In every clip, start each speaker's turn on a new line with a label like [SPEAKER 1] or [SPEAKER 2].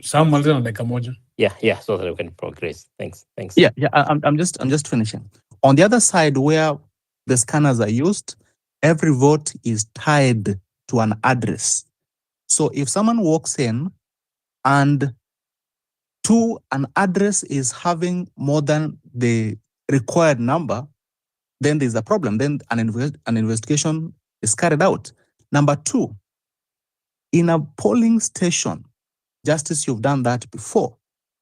[SPEAKER 1] Sam maliza na dakika moja.
[SPEAKER 2] Yeah, so that we can progress. Thanks.
[SPEAKER 3] Yeah. I'm just finishing. On the other side, where the scanners are used, every vote is tied to an address. So if someone walks in and an address is having more than the required number, then there's a problem. Then an investigation is carried out. Number two, in a polling station, Justice, you've done that before.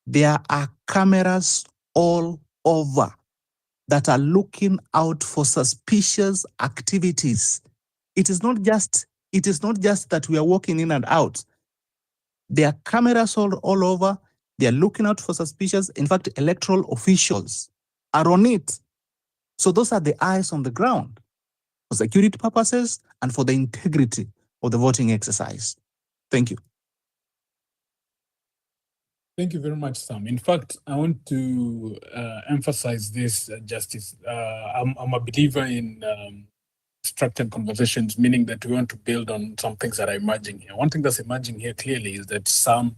[SPEAKER 3] There are cameras all over that are looking out for suspicious activities. It is not just that we are walking in and out. There are cameras all over. They are looking out for suspicious. In fact, electoral officials are on it. So those are the eyes on the ground for security purposes and for the integrity of the voting exercise. Thank you.
[SPEAKER 1] Thank you very much, Sam. In fact, I want to emphasize this, Justice. I'm a believer in structured conversations, meaning that we want to build on some things that are emerging here. One thing that's emerging here clearly is that Sam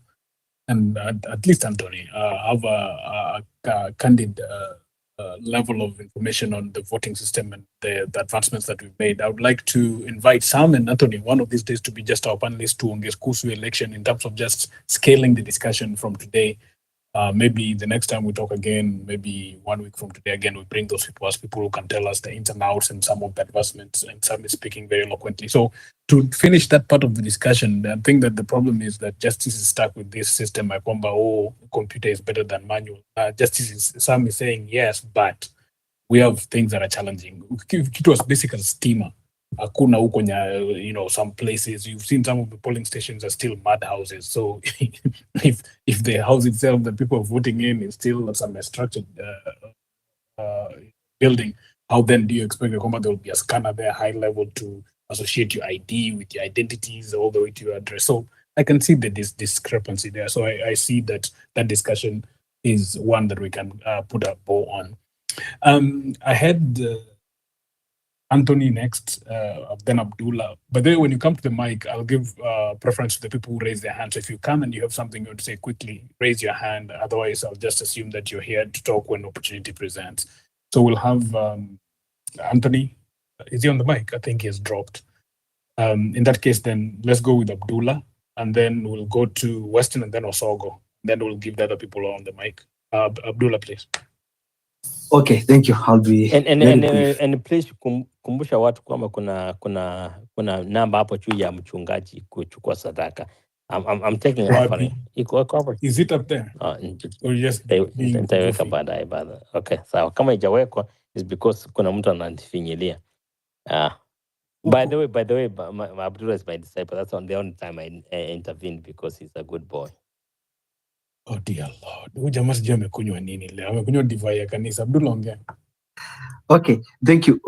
[SPEAKER 1] and at least Anthony have a candid level of information on the voting system and the advancements that we've made. I would like to invite Sam and Anthony one of these days to be just our panelists to ongea kuhusu election in terms of just scaling the discussion from today. Maybe the next time we talk again, maybe 1 week from today, again, we bring those people as people who can tell us the ins and outs and some of the advancements, and Sam is speaking very eloquently. So to finish that part of the discussion, I think that the problem is that justice is stuck with this system. Computer is better than manual. Sam is saying yes, but we have things that are challenging. It was basically steamer. Hakuna huko some places you've seen some of the polling stations are still mud houses. So if the house itself that people are voting in is still some structured building, how then do you expect there will be a scanner there high level to associate your ID with your identities all the way to your address? So I can see that this discrepancy there. So I see that discussion is one that we can put a bow on. I had Anthony next, then Abdullah. But then when you come to the mic, I'll give preference to the people who raise their hand. So if you come and you have something you want to say quickly, raise your hand. Otherwise, I'll just assume that you're here to talk when opportunity presents. So we'll have Anthony. Is he on the mic? I think he has dropped. In that case, then let's go with Abdullah. And then we'll go to Weston and then Osogo. Then we'll give the other people on the mic. Abdullah, please.
[SPEAKER 4] Okay, thank you. I'll be
[SPEAKER 2] and please kumbusha watu kwamba kuna namba hapo juu ya mchungaji kuchukua sadaka. I'm taking offering.
[SPEAKER 1] Is it up there? Or just
[SPEAKER 2] nitaweka baadaye. Okay, sawa. Kama haijawekwa is because kuna mtu ananifinyilia. By the way, Abdullah is my disciple. That's the only time I intervened because he's a good boy.
[SPEAKER 1] Oh dear Lord. Huyu jamaa sijui amekunywa nini leo. Amekunywa divai ya kanisa. Abdullah, ongea.
[SPEAKER 4] Okay, thank you.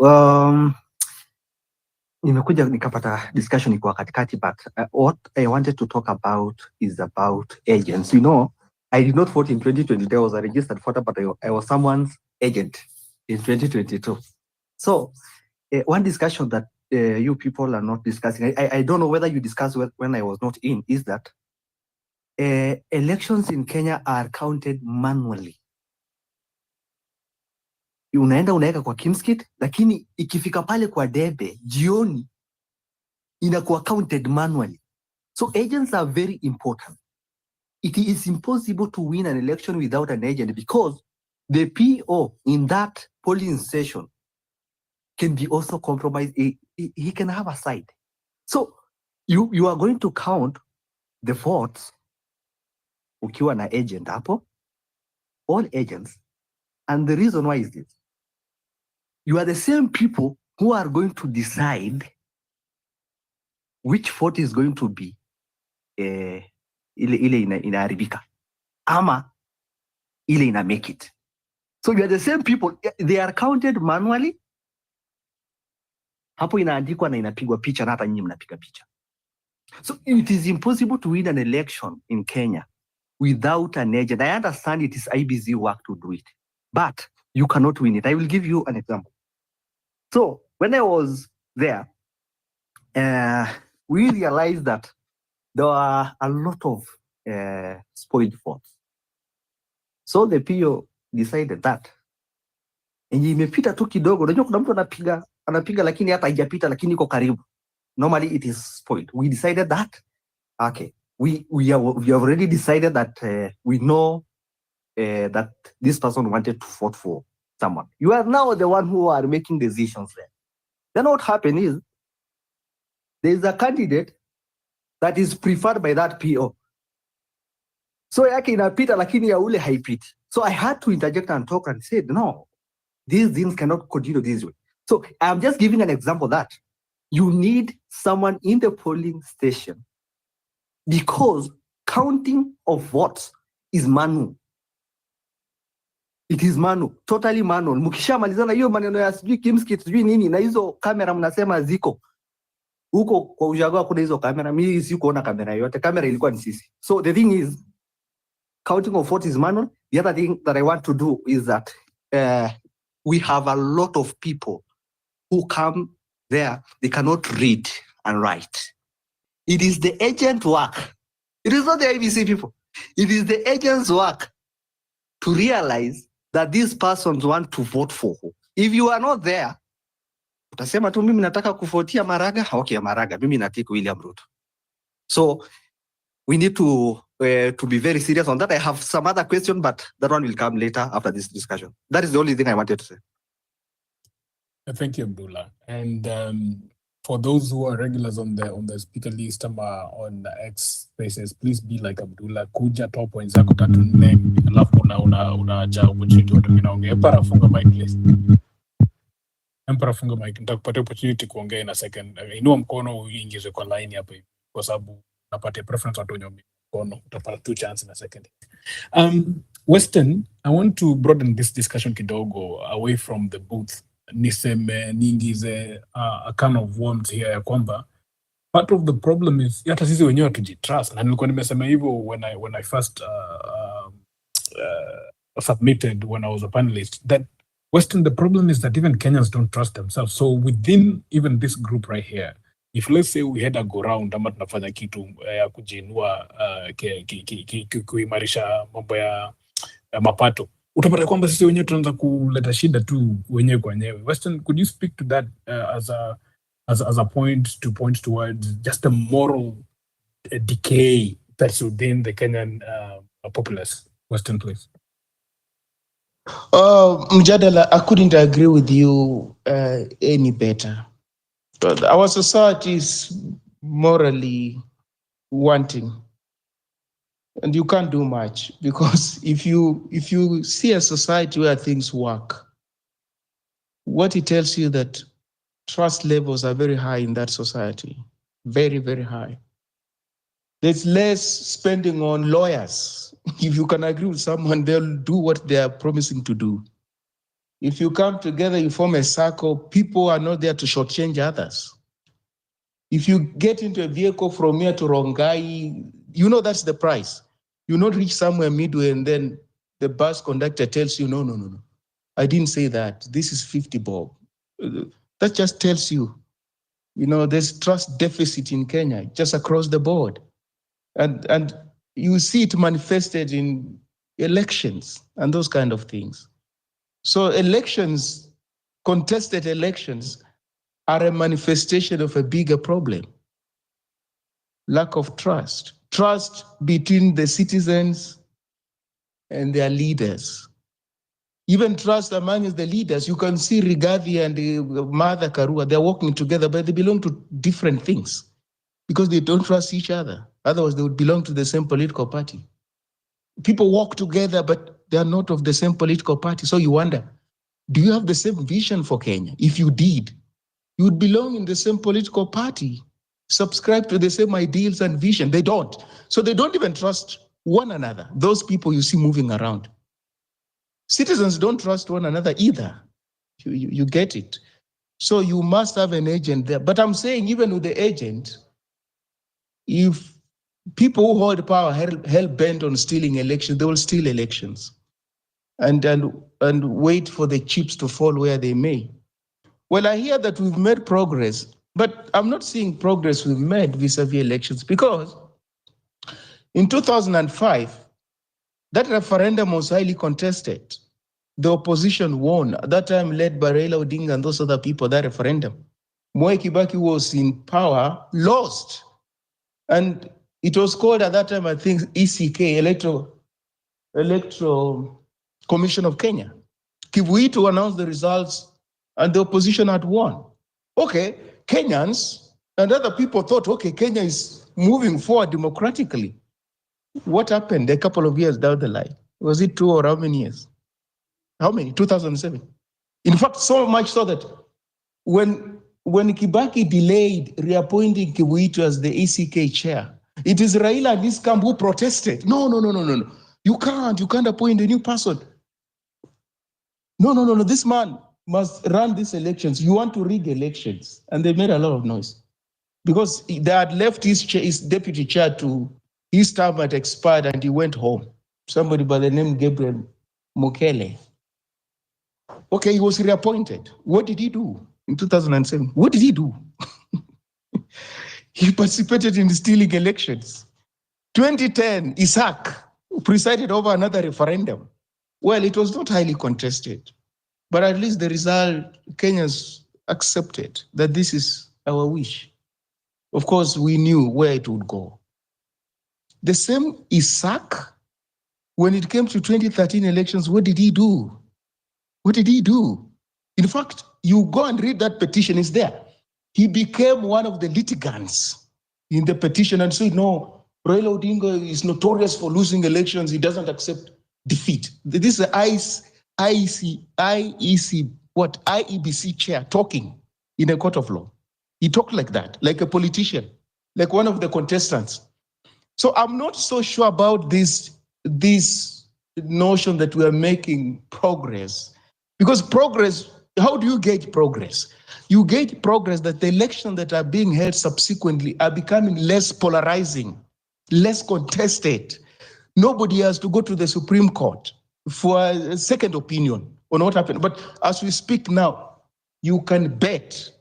[SPEAKER 4] Nimekuja nikapata discussion iko katikati, but what I wanted to talk about is about agents. I did not vote in 2020. I was a registered voter, but I was someone's agent in 2022. So one discussion that you people are not discussing, I don't know whether you discussed when I was not in, is that elections in Kenya are counted manually. Unaenda unaweka kwa Kimskit, lakini ikifika pale kwa debe jioni inakuwa counted manually. So agents are very important. It is impossible to win an election without an agent because the PO in that polling station can be also compromised. He can have a side. So you are going to count the votes ukiwa na agent hapo, all agents. And the reason why is this: you are the same people who are going to decide which vote is going to be ile inaharibika ama ile ina make it. So you are the same people, they are counted manually. Hapo inaandikwa na inapigwa picha na hata nyinyi mnapiga picha. So it is impossible to win an election in Kenya without an agent. I understand it is IEBC work to do it, but you cannot win it. I will give you an example. So when I was there, we realized that there are a lot of spoiled votes. So the PO decided that. Yenye imepita tu kidogo, unajua kuna mtu anapiga lakini hata haijapita lakini iko karibu. Normally it is spoiled. We decided that, okay, we have already decided that we know that this person wanted to vote for someone. You are now the one who are making decisions there. Then what happened is, there is a candidate that is preferred by that PO. So yake inapita lakini ya ule haipiti. So I had to interject and talk and said, no, these things cannot continue this way. So I'm just giving an example that you need someone in the polling station because counting of votes is manual. It is manual, totally manual. Mkishamalizana hiyo maneno ya sijui kimskit sijui nini na hizo kamera mnasema ziko huko kwa Ushago kuna hizo kamera. Mimi sikuona kamera yote, kamera ilikuwa ni sisi. So the thing is, counting of votes is manual. The other thing that I want to do is that we have a lot of people who come there, they cannot read and write. It is the agent work. It is not the IEBC people. It is the agent's work to realize that these persons want to vote for who. If you are not there, utasema tu mimi nataka kuvotia Maraga, okay, Maraga, mimi nataka William Ruto. So we need to be very serious on that. I have some other question, but that one will come later after this discussion. That is the only thing I wanted to say.
[SPEAKER 1] Thank you, Abdullah. And for those who are regulars on the speaker list on X Spaces, please be like Abdullah. Kuja top points zako 3-4, alafu unaacha opportunity watu wengine waongee. Empara funga mic please. Empara funga mic. Nitakupatia opportunity kuongea in a second. Inua mkono uingize kwa line hapa hivi kwa sababu napatia preference watu wenye mkono. Utapata 2 chance in a second. Western, I want to broaden this discussion kidogo away from the booth. Niseme niingize a kind of warmth here ya kwamba part of the problem is hata sisi wenyewe tujitrust, na nilikuwa nimesema hivyo when I first submitted when I was a panelist, that Western, the problem is that even Kenyans don't trust themselves. So within even this group right here, if let's say we had a go round ama tunafanya kitu ya kujiinua kuimarisha mambo ya mapato, utapata kwamba sisi wenyewe tunaanza kuleta shida tu wenyewe kwa wenyewe. Western, could you speak to that as a point towards just a moral decay that's within the Kenyan populace? Western, please.
[SPEAKER 5] Mjadala, I couldn't agree with you any better. But our society is morally wanting. And you can't do much because if you see a society where things work, what it tells you that trust levels are very high in that society, very, very high. There's less spending on lawyers. If you can agree with someone, they'll do what they are promising to do. If you come together, you form a circle, people are not there to shortchange others. If you get into a vehicle from here to Rongai, you know that's the price. You not reach somewhere midway and then the bus conductor tells you, no. I didn't say that. This is 50 bob. That just tells you, there's trust deficit in Kenya, just across the board. And you see it manifested in elections and those kind of things. So elections, contested elections, are a manifestation of a bigger problem. Lack of trust. Trust between the citizens and their leaders. Even trust among the leaders. You can see Rigathi and Martha Karua, they're working together, but they belong to different things because they don't trust each other. Otherwise, they would belong to the same political party. People work together, but they are not of the same political party. So you wonder, do you have the same vision for Kenya? If you did, you would belong in the same political party, subscribe to the same ideals and vision. They don't. So they don't even trust one another. Those people you see moving around. Citizens don't trust one another either. You get it. So you must have an agent there. But I'm saying even with the agent, if people who hold power hell bent on stealing elections, they will steal elections and wait for the chips to fall where they may. Well, I hear that we've made progress, but I'm not seeing progress we've made vis-a-vis elections because In 2005, that referendum was highly contested. The opposition won, at that time led by Raila Odinga and those other people, that referendum. Mwai Kibaki was in power, lost. And it was called at that time, I think, ECK, Electoral Commission of Kenya. Kivuitu announced the results and the opposition had won. Okay, Kenyans and other people thought, okay, Kenya is moving forward democratically. What happened a couple of years down the line? Was it 2 or how many years? How many? 2007. In fact, so much so that when Kibaki delayed reappointing Kivuitu as the ECK chair, it is Raila and his camp who protested. No. You can't appoint a new person. No. This man must run these elections. You want to rig elections. And they made a lot of noise. Because they had left his deputy chair to his term had expired and he went home. Somebody by the name Gabriel Mokele. Okay, he was reappointed. What did he do in 2007? What did he do? He participated in stealing elections. 2010, Isaac presided over another referendum. Well, it was not highly contested, but at least the result, Kenyans accepted that this is our wish. Of course, we knew where it would go. The same Isaac, when it came to 2013 elections, what did he do? What did he do? In fact, you go and read that petition, it's there. He became one of the litigants in the petition and said, no, Raila Odinga is notorious for losing elections. He doesn't accept defeat. This is the IEBC chair talking in a court of law. He talked like that, like a politician, like one of the contestants. So I'm not so sure about this notion that we are making progress. Because progress, how do you gauge progress? You gauge progress that the elections that are being held subsequently are becoming less polarizing, less contested. Nobody has to go to the Supreme Court for a second opinion on what happened. But as we speak now, you can bet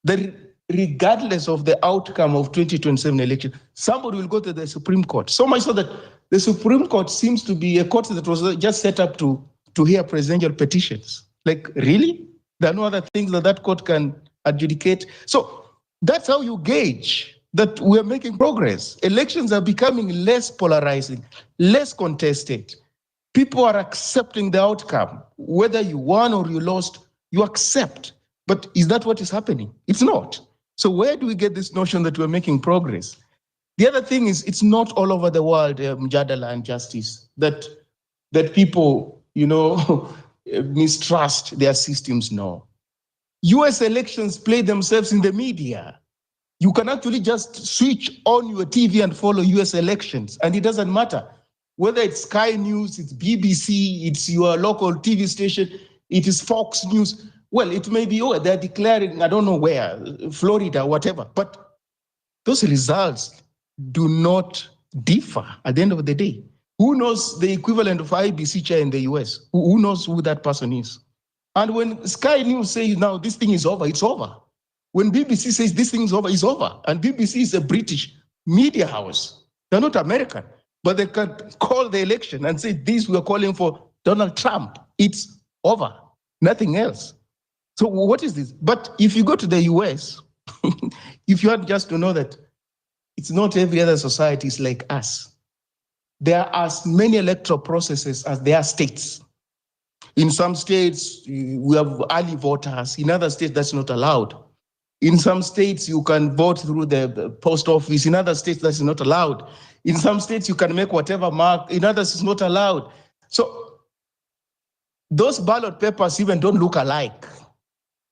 [SPEAKER 5] that regardless of the outcome of 2027 election, somebody will go to the Supreme Court. So much so that the Supreme Court seems to be a court that was just set up to hear presidential petitions. Like, really? There are no other things that court can adjudicate. So that's how you gauge that we're making progress. Elections are becoming less polarizing, less contested. People are accepting the outcome. Whether you won or you lost, you accept. But is that what is happening? It's not. So where do we get this notion that we're making progress? The other thing is, it's not all over the world, Mjadala and Justice, that people, mistrust their systems. No. US elections play themselves in the media. You can actually just switch on your TV and follow US elections, and it doesn't matter whether it's Sky News, it's BBC, it's your local TV station, it is Fox News. Well, it may be, they're declaring, I don't know where, Florida, whatever, but those results do not differ at the end of the day. Who knows the equivalent of IEBC chair in the US? Who knows who that person is? And when Sky News says now this thing is over, it's over. When BBC says this thing is over, it's over. And BBC is a British media house. They're not American, but they can call the election and say this, we are calling for Donald Trump. It's over, nothing else. So what is this? But if you go to the US, if you want just to know that it's not every other society is like us. There are as many electoral processes as there are states. In some states, we have early voters. In other states, that's not allowed. In some states, you can vote through the post office. In other states, that's not allowed. In some states, you can make whatever mark. In others, it's not allowed. So those ballot papers even don't look alike.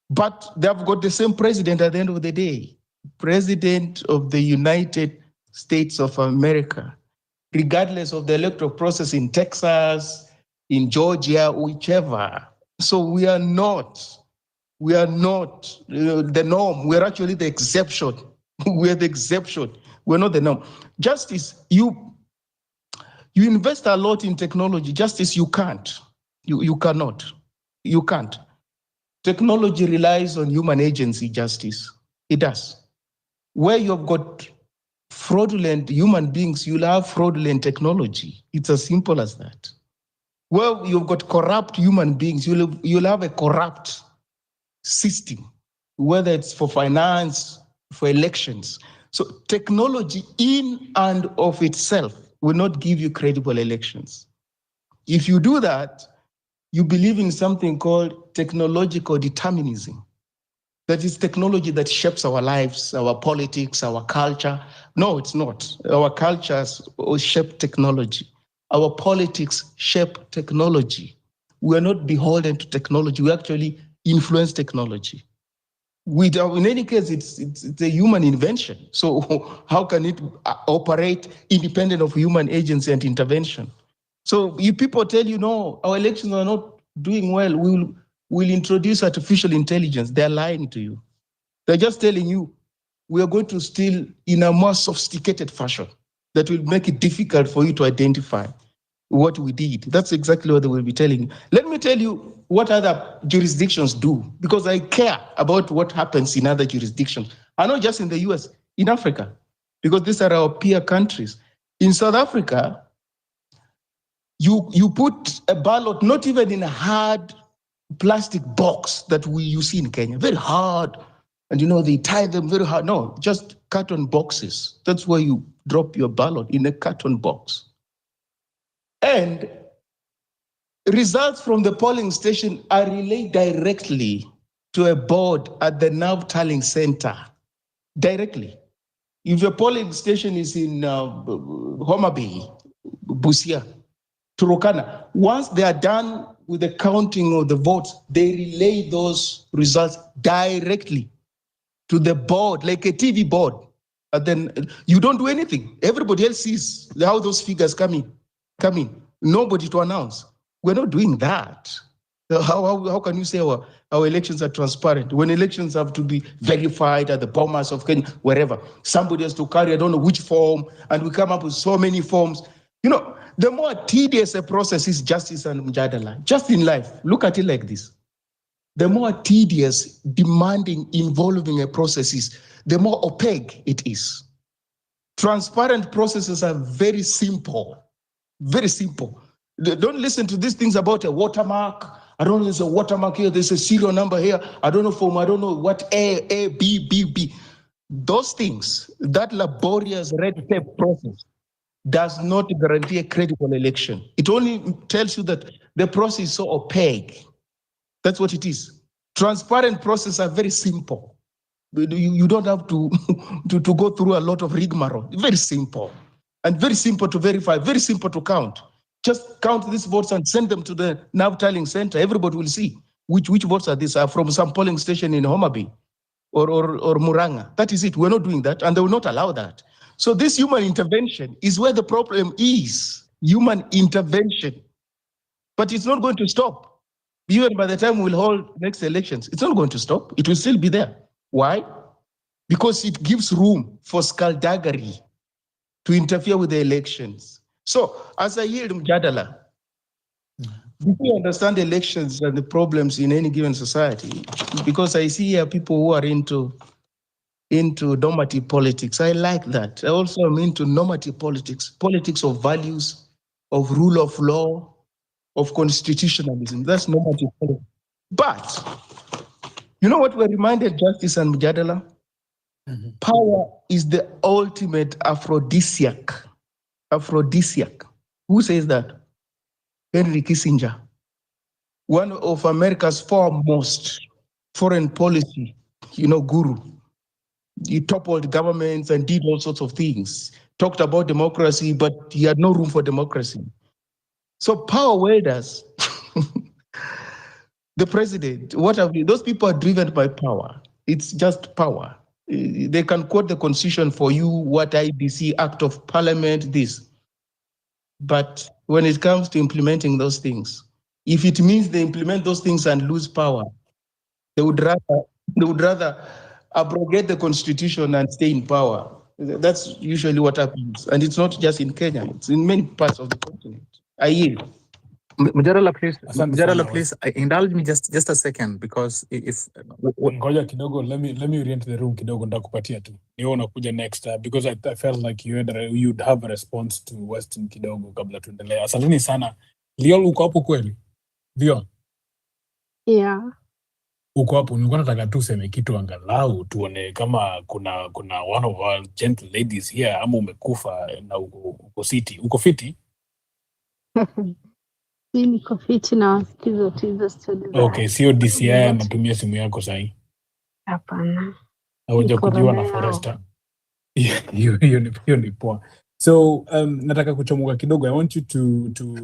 [SPEAKER 5] But they've got the same president at the end of the day. President of the United States of America. Regardless of the electoral process in Texas, in Georgia, whichever. So we are not the norm. We're actually the exception. We're the exception. We're not the norm. Justice, you invest a lot in technology. Justice, you can't. You cannot. You can't. Technology relies on human agency, Justice. It does. Where you've got fraudulent human beings, you'll have fraudulent technology. It's as simple as that. Well, you've got corrupt human beings, you'll have a corrupt system, whether it's for finance, for elections. So technology in and of itself will not give you credible elections. If you do that, you believe in something called technological determinism. That is technology that shapes our lives, our politics, our culture. No, it's not. Our cultures shape technology. Our politics shape technology. We are not beholden to technology. We actually influence technology. In any case, it's a human invention. So how can it operate independent of human agency and intervention? So if people tell you, no, our elections are not doing well, we'll introduce artificial intelligence, they're lying to you. They're just telling you, we are going to steal in a more sophisticated fashion that will make it difficult for you to identify what we did. That's exactly what they will be telling you. Let me tell you what other jurisdictions do, because I care about what happens in other jurisdictions. I not just in the US, in Africa, because these are our peer countries. In South Africa, you put a ballot not even in a hard plastic box that you see in Kenya, very hard, and they tie them very hard. No, just carton boxes. That's where you drop your ballot, in a carton box. And results from the polling station are relayed directly to a board at the nav tallying center, directly. If your polling station is in Homa Bay, Busia, Turkana, once they are done with the counting of the votes, they relay those results directly to the board, like a TV board. And then you don't do anything. Everybody else sees how those figures come in. Nobody to announce. We're not doing that. How can you say our elections are transparent when elections have to be verified at the Bomas of Kenya, wherever? Somebody has to carry, I don't know which form, and we come up with so many forms. The more tedious a process is, justice and mjadala, just in life, look at it like this. The more tedious, demanding, involving a process is, the more opaque it is. Transparent processes are very simple, very simple. Don't listen to these things about a watermark. I don't know, there's a watermark here, there's a serial number here. I don't know form, I don't know what A, B, B, B. Those things, that laborious red tape process does not guarantee a credible election. It only tells you that the process is so opaque. That's what it is. Transparent processes are very simple. You don't have to go through a lot of rigmarole. Very simple. And very simple to verify, very simple to count. Just count these votes and send them to the nav tallying center. Everybody will see which votes are these, are from some polling station in Homa Bay or Muranga. That is it. We're not doing that, and they will not allow that. So this human intervention is where the problem is. Human intervention. But it's not going to stop. Even by the time we'll hold next elections, it's not going to stop. It will still be there. Why? Because it gives room for skullduggery to interfere with the elections. So, as I yield Mjadala, do you understand elections and the problems in any given society? Because I see here people who are into normative politics. I like that. I also am into normative politics, politics of values, of rule of law, of constitutionalism. That's normative politics. But, you know what we're reminded, Justice and Mjadala? Mm-hmm. Power is the ultimate aphrodisiac. Aphrodisiac. Who says that? Henry Kissinger. One of America's foremost foreign policy, guru. He toppled governments and did all sorts of things. Talked about democracy, but he had no room for democracy. So power, where does the president, what have you? Those people are driven by power. It's just power. They can quote the constitution for you, what IEBC, Act of Parliament, this. But when it comes to implementing those things, if it means they implement those things and lose power, they would rather abrogate the constitution and stay in power. That's usually what happens. And it's not just in Kenya, it's in many parts of the continent. I yield.
[SPEAKER 3] Mjadala, please.
[SPEAKER 1] Asante
[SPEAKER 3] Mjadala,
[SPEAKER 1] sana,
[SPEAKER 3] please indulge me just a second, because if
[SPEAKER 1] ngoja kidogo, let me orient the room kidogo, ndakupatia tu. Ni wewe unakuja next, because I felt like you'd have a response to Western kidogo kabla tuendelee. Asanteni sana. Leon, uko hapo kweli? Leon,
[SPEAKER 6] Yeah.
[SPEAKER 1] uko hapo? Nilikuwa nataka tu seme kitu angalau tuone kama kuna one of our gentle ladies here, ama umekufa na uko city. Uko fiti?
[SPEAKER 6] Mi niko fiti na wasikiza tu hizo stori za
[SPEAKER 1] Okay, sio DCI
[SPEAKER 6] wote.
[SPEAKER 1] anatumia simu yako sahi.
[SPEAKER 6] Hapana.
[SPEAKER 1] Hauja
[SPEAKER 6] Ni
[SPEAKER 1] kujiwa
[SPEAKER 6] corona
[SPEAKER 1] na
[SPEAKER 6] yao.
[SPEAKER 1] Forester. Hiyo ni poa. So nataka kuchomoka kidogo. I want you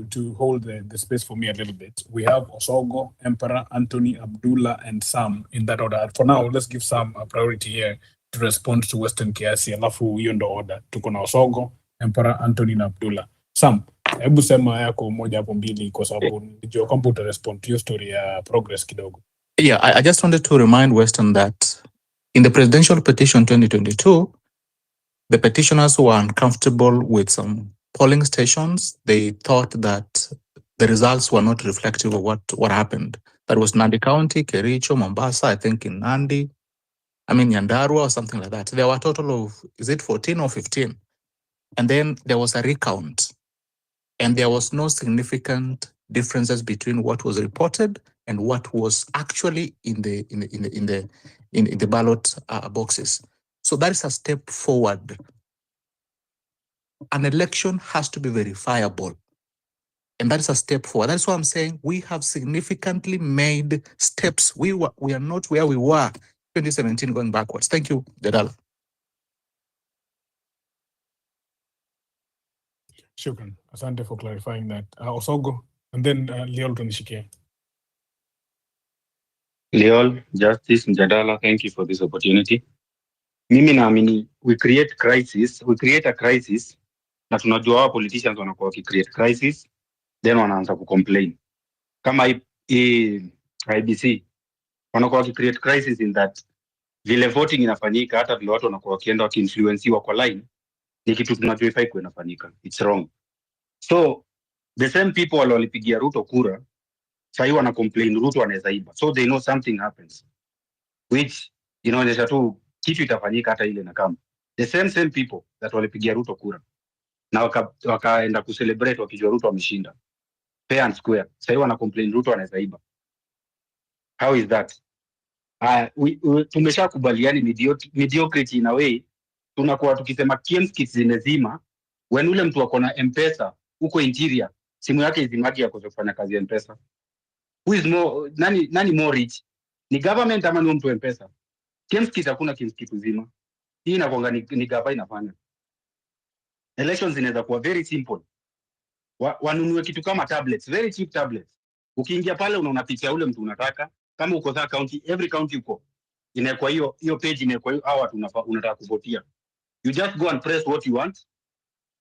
[SPEAKER 1] to hold the space for me a little bit. We have Osogo, Emperor, Anthony, Abdullah, and Sam in that order. For now, let's give Sam a priority here to respond to Western Kiasi, alafu hiyo ndo order. Tuko na Osogo, Emperor, Anthony na Abdullah. Sam, hebu sema yako moja hapo mbili, kwa sababu nijua kwamba utarespond to hiyo story ya progress kidogo.
[SPEAKER 3] Yeah, I just wanted to remind Western that in the presidential petition 2022, the petitioners were uncomfortable with some polling stations. They thought that the results were not reflective of what happened. That was Nandi County, Kericho, Mombasa, I think in Nandi, Nyandarua or something like that. There were a total of, is it 14 or 15? And then there was a recount. And there was no significant differences between what was reported and what was actually in the ballot boxes. So that is a step forward. An election has to be verifiable, and that is a step forward. That's why I'm saying we have significantly made steps. We are not where we were 2017 going backwards. Thank you, Jadala.
[SPEAKER 1] Shukran. Asante for clarifying that. Osogo, and then Leol tunishikia.
[SPEAKER 7] Leol, Justice, Mjadala, thank you for this opportunity. Mimi naamini we create a crisis, na tunajua hawa politicians wanakuwa waki-create crisis, then wanaanza ku-complain. Kama IEBC, wanakuwa waki-create crisis in that vile voting inafanyika, hata vile watu wanakuwa wakienda waki-influenciwa kwa line, ni kitu tunajua ifai kuwa inafanyika. It's wrong. So, the same people walipigia Ruto kura, sahi wana complain Ruto anaweza iba. So they know something happens, which inaonyesha tu kitu itafanyika hata ile na kama. The same people that walipigia Ruto kura na wakaenda kucelebrate wakijua Ruto ameshinda. Fair and square. Sahi wana complain Ruto anaweza iba. How is that? Tumeshakubaliani mediocrity in a way, tunakuwa tukisema KMS zimezima, when ule mtu wako na M-Pesa huko interior, simu yake izimagi ya kufanya kazi ya M-Pesa. Who is more, nani more rich? Ni government ama ni mtu M-Pesa? KMS hakuna KMS zima. Hii inakuanga ni gava inafanya. Elections inaweza kuwa very simple. Wanunue kitu kama tablets, very cheap tablets. Ukiingia pale unaona picha ya ule mtu unataka, kama uko za county, every county uko. Inakuwa hiyo page inakuwa hiyo hawa unataka kuvotia. You just go and press what you want.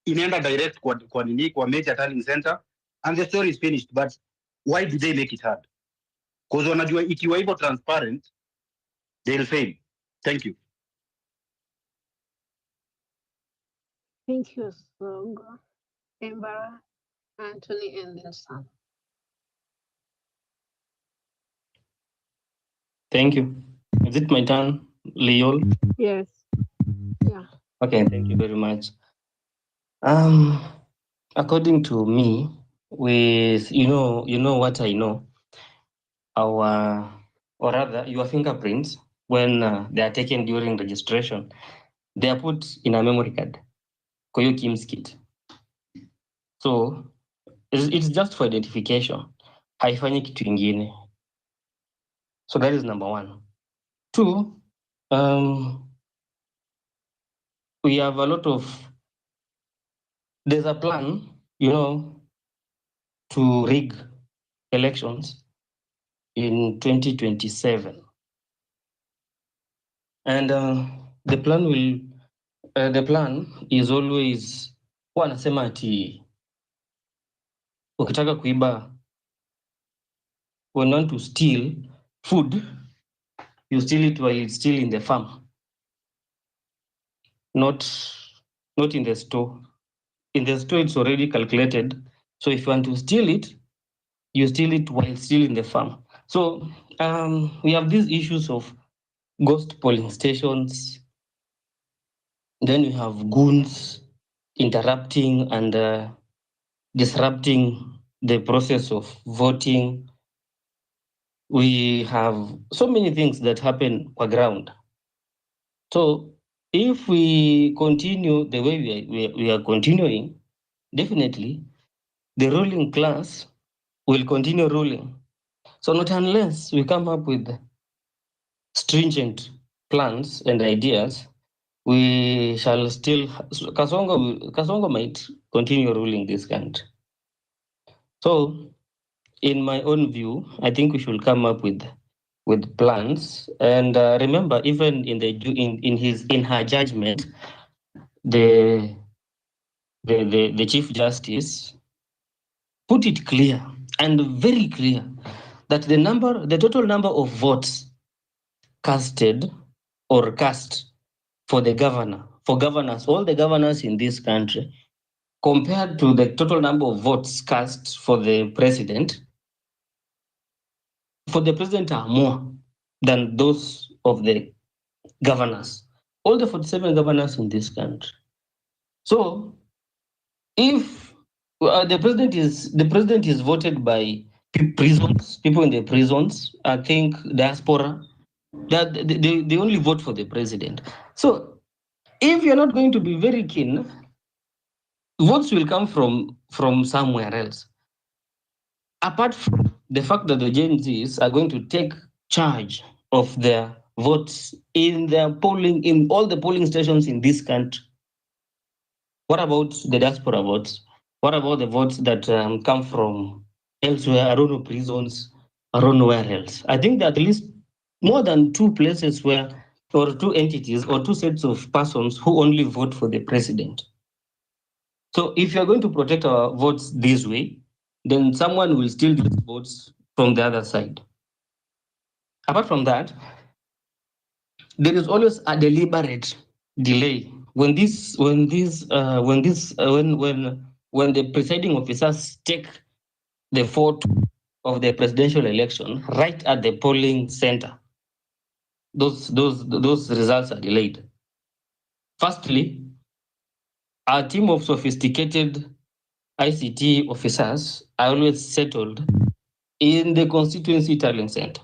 [SPEAKER 7] Inaenda direct kwa major tallying center and the story is finished. But why do they make it hard? Because wanajua ikiwa hivyo transparent, they'll fail. Thank you.
[SPEAKER 6] Thank you, Sogo, Emperor, Anthony, and then Sam.
[SPEAKER 8] Thank you. Is it my turn, Leol?
[SPEAKER 6] Yes. Yeah.
[SPEAKER 8] Okay, thank you very much. According to me, with you know what I know, or rather your fingerprints, when they are taken during registration, they are put in a memory card, Koyo KIMS kit. So it's just for identification. Haifanyi kitu ingine. So that is number one. Two, we have a lot of, there's a plan, to rig elections in 2027. And the plan is always, wanasema ati ukitaka kuiba, when you want to steal food, you steal it while it's still in the farm, not in the store. In the store, it's already calculated. So if you want to steal it, you steal it while still in the farm. So we have these issues of ghost polling stations. Then you have goons interrupting and disrupting the process of voting. We have so many things that happen on ground. So if we continue the way we are continuing, definitely the ruling class will continue ruling. So not unless we come up with stringent plans and ideas, we shall still, Kasongo might continue ruling this country. So in my own view, I think we should come up with plans. And remember, even in her judgment, the Chief Justice put it clear and very clear that the total number of votes casted or cast for the governor, for governors, all the governors in this country, compared to the total number of votes cast for the president are more than those of the governors, all the 47 governors in this country. So if the president is voted by people in the prisons, I think diaspora, that they only vote for the president. So if you're not going to be very keen, votes will come from somewhere else. Apart from the fact that the Gen Zs are going to take charge of their votes in all the polling stations in this country, what about the diaspora votes? What about the votes that come from elsewhere? I don't know, prisons. I don't know where else. I think there are at least more than two places or two entities or two sets of persons who only vote for the president. So if you're going to protect our votes this way, then someone will steal these votes from the other side. Apart from that, there is always a deliberate delay when the presiding officers take the vote of the presidential election right at the polling center. Those results are delayed. Firstly, our team of sophisticated ICT officers are always settled in the constituency tallying center.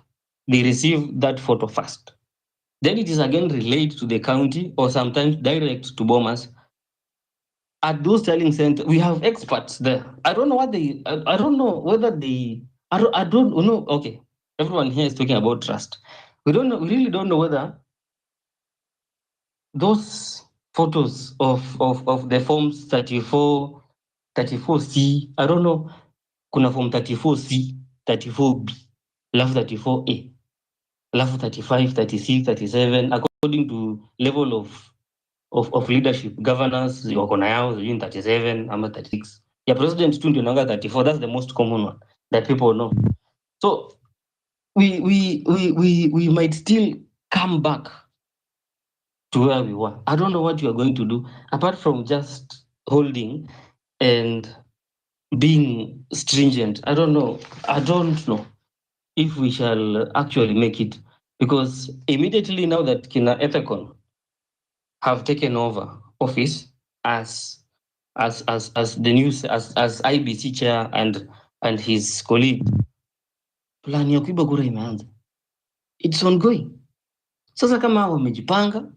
[SPEAKER 8] They receive that photo first. Then it is again relayed to the county or sometimes direct to Bomas. At those tallying centers, we have experts there. I don't know whether I don't know. Okay, everyone here is talking about trust. We really don't know whether those photos of the forms 34C, I don't know, kuna form 34C, 34B, alafu 34A, alafu 35, 36, 37, according to level of leadership. Governors wako na yao in 37 ama 36. Ya president tu ndio nanga 34. That's the most common one that people know. So we might still come back to where we were. I don't know what you are going to do apart from just holding and being stringent. I don't know if we shall actually make it, because immediately now that Kina Ethicon have taken over office as the news as IEBC chair and his colleague, plan ya kuiba kura imeanza. It's ongoing. Sasa kama wamejipanga,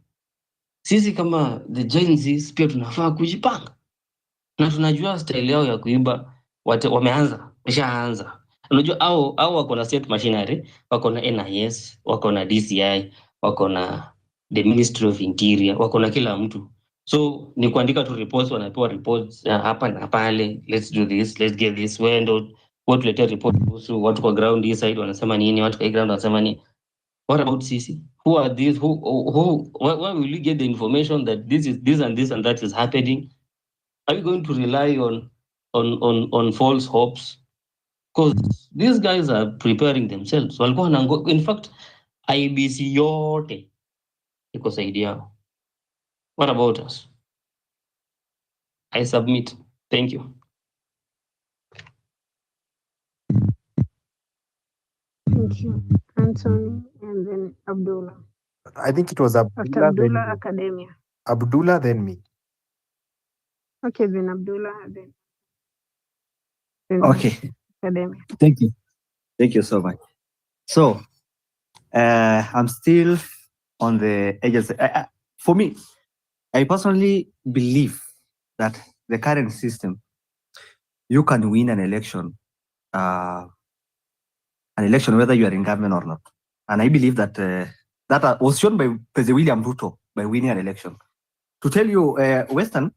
[SPEAKER 8] sisi kama the Gen Zs pia tunafaa kujipanga, na tunajua style yao ya kuiba wameshaanza. Unajua au wako na state machinery, wako na NIS, wako na DCI, wako na the Ministry of Interior, wako na kila mtu. So ni kuandika tu reports, wanapewa reports hapa na pale, let's do this, let's get this, watu letea report kuhusu watu kwa ground hii side wanasema nini, watu kwa ground wanasema nini. What about CC? Who are these? Where will you get the information that this and that is happening? Are you going to rely on false hopes? Because these guys are preparing themselves. In fact, IEBC yote iko saidi yao. What about us? I submit. Thank you.
[SPEAKER 6] Thank you. Anthony and then Abdullah.
[SPEAKER 9] I think it was
[SPEAKER 6] After
[SPEAKER 9] Abdullah, then
[SPEAKER 6] Abdullah,
[SPEAKER 9] me.
[SPEAKER 6] Academia.
[SPEAKER 9] Abdullah, then me.
[SPEAKER 6] Okay, then Abdullah, then
[SPEAKER 4] Okay,
[SPEAKER 6] Academia.
[SPEAKER 4] thank you. Thank you so much. So, I'm still on the agency. For me, I personally believe that the current system, you can win an election whether you are in government or not. And I believe that that was shown by President William Ruto by winning an election. To tell you, Western,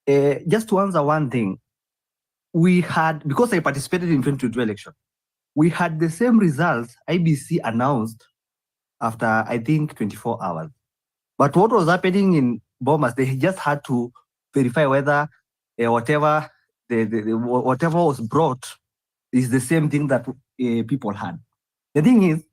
[SPEAKER 4] just to answer one thing, we had, because I participated in 2022 election, we had the same results IBC announced after, I think, 24 hours. But what was happening in Bomas, they just had to verify whether whatever was brought is the same thing that people had. The thing is,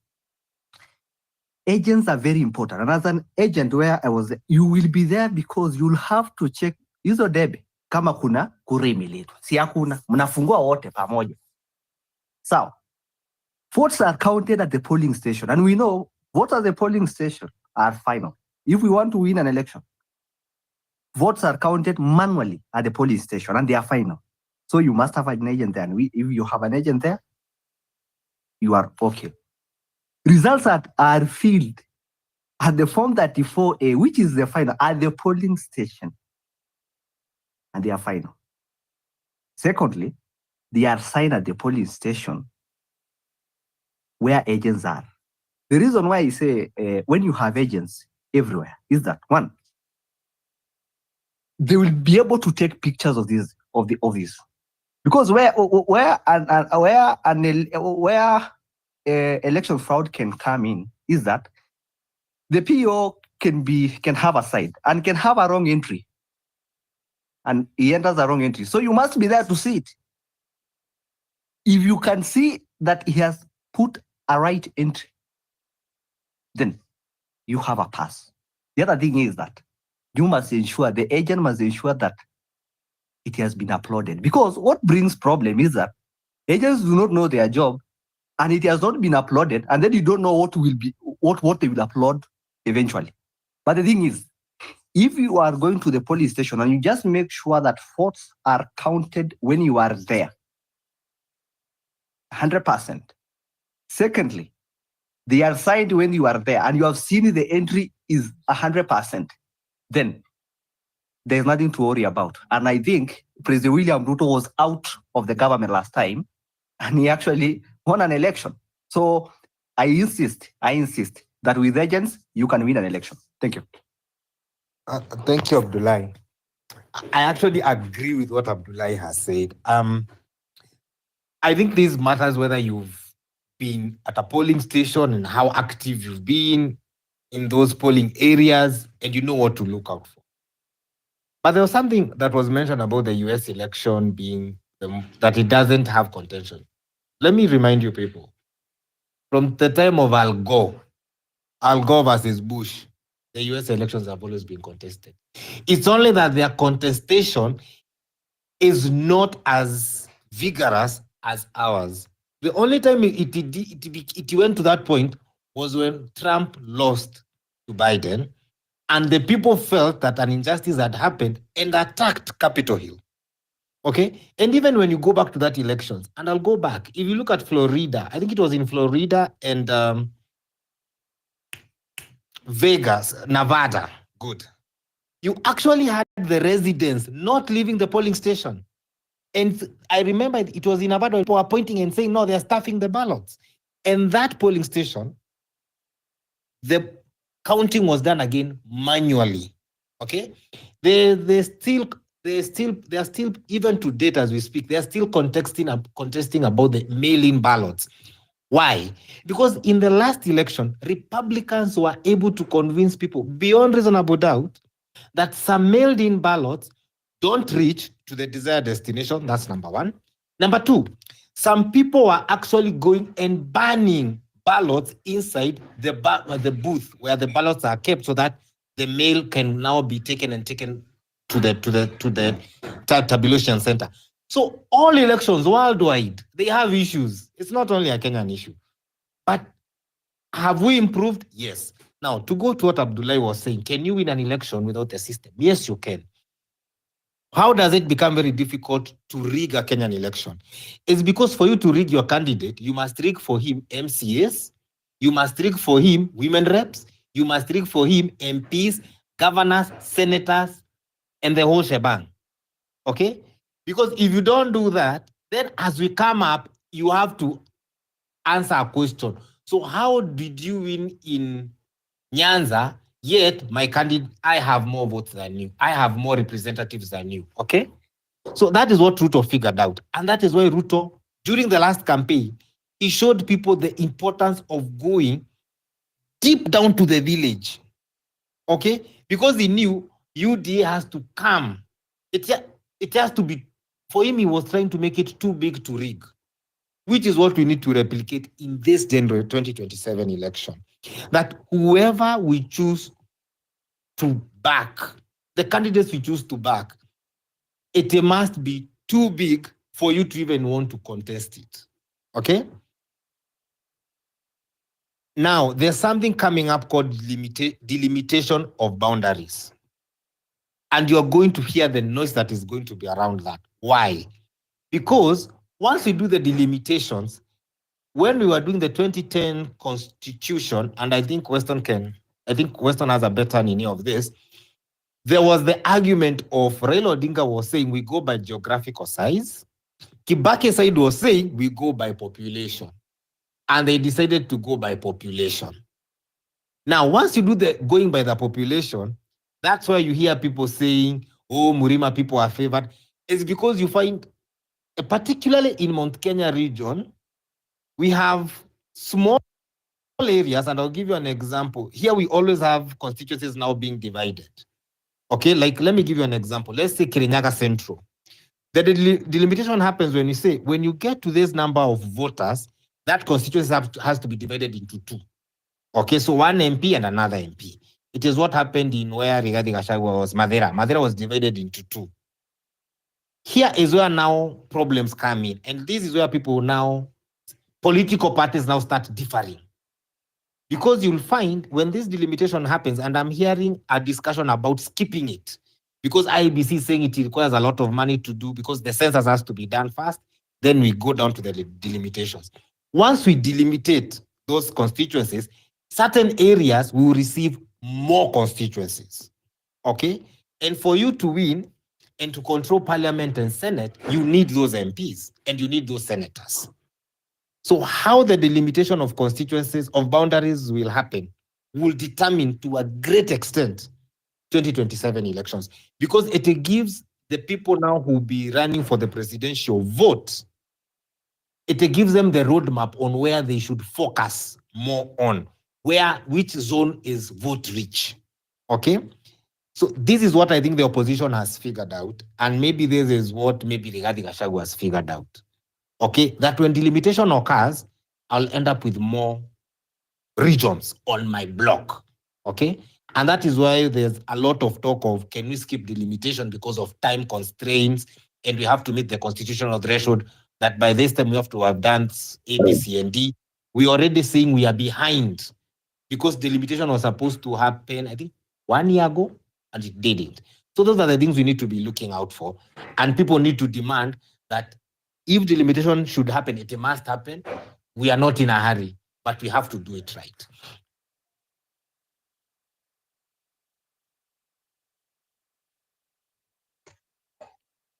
[SPEAKER 4] agents are very important. And as an agent where I was, you will be there because you'll have to check hizo debe kama kuna kura imeletwa. Si hakuna, mnafungua wote pamoja. So, votes are counted at the polling station. And we know votes at the polling station are final. If we want to win an election, votes are counted manually at the polling station and they are final. So you must have an agent there. And if you have an agent there, you are okay. Results are filled at the Form 34A, which is the final, at the polling station. And they are final. Secondly, they are signed at the polling station where agents are. The reason why I say when you have agents everywhere is that, one, they will be able to take pictures of this, because where election fraud can come in is that the PO can have a side and can have a wrong entry, and he enters a wrong entry. So you must be there to see it. If you can see that he has put a right entry, then you have a pass. The other thing is that you must ensure, the agent must ensure that it has been uploaded. Because what brings problem is that agents do not know their job and it has not been uploaded, and then you don't know what they will upload eventually. But the thing is, if you are going to the police station and you just make sure that votes are counted when you are there, 100%. Secondly, they are signed when you are there and you have seen the entry is 100%, then there's nothing to worry about. And I think President William Ruto was out of the government last time and he actually won an election. So I insist that with agents, you can win an election. Thank you.
[SPEAKER 9] Thank you, Abdullah. I actually agree with what Abdullah has said. I think this matters whether you've been at a polling station and how active you've been in those polling areas, and you know what to look out for. But there was something that was mentioned about the US election being that it doesn't have contention. Let me remind you people, from the time of Al Gore versus Bush, the US elections have always been contested. It's only that their contestation is not as vigorous as ours. The only time it went to that point was when Trump lost to Biden, and the people felt that an injustice had happened and attacked Capitol Hill. Okay? And even when you go back to that elections, and I'll go back, if you look at Florida, I think it was in Florida and Vegas, Nevada, good. You actually had the residents not leaving the polling station. And I remember it was in Nevada, people were pointing and saying, no, they're stuffing the ballots. And that polling station, the counting was done again manually. Okay? They're still, even to date as we speak, they're still contesting about the mail-in ballots. Why? Because in the last election, Republicans were able to convince people beyond reasonable doubt that some mailed-in ballots don't reach to the desired destination. That's number one. Number two, some people are actually going and burning ballots inside the booth where the ballots are kept, so that the mail can now be taken to the tabulation center. So all elections worldwide, they have issues. It's not only a Kenyan issue. But have we improved? Yes. Now, to go to what Abdullahi was saying, can you win an election without a system? Yes, you can. How does it become very difficult to rig a Kenyan election? It's because for you to rig your candidate, you must rig for him MCAs, you must rig for him women reps, you must rig for him MPs, governors, senators, and the whole shebang. Okay? Because if you don't do that, then as we come up, you have to answer a question. So how did you win in Nyanza, yet my candidate, I have more votes than you. I have more representatives than you. Okay? So that is what Ruto figured out. And that is why Ruto, during the last campaign, he showed people the importance of going deep down to the village. Okay? Because he knew UDA has to come. It has to be, for him, he was trying to make it too big to rig, which is what we need to replicate in this January 2027 election. That whoever we choose to back, the candidates we choose to back, it must be too big for you to even want to contest it. Okay? Now, there's something coming up called delimitation of boundaries. And you're going to hear the noise that is going to be around that. Why? Because once we do the delimitations, when we were doing the 2010 constitution, and I think Weston has a better meaning of this, there was the argument of Raila Odinga was saying we go by geographical size. Kibaki side was saying we go by population. And they decided to go by population. Now, once you do the going by the population, that's why you hear people saying, oh, Murima people are favored. It's because you find, particularly in Mount Kenya region, we have small areas, and I'll give you an example. Here we always have constituencies now being divided. Okay, like let me give you an example. Let's say Kirinyaga Central. The delimitation happens when you say, when you get to this number of voters, that constituency has to be divided into two. Okay, so one MP and another MP. It is what happened in where Rigathi Gachagua was Madera. Madera was divided into two. Here is where now problems come in. And this is where people now, political parties now start differing. Because you'll find when this delimitation happens, and I'm hearing a discussion about skipping it, because IEBC is saying it requires a lot of money to do because the census has to be done first, then we go down to the delimitations. Once we delimitate those constituencies, certain areas will receive more constituencies. Okay? And for you to win and to control parliament and senate, you need those MPs and you need those senators. So how the delimitation of constituencies, of boundaries will happen will determine to a great extent 2027 elections, because it gives the people now who will be running for the presidential vote, it gives them the roadmap on where they should focus more on, which zone is vote rich. Okay? So this is what I think the opposition has figured out, and maybe this is what maybe Rigathi Gachagua has figured out. Okay, that when delimitation occurs, I'll end up with more regions on my block. Okay, and that is why there's a lot of talk of can we skip delimitation because of time constraints, and we have to meet the constitutional threshold that by this time we have to have done A, B, C, and D. We're already saying we are behind because delimitation was supposed to happen, I think, 1 year ago, and it didn't. So those are the things we need to be looking out for, and people need to demand that if delimitation should happen, it must happen. We are not in a hurry, but we have to do it right.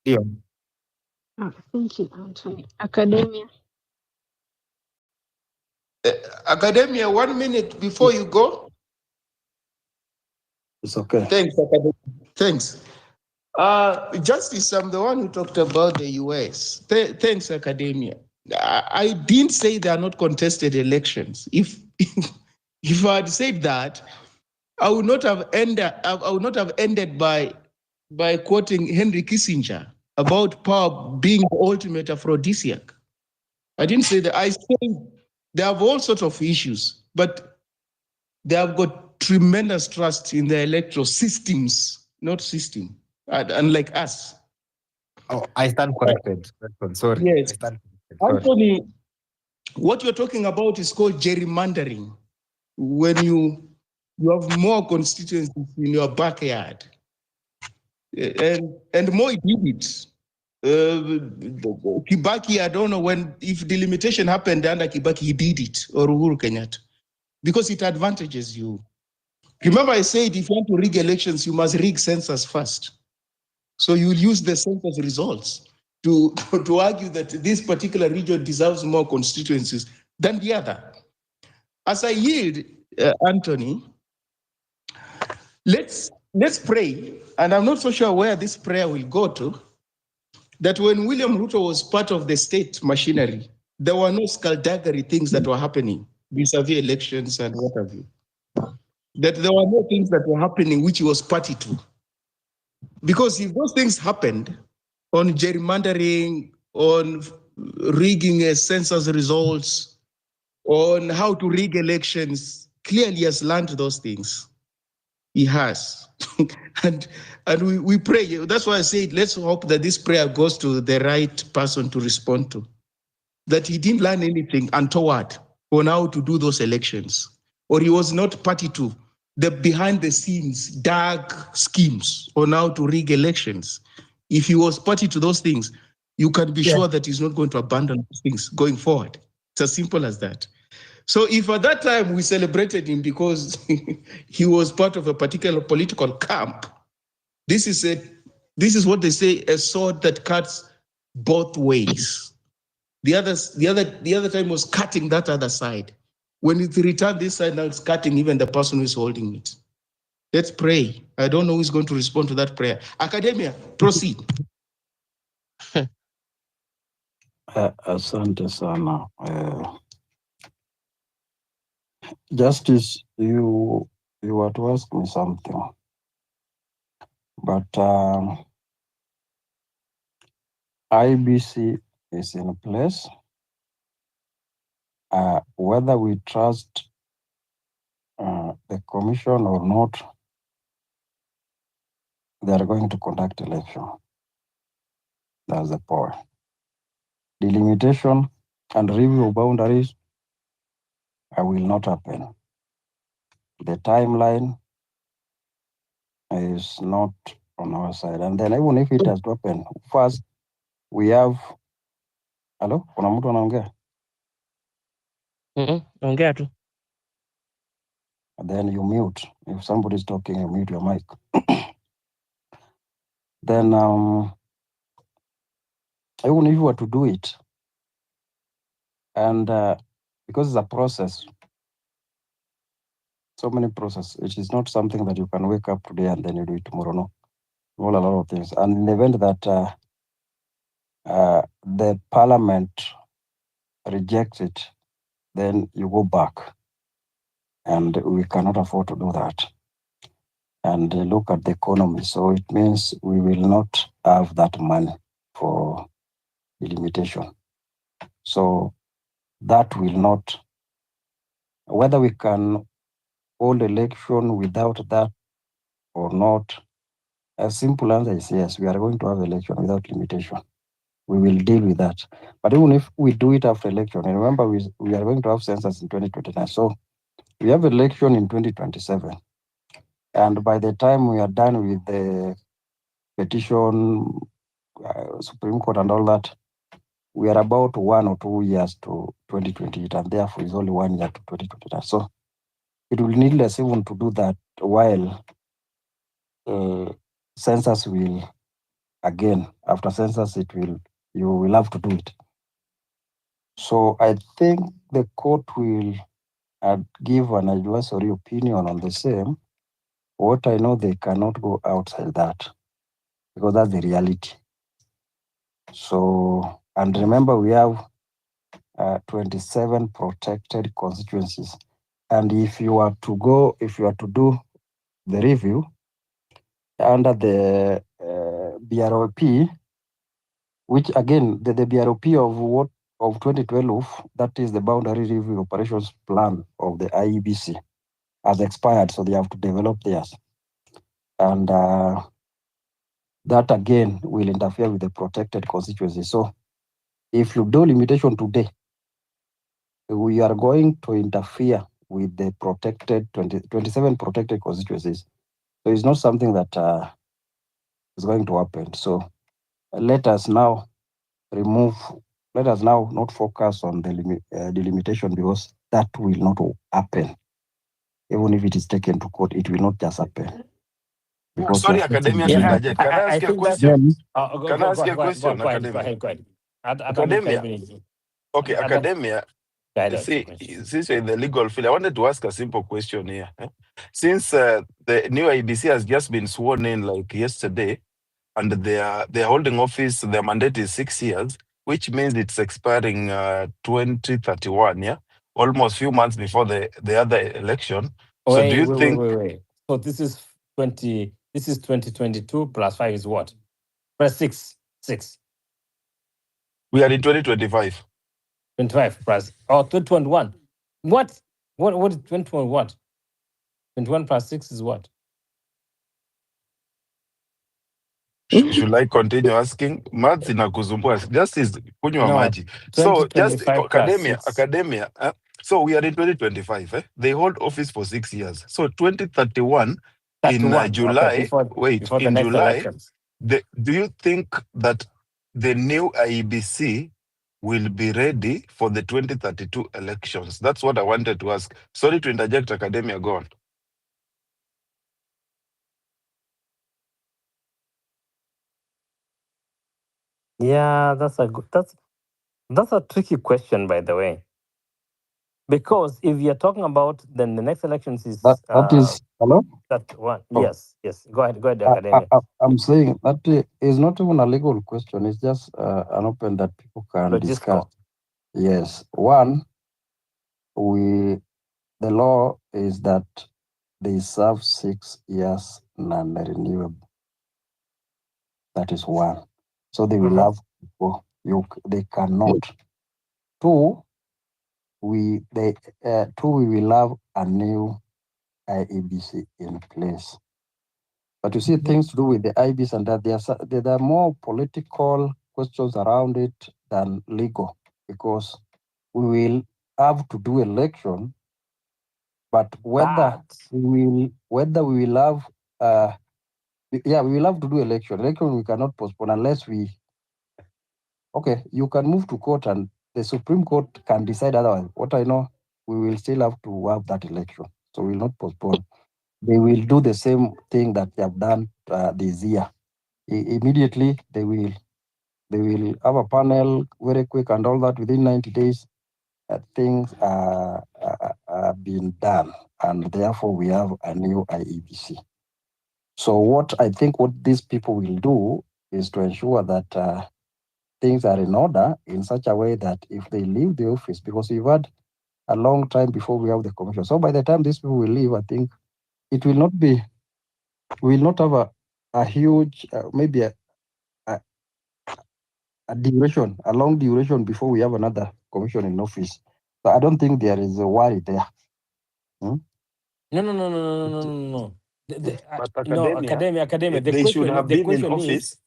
[SPEAKER 9] Yeah.
[SPEAKER 6] Oh, thank you, Anthony. Academia.
[SPEAKER 5] Academia, 1 minute before you go.
[SPEAKER 3] It's okay.
[SPEAKER 5] Thanks, Academia. Thanks. Justice, I'm the one who talked about the US. Thanks, Academia. I didn't say they are not contested elections. If if I had said that, I would not have ended by quoting Henry Kissinger about power being the ultimate aphrodisiac. I didn't say that. I said they have all sorts of issues, but they have got tremendous trust in the electoral systems, not system, unlike us.
[SPEAKER 9] Oh, I stand corrected. Sorry.
[SPEAKER 5] Yes.
[SPEAKER 9] I stand corrected. Sorry.
[SPEAKER 5] Anthony, What you're talking about is called gerrymandering. When you have more constituencies in your backyard. And Moi did it. Kibaki, I don't know if delimitation happened under Kibaki, he did it, or Uhuru Kenyatta, because it advantages you. Remember I said, if you want to rig elections, you must rig census first. So you'll use the census results to argue that this particular region deserves more constituencies than the other. As I yield, Anthony, let's pray, and I'm not so sure where this prayer will go to, that when William Ruto was part of the state machinery, there were no skullduggery things that were happening vis-a-vis elections and what have you. That there were no things that were happening which he was party to. Because if those things happened on gerrymandering, on rigging census results, on how to rig elections, clearly he has learned those things. He has. and we pray. That's why I said, let's hope that this prayer goes to the right person to respond to. That he didn't learn anything untoward on how to do those elections, or he was not party to the behind the scenes dark schemes on how to rig elections. If he was party to those things, you can be sure that he's not going to abandon those things going forward. It's as simple as that. So if at that time we celebrated him because he was part of a particular political camp, this is what they say, a sword that cuts both ways. The other time was cutting that other side. When it returned this side, now it's cutting even the person who is holding it. Let's pray. I don't know who's going to respond to that prayer. Academia, proceed.
[SPEAKER 10] Asante sana. Justice, you were to ask me something, but IEBC is in place. Whether we trust the commission or not, they are going to conduct election. That's the point. Delimitation and review of boundaries will not happen. The timeline is not on our side. And then even if it has to happen, first we have... Hello? Kuna mtu anaongea?
[SPEAKER 2] Ongea tu.
[SPEAKER 10] Then you mute. If somebody is talking, you mute your mic. Then even if you were to do it, and because it's a process, so many processes, it is not something that you can wake up today and then you do it tomorrow. No, all a lot of things. And in the event that the parliament rejects it, then you go back, and we cannot afford to do that. And look at the economy. So it means we will not have that money for delimitation. So that will not, whether we can hold election without that or not, a simple answer is yes, we are going to have election without limitation. We will deal with that. But even if we do it after election, and remember we are going to have census in 2029. So we have election in 2027. And by the time we are done with the petition, Supreme Court and all that, we are about 1 or 2 years to 2028, and therefore it's only 1 year to 2029. So it will need less even to do that while census will, again, after census, you will have to do it. So I think the court will give an advisory opinion on the same. What I know, they cannot go outside that because that's the reality. So, and remember, we have 27 protected constituencies. And if you are to do the review under the BROP, which again, the BROP of 2012, that is the Boundary Review Operations Plan of the IEBC, has expired, so they have to develop theirs. And that again will interfere with the protected constituency. So if you do limitation today, we are going to interfere with the protected 27 protected constituencies. So it's not something that is going to happen. So let us now not focus on the delimitation, because that will not happen. Even if it is taken to court, it will not just happen. Because
[SPEAKER 11] Sorry, Academia, to
[SPEAKER 2] Yeah,
[SPEAKER 11] interject. Can I ask you a
[SPEAKER 2] think that's
[SPEAKER 11] question? Can I
[SPEAKER 2] go
[SPEAKER 11] ask you a
[SPEAKER 2] ahead,
[SPEAKER 11] question, Academia?
[SPEAKER 2] go ahead.
[SPEAKER 11] Academia. Okay, Academia. See, since you're in the legal field, I wanted to ask a simple question here. Since the new IEBC has just been sworn in like yesterday, and they're holding office, their mandate is 6 years, which means it's expiring 2031, yeah? Almost few months before the other election. So do you think...
[SPEAKER 2] Wait. So this is 2022 plus 5 is what? Plus 6.
[SPEAKER 11] We are in 2025.
[SPEAKER 2] 25 plus 2021. What is 2021 what? 21 plus 6 is what?
[SPEAKER 11] Should I continue asking? Maths inakusumbua. Just is kunywa maji. So just academia. So we are in 2025. They hold office for 6 years. So 2031 in July.
[SPEAKER 2] Before
[SPEAKER 11] in
[SPEAKER 2] the next
[SPEAKER 11] July.
[SPEAKER 2] elections.
[SPEAKER 11] Do you think that the new IEBC will be ready for the 2032 elections? That's what I wanted to ask. Sorry to interject, Academia. Go on.
[SPEAKER 2] Yeah, that's a tricky question, by the way. Because if you're talking about then the next elections is
[SPEAKER 10] that is hello?
[SPEAKER 2] That one.
[SPEAKER 10] Oh.
[SPEAKER 2] Yes. Go ahead, Academia.
[SPEAKER 10] I'm saying that is not even a legal question. It's just an open that people can discuss. Yes. One, the law is that they serve 6 years non-renewable. That is one. So they will have they cannot. Two, we will have a new IEBC in place. But you see, things to do with the IEBC and that there are more political questions around it than legal, because we will have to do election, but whether we will have we will have to do election. Election we cannot postpone unless you can move to court and the Supreme Court can decide otherwise. What I know, we will still have to have that election. So we will not postpone. They will do the same thing that they have done this year. Immediately, they will have a panel very quick and all that within 90 days. Things are being done, and therefore we have a new IEBC. So what these people will do is to ensure that things are in order in such a way that if they leave the office, because we've had a long time before we have the commission. So by the time these people will leave, I think it will not have a huge, maybe a long duration before we have another commission in office. So I don't think there is a worry there.
[SPEAKER 2] No.
[SPEAKER 11] But
[SPEAKER 2] Academia.
[SPEAKER 11] They should have been in office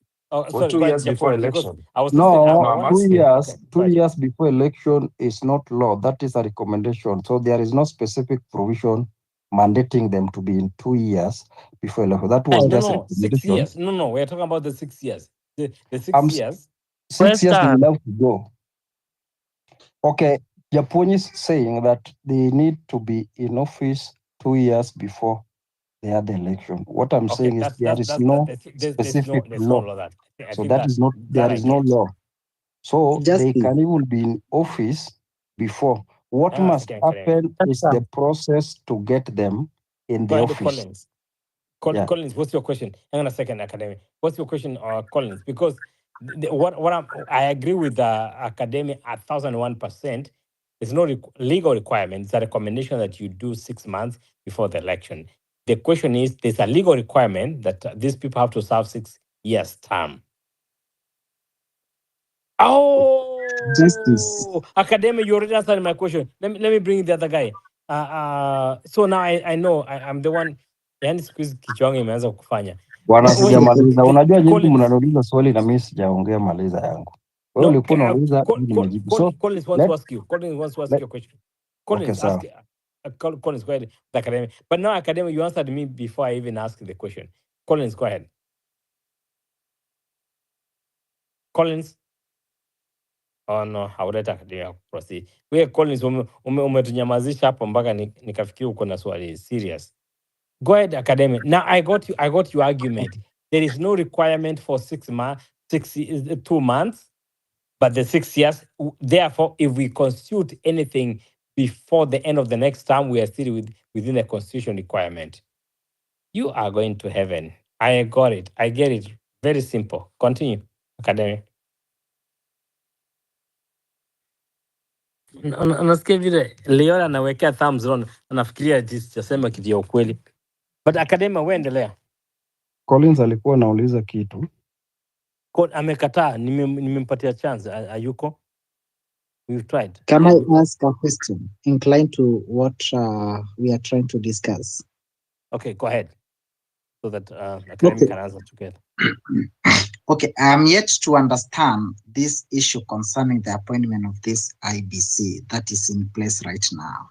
[SPEAKER 11] for 2 years before election.
[SPEAKER 10] No, 2 years. 2 years before election is not law. That is a recommendation. So there is no specific provision mandating them to be in 2 years before election. That was just a recommendation.
[SPEAKER 2] 6 years. No, we're talking about the 6 years. The 6 years.
[SPEAKER 10] 6 years they will have to go. Okay, Japoni is saying that they need to be in office 2 years before they had the election. What I'm saying is there is no specific law. So that is not, there is no law. So they can even be in office before. What must happen is the process to get them in the office.
[SPEAKER 2] Collins, what's your question? Hang on a second, Academy. What's your question, Collins? Because I agree with the Academy 1,001%. It's no legal requirement. It's a recommendation that you do 6 months before the election. The question is, there's a legal requirement that these people have to serve 6 years term.
[SPEAKER 3] Justice.
[SPEAKER 2] Academy, you already answered my question. Let me bring the other guy. So now I know I'm the one. Yani siku hizi kichwa yangu imeanza kufanya.
[SPEAKER 10] Bwana sijamaliza. Unajua jinsi mnaniuliza swali na mimi sijaongea maliza yangu. Wewe
[SPEAKER 2] No,
[SPEAKER 10] ulikuwa unauliza, mimi nimejibu. So
[SPEAKER 2] Collins wants to ask you. Collins wants to ask you a question. Collins,
[SPEAKER 10] sawa.
[SPEAKER 2] ask. Collins, go ahead. The academic. But now, academic, you answered me before I even asked the question. Collins, go ahead. Collins. Oh no, hauleta academic proceed. Wewe Collins umetunyamazisha hapo mpaka nikafikiri uko na swali serious. Go ahead, academic. Now I got your argument. There is no requirement for 2 months, but the 6 years. Therefore, if we constitute anything before the end of the next term, we are still within the constitution requirement. You are going to heaven. I got it. I get it. Very simple. Continue, academic. Unasikia vile Leon anawekea thumbs on, anafikiria sijasema kitu ya ukweli. But academia, wewe endelea.
[SPEAKER 10] Collins alikuwa anauliza kitu.
[SPEAKER 2] Amekataa, nimempatia chance. Ayuko? We've tried.
[SPEAKER 12] Can I ask a question inclined to what we are trying to discuss?
[SPEAKER 2] Okay, go ahead. So that academic can answer together.
[SPEAKER 12] Okay, I am yet to understand this issue concerning the appointment of this IBC that is in place right now.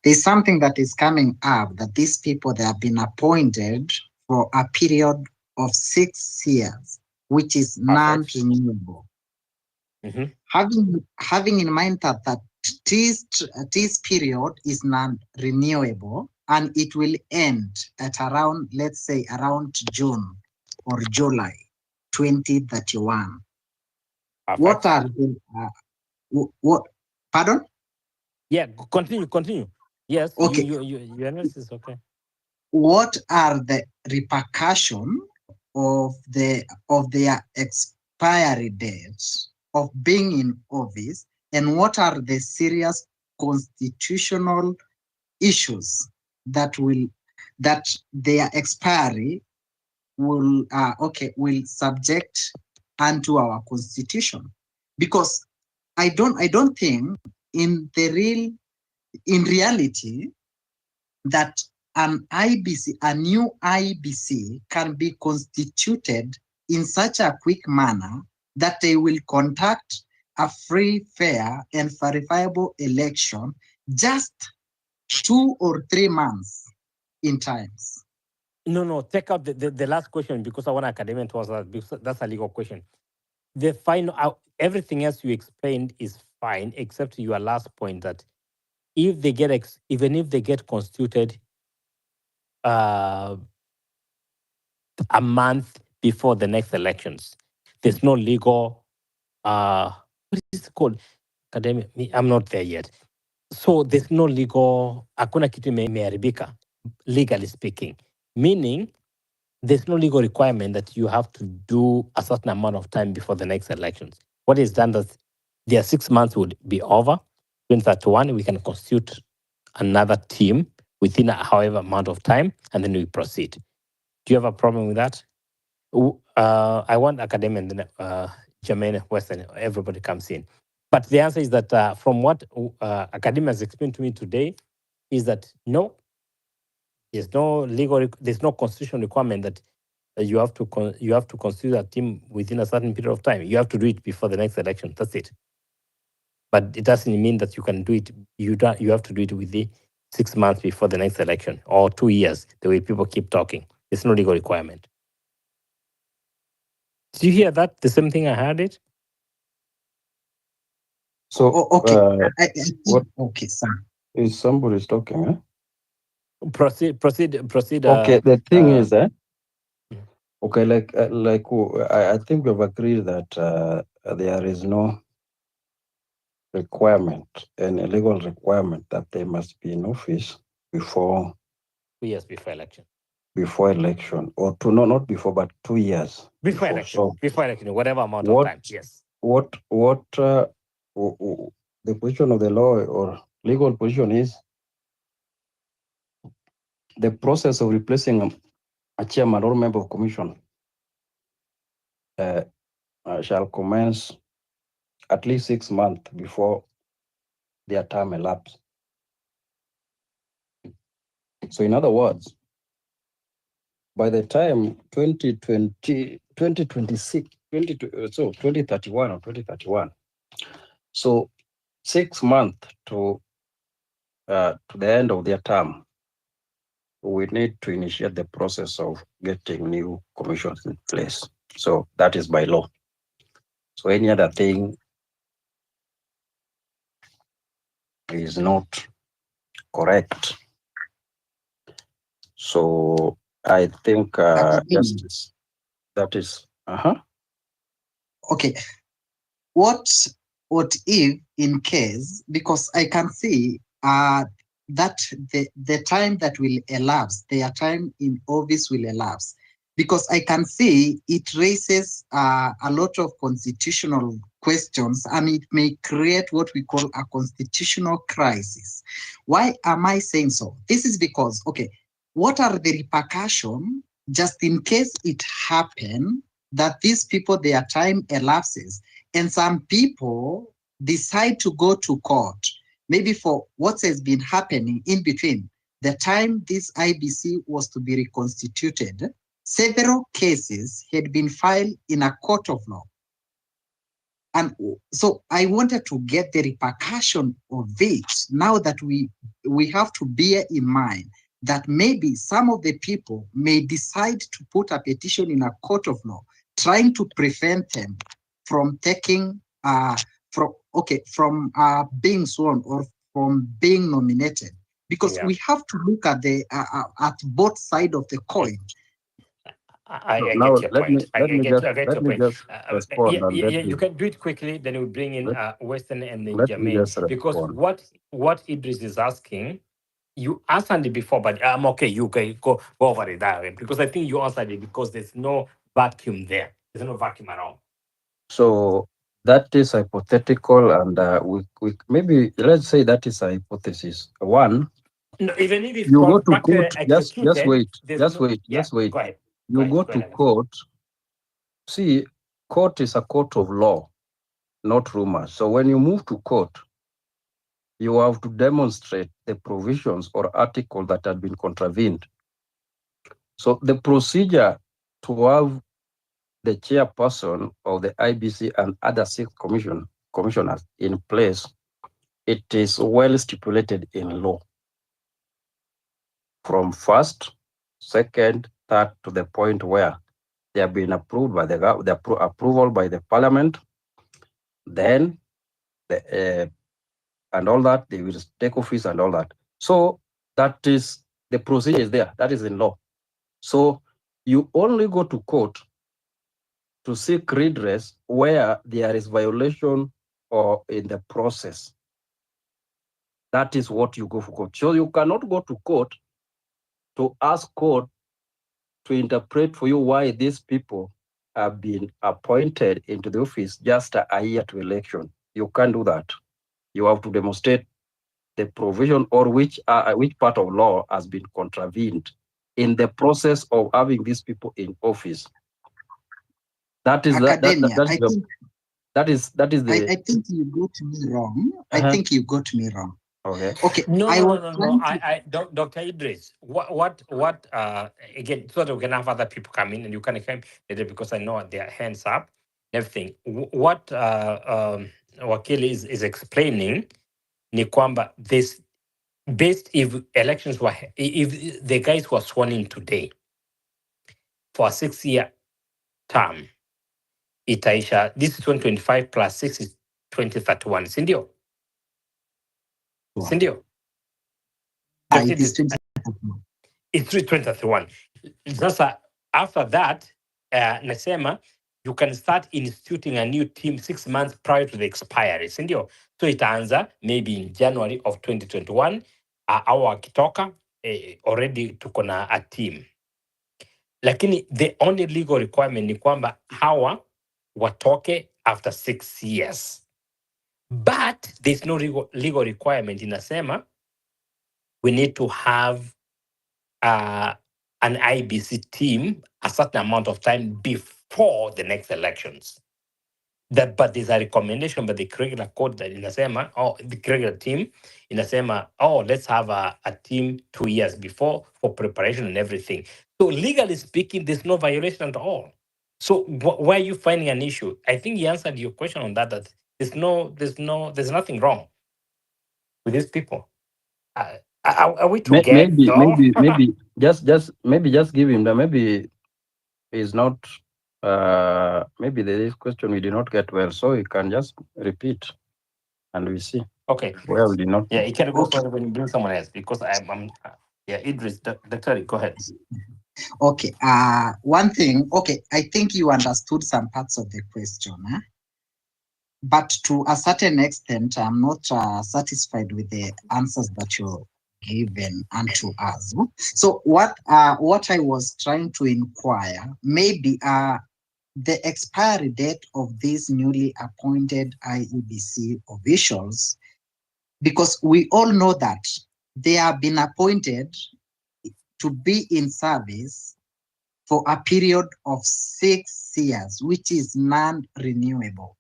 [SPEAKER 12] There's something that is coming up that these people, they have been appointed for a period of 6 years, which is non-renewable. Having in mind that this period is non-renewable and it will end at around, let's say, around June or July 2031. What are the what? Pardon?
[SPEAKER 2] Yeah, continue. Yes.
[SPEAKER 12] Okay.
[SPEAKER 2] Your analysis. Okay.
[SPEAKER 12] What are the repercussions of their expiry dates of being in office, and what are the serious constitutional issues that their expiry will subject unto our constitution? Because I don't think in reality that a new IBC can be constituted in such a quick manner that they will conduct a free, fair, and verifiable election just 2 or 3 months in times.
[SPEAKER 2] No. Take out the last question because I want academic to answer that because that's a legal question. The final, everything else you explained is fine except your last point that if they get constituted a month before the next elections, there's no legal what is it called? Academic, I'm not there yet. So there's no legal, hakuna kitu imeharibika, legally speaking. Meaning, there's no legal requirement that you have to do a certain amount of time before the next elections. What is done that their 6 months would be over. 2031, we can constitute another team within however amount of time, and then we proceed. Do you have a problem with that? I want academia and then Jermaine, Western, everybody comes in. But the answer is that from what academia has explained to me today, is that no, there's no constitutional requirement that you have to constitute a team within a certain period of time. You have to do it before the next election. That's it. But it doesn't mean that you can do it. You have to do it within 6 months before the next election or 2 years. The way people keep talking, there's no legal requirement. Did you hear that? The same thing I heard it.
[SPEAKER 10] So
[SPEAKER 12] okay.
[SPEAKER 10] Okay, sir. Is somebody talking? Huh?
[SPEAKER 2] Proceed.
[SPEAKER 10] Okay, the thing is that okay, I think we've agreed that there is no requirement, an illegal requirement that they must be in office before
[SPEAKER 2] 2 years before election.
[SPEAKER 10] Before election, or not before, but 2 years
[SPEAKER 2] before election. So before election, whatever amount of time. Yes.
[SPEAKER 10] What the position of the law or legal position is the process of replacing a chairman or member of commission shall commence at least 6 months before their term elapses. So in other words, by the time 2026 2031 or 2031. So 6 months to the end of their term, we need to initiate the process of getting new commissions in place. So that is by law. So any other thing is not correct. So I think that is
[SPEAKER 12] Okay. What if in case, because I can see that the time that will elapse, their time in office will elapse, because I can see it raises a lot of constitutional questions, and it may create what we call a constitutional crisis. Why am I saying so? This is because, okay, what are the repercussions just in case it happen that these people, their time elapses, and some people decide to go to court, maybe for what has been happening in between the time this IBC was to be reconstituted. Several cases had been filed in a court of law. And so I wanted to get the repercussion of it, now that we have to bear in mind that maybe some of the people may decide to put a petition in a court of law, trying to prevent them from taking from being sworn or from being nominated, because we have to look at the at both sides of the coin.
[SPEAKER 2] I get your point. I get your point. You can do it quickly, then we bring in Western and then Jermaine. Because what Idris is asking, you answered it before, but I'm okay. You can go over it that way, because I think you answered it because there's no vacuum there. There's no vacuum at all.
[SPEAKER 10] So that is hypothetical, and we maybe let's say that is a hypothesis. One,
[SPEAKER 2] no, even if it's
[SPEAKER 10] you go to court, just wait.
[SPEAKER 2] Go ahead.
[SPEAKER 10] You go to court. See, court is a court of law, not rumors. So when you move to court, you have to demonstrate the provisions or article that had been contravened. So the procedure to have the chairperson of the IBC and other 6 commissioners in place, it is well stipulated in law. From first, second, third, to the point where they have been approved by the approval by the parliament, then and all that, they will take office and all that. So that is the procedure is there. That is in law. So you only go to court to seek redress where there is violation or in the process. That is what you go for court. So you cannot go to court to ask court to interpret for you why these people have been appointed into the office just a year to election. You can't do that. You have to demonstrate the provision or which part of law has been contravened in the process of having these people in office. That is
[SPEAKER 12] Academia,
[SPEAKER 10] the.
[SPEAKER 12] I think you got me wrong. I think you got me wrong.
[SPEAKER 10] Okay.
[SPEAKER 2] No. Dr. Idris, what again, so that we can have other people come in and you can come later, because I know their hands up, everything. What Wakili is explaining ni kwamba this based if elections were, if the guys were sworn in today for a 6-year term, itaisha, this is 2025 plus 6 is 2031, sindio? Sindio? It's 2031. Sasa after that, nasema you can start instituting a new team 6 months prior to the expiry, sindio? So itaanza maybe in January of 2021. Au wakitoka already tuko na a team. Lakini the only legal requirement ni kwamba hawa watoke after 6 years. But there's no legal requirement inasema we need to have an IBC team a certain amount of time before the next elections. But there's a recommendation by the curricular code that inasema, the curricular team inasema, let's have a team 2 years before for preparation and everything. So legally speaking, there's no violation at all. So where are you finding an issue? I think he answered your question on that. That there's nothing wrong with these people. Are we together?
[SPEAKER 10] Maybe just give him that. Maybe is not. Maybe this question we did not get well, so you can just repeat, and we see.
[SPEAKER 2] Okay.
[SPEAKER 10] Well, we did not.
[SPEAKER 2] Yeah, it can go further when you bring someone else because I'm yeah, Idris, Dr. Go ahead.
[SPEAKER 12] Okay. One thing. Okay, I think you understood some parts of the question, but to a certain extent, I'm not satisfied with the answers that you given unto us. So what I was trying to inquire, maybe the expiry date of these newly appointed IEBC officials, because we all know that they have been appointed to be in service for a period of 6 years, which is non-renewable.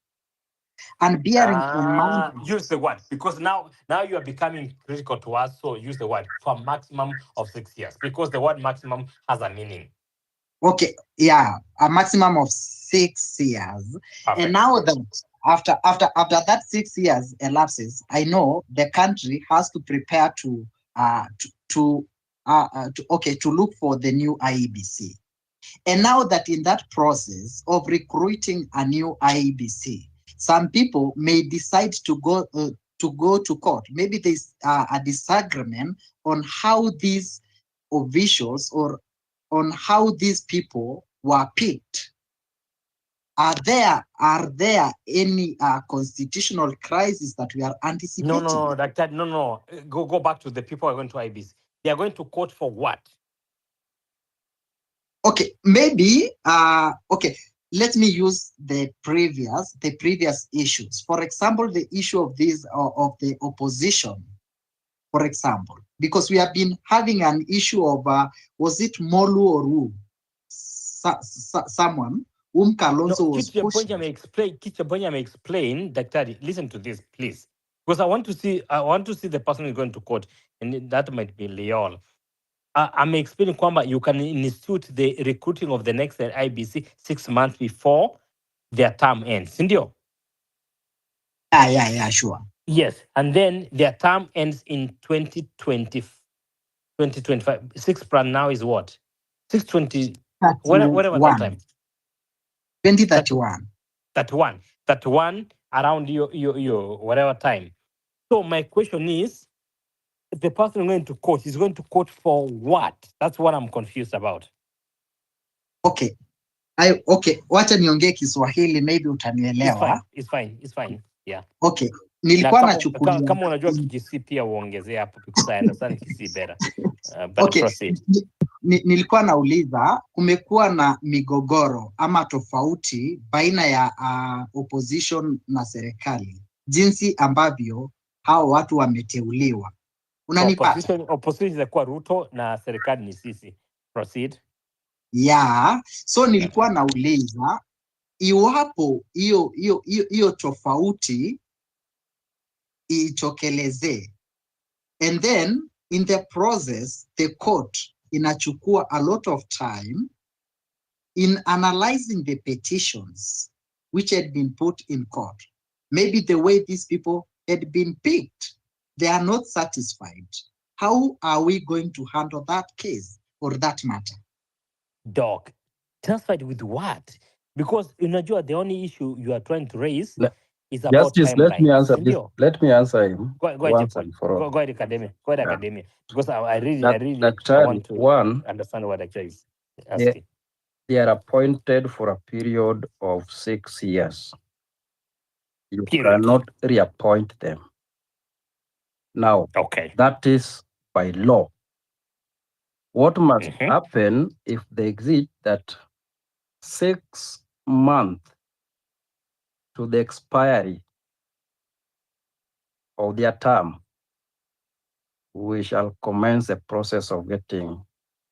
[SPEAKER 12] And bearing in mind,
[SPEAKER 2] use the word because now you are becoming critical to us. So use the word for maximum of 6 years because the word maximum has a meaning.
[SPEAKER 12] Okay, yeah, a maximum of 6 years.
[SPEAKER 2] Perfect.
[SPEAKER 12] And now that after that 6 years elapses, I know the country has to prepare to look for the new IEBC. And now that in that process of recruiting a new IEBC, some people may decide to go to court. Maybe there's a disagreement on how these officials or on how these people were picked. Are there any constitutional crisis that we are anticipating?
[SPEAKER 2] No, Doctor, no. Go back to the people who are going to IBC. They are going to court for what?
[SPEAKER 12] Okay, maybe okay. Let me use the previous issues. For example, the issue of the opposition. For example, because we have been having an issue of was it Molu or who? Someone whom Kalonzo was pushing.
[SPEAKER 2] Teacher Bonya may explain, Doctor, listen to this, please. Because I want to see the person who is going to court, and that might be Leol. I'm explaining kwamba you can institute the recruiting of the next IBC 6 months before their term ends. Sindio?
[SPEAKER 12] Yeah, sure.
[SPEAKER 2] Yes, and then their term ends in 2025. 6 plan now is what? 620. Whatever that time.
[SPEAKER 12] 2031.
[SPEAKER 2] 31 around your whatever time. So my question is, the person going to court is going to court for what? That's what I'm confused about.
[SPEAKER 12] Okay. Wacha niongee Kiswahili, maybe utanielewa.
[SPEAKER 2] It's fine. Yeah.
[SPEAKER 12] Okay. Nilikuwa nachukulia
[SPEAKER 2] kama unajua Kisii pia uongezea hapo because I understand Kisii better. But
[SPEAKER 12] okay.
[SPEAKER 2] Proceed.
[SPEAKER 12] Nilikuwa nauliza, kumekuwa na migogoro ama tofauti baina ya opposition na serikali, jinsi ambavyo hao watu wameteuliwa. Unanipata?
[SPEAKER 2] Opposition inakuwa Ruto na serikali ni sisi. Proceed.
[SPEAKER 12] Yeah, so nilikuwa nauliza iwapo hiyo tofauti ichokelezee, and then in the process the court inachukua a lot of time in analyzing the petitions which had been put in court. Maybe the way these people had been picked, they are not satisfied. How are we going to handle that case or that matter?
[SPEAKER 2] Doc, satisfied with what? Because unajua the only issue you are trying to raise is about timeline.
[SPEAKER 10] Let me answer him.
[SPEAKER 2] Go ahead, academia. Academia. Because I really want to understand what actually is asking.
[SPEAKER 10] They are appointed for a period of 6 years. You cannot reappoint them. Now, that is by law. What must happen if they exceed that 6 months to the expiry of their term? We shall commence the process of getting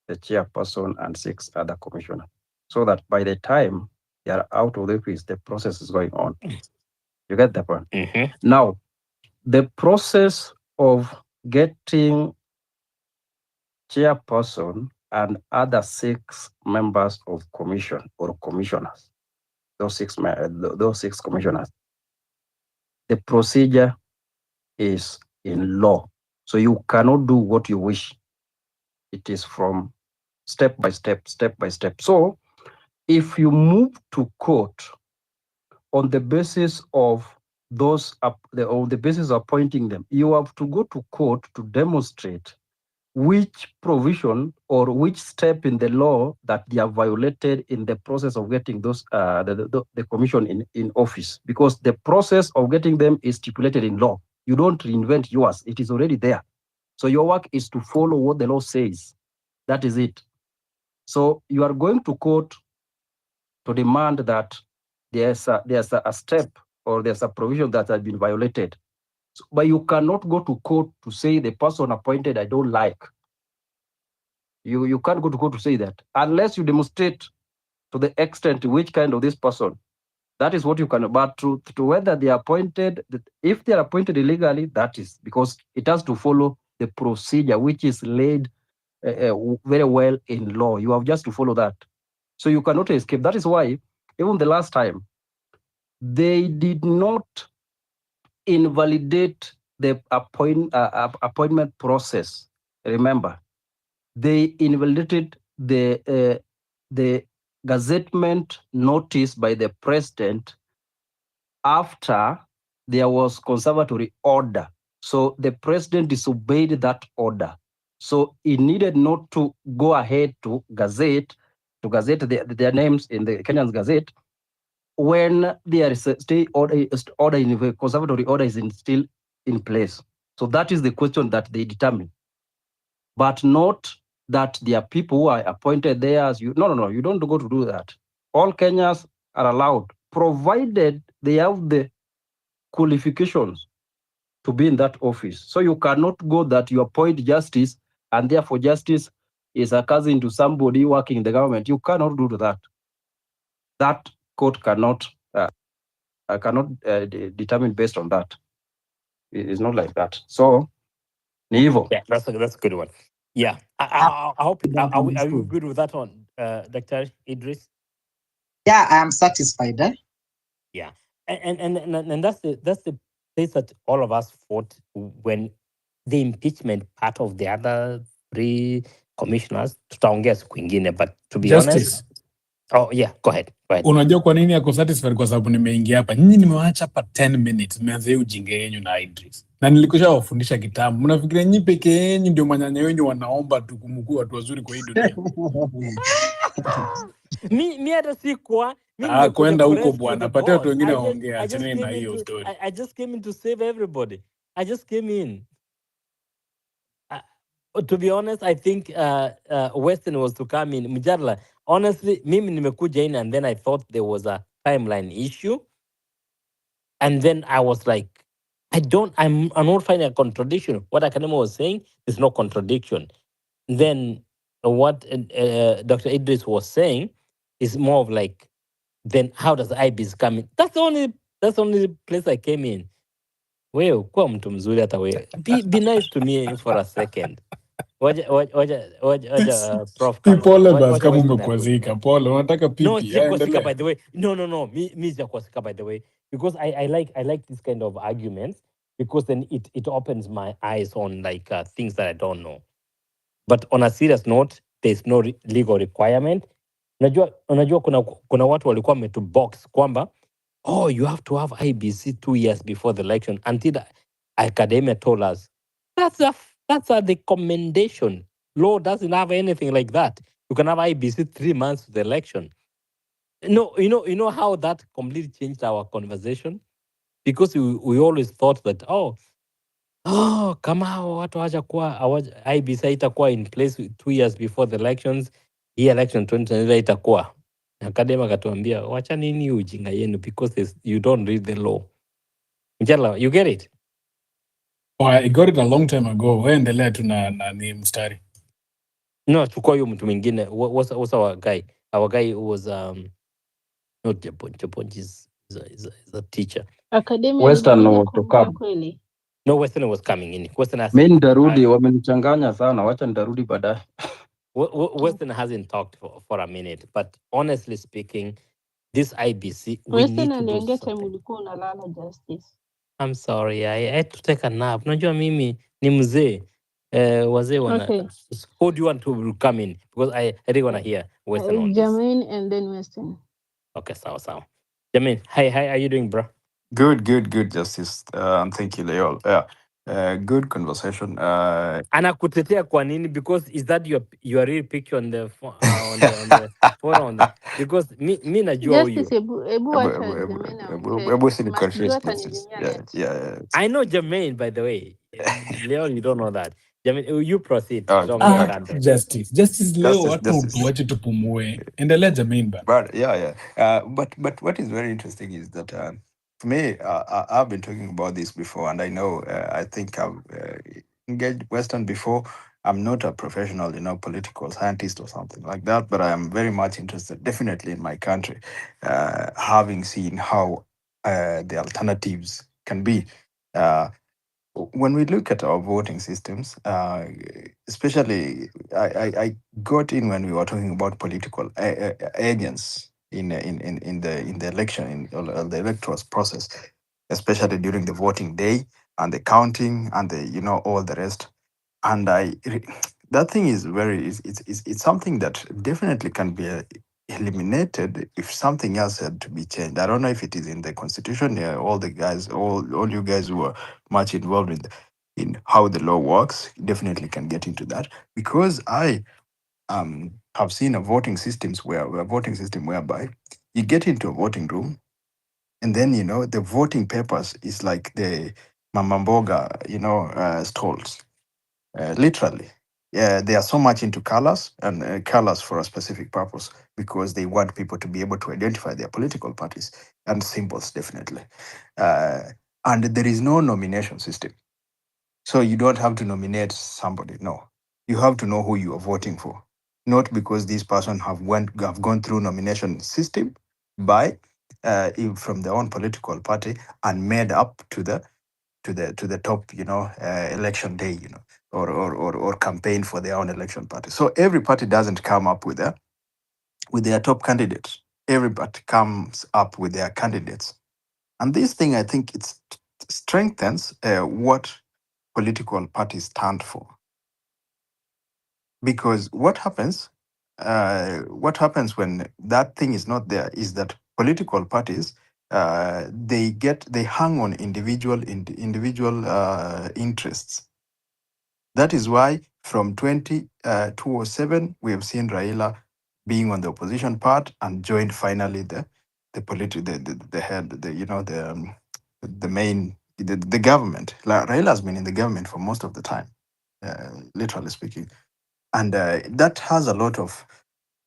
[SPEAKER 10] the chairperson and 6 other commissioners, so that by the time they are out of the office, the process is going on. You get the point? Now, the process of getting chairperson and other 6 members of commission or commissioners. Those 6 commissioners. The procedure is in law. So you cannot do what you wish. It is from step by step, step by step. So if you move to court on the basis of those, on the basis of appointing them, you have to go to court to demonstrate which provision or which step in the law that they have violated in the process of getting those the commission in office, because the process of getting them is stipulated in law. You don't reinvent yours, it is already there. So your work is to follow what the law says. That is it. So you are going to court to demand that there's a step or there's a provision that has been violated. So, but you cannot go to court to say the person appointed I don't like. You can't go to court to say that unless you demonstrate to the extent to which kind of this person. That is what you can, but to whether they are appointed, if they are appointed illegally, that is because it has to follow the procedure which is laid very well in law. You have just to follow that. So you cannot escape. That is why even the last time, they did not invalidate the appointment process. Remember, they invalidated the gazettement notice by the president after there was conservatory order. So the president disobeyed that order. So he needed not to go ahead to gazette their names in the Kenyan Gazette when there is a state order in the conservatory order is still in place. So that is the question that they determine, but not that there are people who are appointed there as you. No, you don't go to do that. All Kenyans are allowed, provided they have the qualifications to be in that office. So you cannot go that you appoint justice and therefore justice is a cousin to somebody working in the government. You cannot do that. That court cannot determine based on that. It's not like that. So, Nivo.
[SPEAKER 2] Yeah, that's a good one. Yeah, I hope. Are you good with that one, Dr. Idris?
[SPEAKER 12] Yeah, I am satisfied.
[SPEAKER 2] Yeah, and that's the place that all of us fought when the impeachment part of the other 3 commissioners. Tutaongea siku ingine, but to be honest. Oh yeah, go ahead.
[SPEAKER 1] Unajua kwa nini ako satisfied? Kwa sababu nimeingia hapa. Nyinyi nimewaacha hapa 10 minutes. Nimeanza hiyo ujinga yenu na Idris. Na nilikusha wafundisha kitabu. Mnafikiria nyinyi peke yenu ndio manyanya wenyu wanaomba tukumkuu watu wazuri kwa hii dunia.
[SPEAKER 2] mi hata si kwa
[SPEAKER 1] kwenda huko bwana. Patia watu wengine waongea. Acheni na hiyo story.
[SPEAKER 2] I just came in to save everybody. I just came in. To be honest, I think Western was to come in. Mjadala, honestly, mimi nimekuja in and then I thought there was a timeline issue. And then I was like, I'm not finding a contradiction. What Akadema was saying, there's no contradiction. Then what Dr. Idris was saying is more of like, then how does IEBC come in? That's the only place I came in. Wewe kuwa mtu mzuri hata wewe. Be nice to me for a second. Waja Prof.
[SPEAKER 1] Pole basi kama umekwazika. Pole, unataka pipi.
[SPEAKER 2] No, sijakwazika by the way. No. Mi sijakwazika by the way. Because I like this kind of arguments because then it opens my eyes on like things that I don't know. But on a serious note, there's no legal requirement. Unajua kuna watu walikuwa wametubox kwamba you have to have IEBC 2 years before the election. Until the academia told us that's a recommendation. Law doesn't have anything like that. You can have IEBC 3 months to the election. No, you know how that completely changed our conversation? Because we always thought that kama watu hawajakuwa IEBC itakuwa in place 2 years before the elections, hii election 2020 itakuwa. Academia katuambia wacha nini ujinga yenu because you don't read the law. Mjala, you get it?
[SPEAKER 1] I got it a long time ago. Waendelea tu na ni mstari.
[SPEAKER 2] No, chukua huyo mtu mwingine. What's our guy? Our guy was not Japon is a teacher.
[SPEAKER 6] Academia
[SPEAKER 10] Western was to come.
[SPEAKER 6] Kweli.
[SPEAKER 2] No, Western was coming in. Western has
[SPEAKER 10] Mimi nitarudi, wamenichanganya sana. Wacha nitarudi baadaye.
[SPEAKER 2] Western hasn't talked for a minute, but honestly speaking, this IBC, we
[SPEAKER 6] Western
[SPEAKER 2] need to do
[SPEAKER 6] aliongea time
[SPEAKER 2] something.
[SPEAKER 6] ulikuwa unalala Justice.
[SPEAKER 2] I'm sorry, I had to take a nap. Unajua mimi ni mzee. Wazee wana.
[SPEAKER 6] Okay.
[SPEAKER 2] Who do you want to come in? Because I really want to hear Western on this.
[SPEAKER 6] Jermaine and then Western.
[SPEAKER 2] Okay, sawa. Jermaine, hi, how are you doing, bro?
[SPEAKER 13] Good, Justice. And thank you, Leol. Yeah, good conversation.
[SPEAKER 2] Anakutetea kwa nini? Because is that your real picture on the on the photo on the, because mi najua huyu.
[SPEAKER 6] Justice, ebu acha Jermaine aongee. Masijua atanizimia net.
[SPEAKER 13] Yeah.
[SPEAKER 2] I know Jermaine, by the way. Leon, you don't know that. Jermaine, you proceed.
[SPEAKER 1] Justice leo watu tuache tupumue. Endelea Jermaine ba.
[SPEAKER 13] But but what is very interesting is that for me, I've been talking about this before, and I know I think I've engaged Western before. I'm not a professional, political scientist or something like that, but I am very much interested, definitely in my country, having seen how the alternatives can be. When we look at our voting systems, especially I got in when we were talking about political agents in the election or the electoral process, especially during the voting day and the counting and the all the rest. And that thing is it's something that definitely can be eliminated if something else had to be changed. I don't know if it is in the constitution. Yeah, all you guys who are much involved in how the law works definitely can get into that, because I have seen a voting systems whereby you get into a voting room, and then the voting papers is like the mamamboga stalls. Literally, yeah, they are so much into colors and colors for a specific purpose, because they want people to be able to identify their political parties and symbols, definitely. And there is no nomination system, so you don't have to nominate somebody. No, you have to know who you are voting for, not because this person have gone through nomination system by from their own political party and made up to the top, election day, or campaign for their own election party. So every party doesn't come up with their top candidates. Every party comes up with their candidates, and this thing, I think, strengthens what political parties stand for. Because what happens when that thing is not there is that political parties, they hang on individual interests. That is why from 2007 we have seen Raila being on the opposition part and joined finally the head, the main, the government. Raila has been in the government for most of the time, literally speaking, and that has a lot of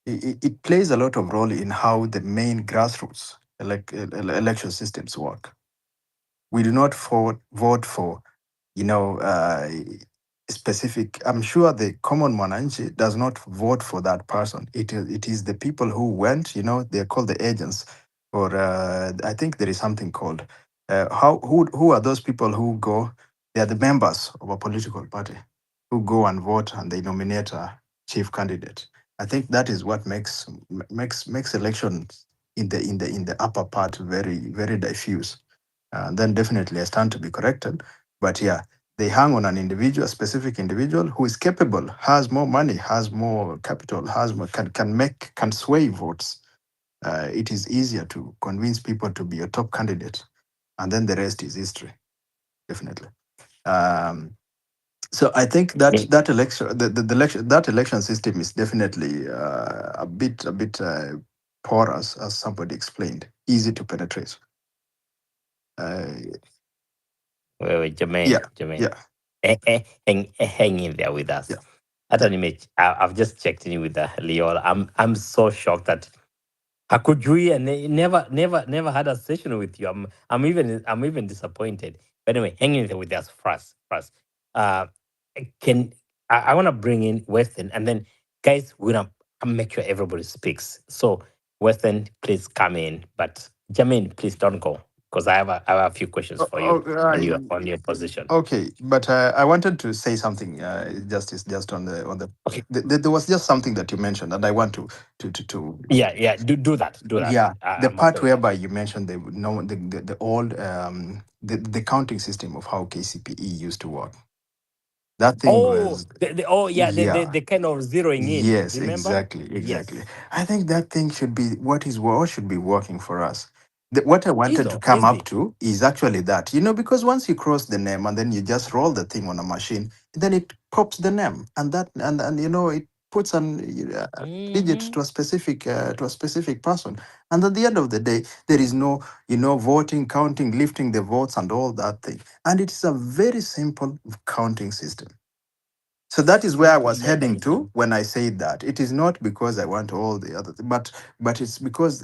[SPEAKER 13] it plays a lot of role in how the main grassroots election systems work. We do not vote for specific. I'm sure the common mwananchi does not vote for that person. It is the people who went, they're called the agents, or I think there is something called who are those people who go? They are the members of a political party who go and vote, and they nominate a chief candidate. I think that is what makes elections in the upper part very, very diffuse. Then definitely I stand to be corrected. But yeah, they hang on an individual, a specific individual who is capable, has more money, has more capital, has more, can sway votes. It is easier to convince people to be a top candidate, and then the rest is history, definitely. So I think that election, that election system is definitely a bit porous, as somebody explained, easy to penetrate.
[SPEAKER 2] Wait, Jermaine. Hang in there with us. I've just checked in with Leo. I'm so shocked that Hakujui and never had a session with you. I'm even disappointed. But anyway, hang in there with us first. I want to bring in Western, and then guys, we're gonna make sure everybody speaks. So Western, please come in, but Jermaine, please don't go. because I have a few questions for you on your position.
[SPEAKER 13] Okay, but I wanted to say something, Justice, just on the.
[SPEAKER 2] Okay.
[SPEAKER 13] There was just something that you mentioned, and I want to.
[SPEAKER 2] Yeah. Do that.
[SPEAKER 13] Yeah, the
[SPEAKER 2] I'm
[SPEAKER 13] part
[SPEAKER 2] okay.
[SPEAKER 13] whereby you mentioned the old the counting system of how KCPE used to work. That thing was
[SPEAKER 2] the kind of zeroing in.
[SPEAKER 13] yes,
[SPEAKER 2] Remember?
[SPEAKER 13] exactly.
[SPEAKER 2] Yes.
[SPEAKER 13] I think that thing should be what should be working for us. What I wanted to come
[SPEAKER 2] Easy.
[SPEAKER 13] up to is actually that, because once you cross the name and then you just roll the thing on a machine, then it pops the name, and that and it puts an digit to a specific person, and at the end of the day, there is no voting, counting, lifting the votes, and all that thing, and it is a very simple counting system. So that is where I was heading to when I said that. It is not because I want all the other thing, but it's because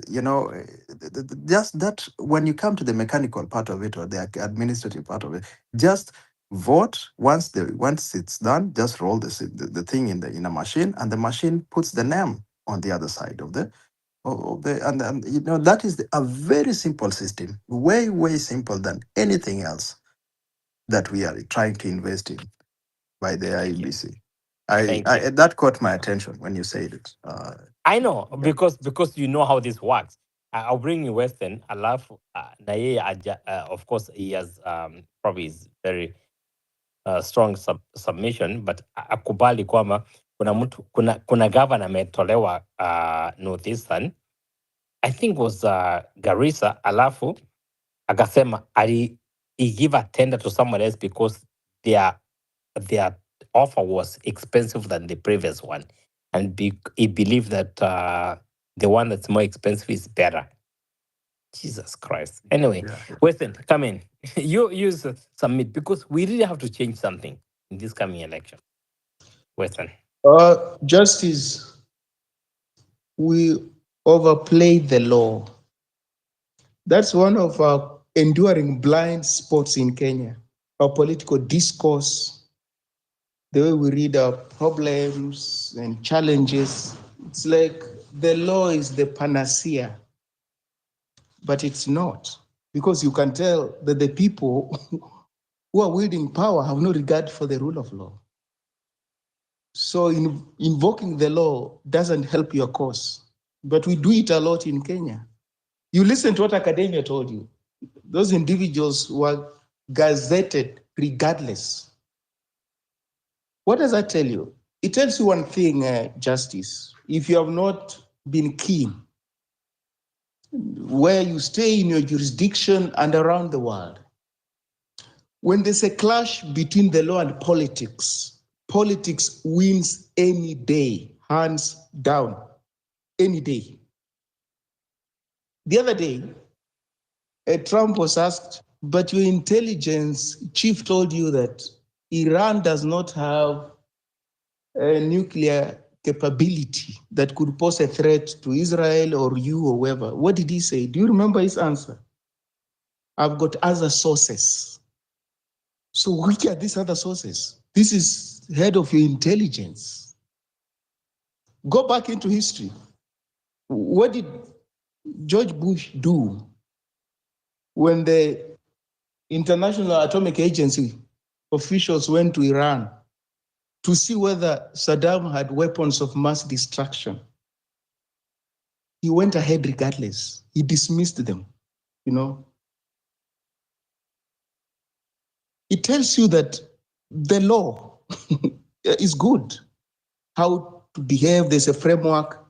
[SPEAKER 13] just that when you come to the mechanical part of it or the administrative part of it, just vote once it's done. Just roll the thing in a machine, and the machine puts the name on the other side of the and that is a very simple system, way simple than anything else that we are trying to invest in by the IEBC. That caught my attention when you said it.
[SPEAKER 2] I know because you know how this works. I'll bring you Western. I love of course he has probably is very strong submission, but akubali kwamba kuna governor ametolewa Northeastern, I think was Garissa, alafu akasema he give a tender to someone else because their offer was expensive than the previous one, and he believed that the one that's more expensive is better. Jesus Christ. Anyway, Weston, come in. You submit because we really have to change something in this coming election. Weston.
[SPEAKER 5] Justice, we overplayed the law. That's one of our enduring blind spots in Kenya. Our political discourse, the way we read our problems and challenges, it's like the law is the panacea, but it's not, because you can tell that the people who are wielding power have no regard for the rule of law. So invoking the law doesn't help your cause, but we do it a lot in Kenya. You listen to what academia told you. Those individuals were gazetted regardless. What does that tell you? It tells you one thing, Justice. If you have not been keen, where you stay in your jurisdiction and around the world, when there's a clash between the law and politics, politics wins any day, hands down, any day. The other day, Trump was asked, but your intelligence chief told you that Iran does not have a nuclear capability that could pose a threat to Israel or you or whoever. What did he say? Do you remember his answer? I've got other sources. So which are these other sources? This is head of your intelligence. Go back into history. What did George Bush do when the International Atomic Agency officials went to Iran to see whether Saddam had weapons of mass destruction? He went ahead regardless. He dismissed them, It tells you that the law is good, how to behave, there's a framework.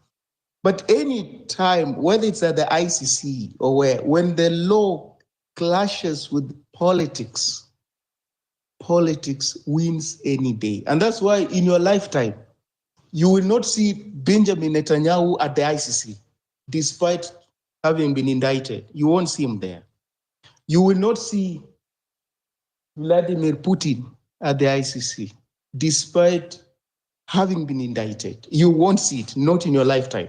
[SPEAKER 5] But any time, whether it's at the ICC or where, when the law clashes with politics, politics wins any day. And that's why in your lifetime, you will not see Benjamin Netanyahu at the ICC, despite having been indicted. You won't see him there. You will not see Vladimir Putin at the ICC, despite having been indicted. You won't see it, not in your lifetime.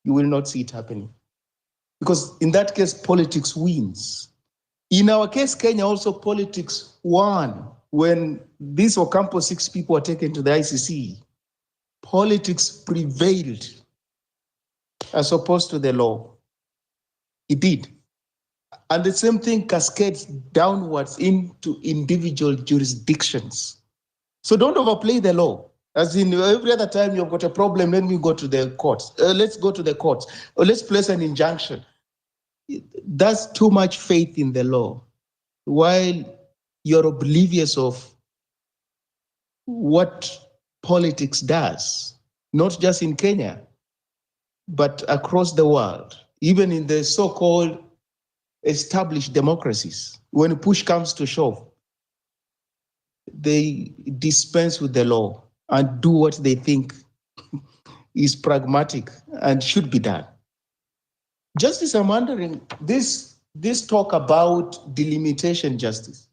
[SPEAKER 5] You will not see it happening. Because in that case, politics wins. In our case, Kenya, also politics won. When these Ocampo 6 people were taken to the ICC, politics prevailed as opposed to the law. It did. And the same thing cascades downwards into individual jurisdictions. So don't overplay the law. As in every other time you've got a problem, then we go to the courts. Let's go to the courts. Or let's place an injunction. That's too much faith in the law. While you're oblivious of what politics does, not just in Kenya, but across the world, even in the so-called established democracies. When push comes to shove, they dispense with the law and do what they think is pragmatic and should be done. Justice, I'm wondering, this talk about delimitation justice,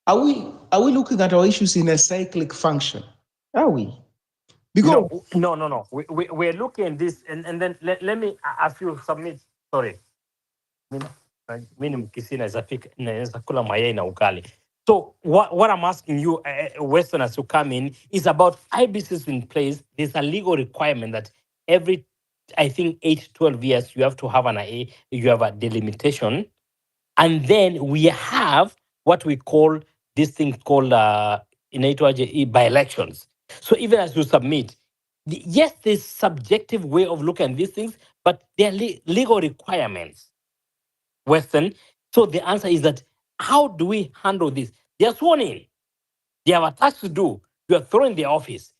[SPEAKER 5] are we looking at our issues in a cyclic function? Are we?
[SPEAKER 2] Because no. We're looking at this, and then let me ask you submit. Sorry. So what I'm asking you, Westerners who come in, is about IBCs in place. There's a legal requirement that every, I think, 8 to 12 years, you have to have you have a delimitation. And then we have what we call this thing called by-elections. So even as you submit, yes, there's subjective way of looking at these things, but they're legal requirements. Western. So the answer is that how do we handle this? They are sworn in. They have a task to do. You are thrown in the office.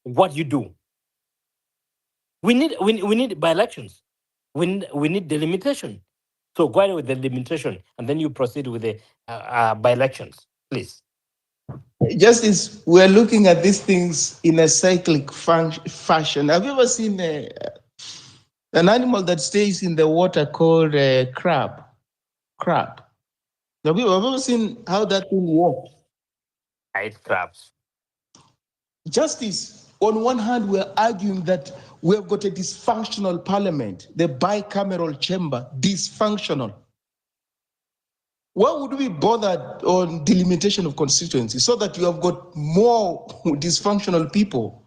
[SPEAKER 2] What you do? We need by-elections. We need delimitation. So go ahead with the delimitation, and then you proceed with the by-elections, please.
[SPEAKER 5] Justice, we're looking at these things in a cyclic fashion. Have you ever seen an animal that stays in the water called a crab? Crab. Have you ever seen how that thing walks?
[SPEAKER 2] I eat crabs.
[SPEAKER 5] Justice, on one hand, we're arguing that we have got a dysfunctional parliament, the bicameral chamber, dysfunctional. Why would we bother on delimitation of constituencies so that you have got more dysfunctional people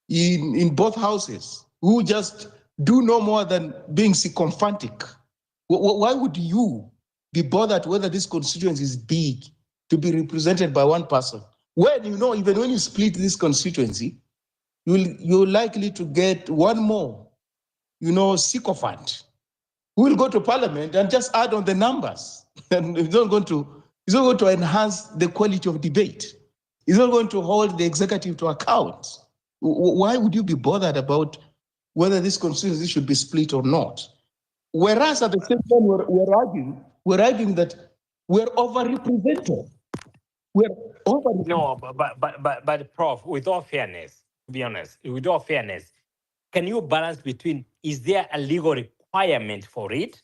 [SPEAKER 5] in both houses who just do no more than being sycophantic? Why would you be bothered whether this constituency is big to be represented by one person? When you know, even when you split this constituency, you're likely to get one more, sycophant who will go to parliament and just add on the numbers. And it's not going to enhance the quality of debate. It's not going to hold the executive to account. Why would you be bothered about whether this constituency should be split or not? Whereas at the same time, we're arguing that we're overrepresented.
[SPEAKER 2] No, but Prof, with all fairness, to be honest, with all fairness, can you balance between, is there a legal requirement for it?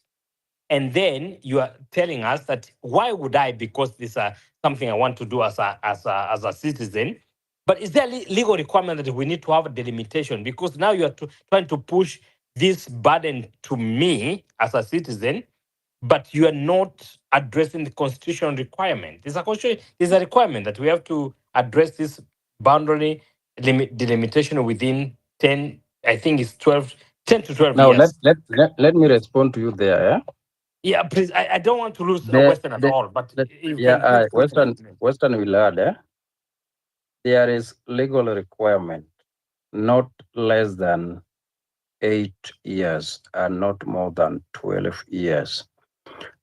[SPEAKER 2] And then you are telling us that why would I, because this is something I want to do as a citizen, but is there a legal requirement that we need to have a delimitation? Because now you are trying to push this burden to me as a citizen, but you are not addressing the constitutional requirement. There's a requirement that we have to address this boundary delimitation within 10, I think it's 10 to 12
[SPEAKER 10] Now
[SPEAKER 2] years.
[SPEAKER 10] let me respond to you there. Yeah,
[SPEAKER 2] yeah, please. I don't want to lose Western at all, but you can
[SPEAKER 10] Western will add. There is legal requirement, not less than 8 years and not more than 12 years.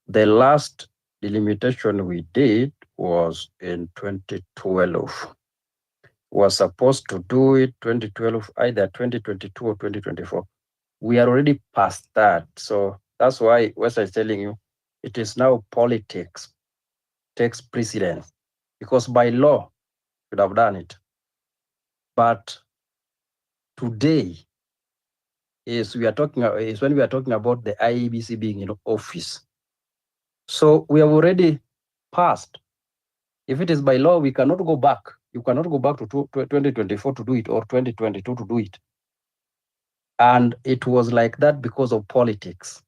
[SPEAKER 10] The last delimitation we did was in 2012. Was supposed to do it 2012, either 2022 or 2024. We are already past that. So that's why Western is telling you it is now politics takes precedence, because by law should have done it. But today is when we are talking about the IEBC being in office. So we have already passed. If it is by law, we cannot go back. You cannot go back to 2024 to do it, or 2022 to do it. And it was like that because of politics.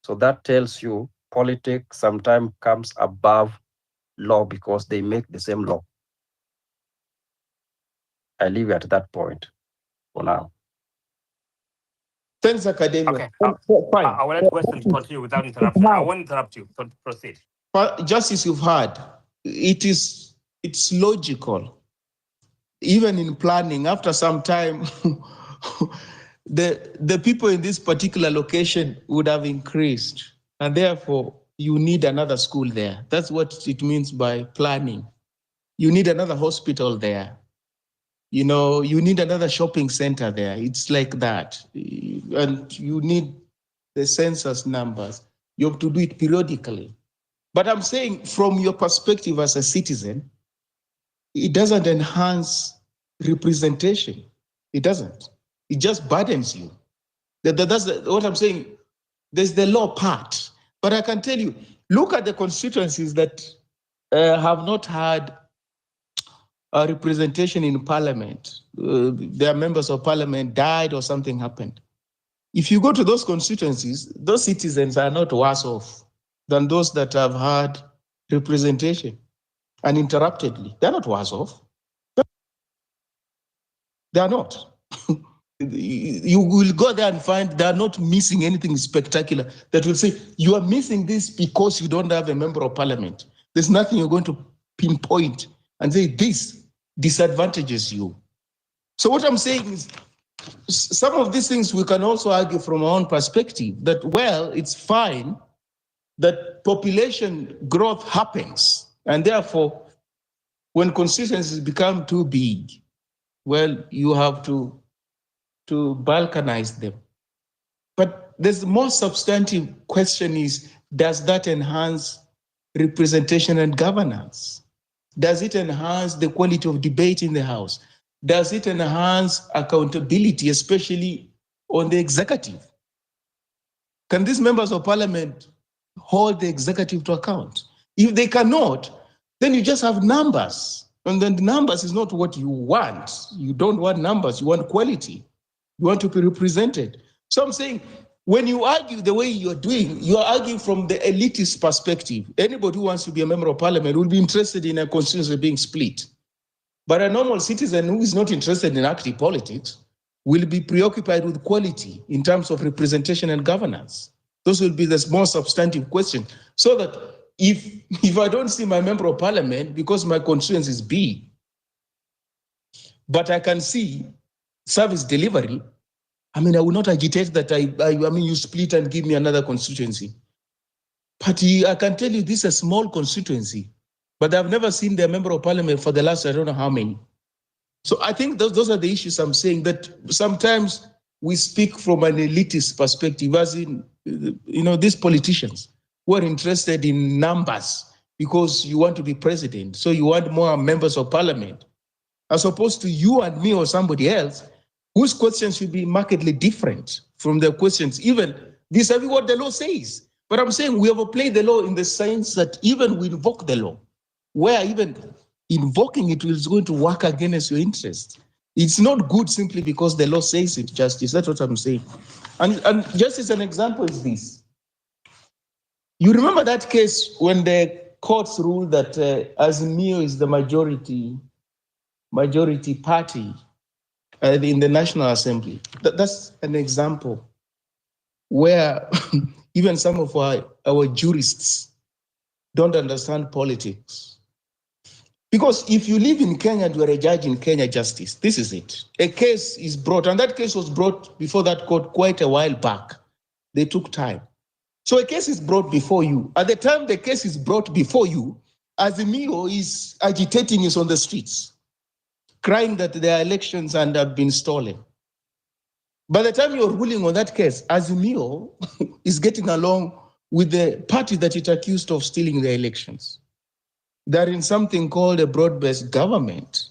[SPEAKER 10] So that tells you politics sometimes comes above law because they make the same law. I leave it at that point for now.
[SPEAKER 5] Thanks, Academia.
[SPEAKER 2] Okay.
[SPEAKER 5] Fine.
[SPEAKER 2] I will let Weston continue without interruption. I won't interrupt you. Proceed.
[SPEAKER 5] Justice, you've heard. It's logical. Even in planning, after some time, the people in this particular location would have increased, and therefore you need another school there. That's what it means by planning. You need another hospital there. You know, you need another shopping center there. It's like that. And you need the census numbers. You have to do it periodically. But I'm saying from your perspective as a citizen, it doesn't enhance representation. It doesn't. It just burdens you. That's what I'm saying. There's the law part. But I can tell you, look at the constituencies that have not had a representation in parliament. Their members of parliament died or something happened. If you go to those constituencies, those citizens are not worse off than those that have had representation uninterruptedly. They're not worse off. They are not. You will go there and find they are not missing anything spectacular that will say, you are missing this because you don't have a member of parliament. There's nothing you're going to pinpoint and say, this disadvantages you. So what I'm saying is, some of these things we can also argue from our own perspective that, well, it's fine that population growth happens. And therefore, when constituencies become too big, well, you have to balkanize them. But there's more substantive question is, does that enhance representation and governance? Does it enhance the quality of debate in the House? Does it enhance accountability, especially on the executive? Can these members of parliament hold the executive to account? If they cannot, then you just have numbers. And then the numbers is not what you want. You don't want numbers, you want quality. You want to be represented. So I'm saying, when you argue the way you're doing, you're arguing from the elitist perspective. Anybody who wants to be a member of parliament will be interested in a constituency being split. But a normal citizen who is not interested in active politics will be preoccupied with quality in terms of representation and governance. Those will be the more substantive questions. So that if I don't see my member of parliament because my constituency is big, but I can see service delivery, I mean, I will not agitate that I mean, you split and give me another constituency. But I can tell you this is a small constituency, but I've never seen their member of parliament for the last, I don't know how many. So I think those are the issues I'm saying, that sometimes we speak from an elitist perspective, as in, you know, these politicians who are interested in numbers because you want to be president. So you want more members of parliament, as opposed to you and me or somebody else whose questions should be markedly different from the questions, even vis-a-vis what the law says. But I'm saying we overplay the law in the sense that even we invoke the law, where even invoking it is going to work against your interest. It's not good simply because the law says it, Justice. That's what I'm saying. And just as an example is this. You remember that case when the courts ruled that Azimio is the majority party in the National Assembly. That's an example where even some of our jurists don't understand politics. Because if you live in Kenya and you are a judge in Kenya, Justice, this is it. A case is brought, and that case was brought before that court quite a while back. They took time. So a case is brought before you. At the time the case is brought before you, Azimio is agitating, is on the streets, crying that their elections have been stolen. By the time you're ruling on that case, Azimio is getting along with the party that it accused of stealing the elections. They're in something called a broad-based government.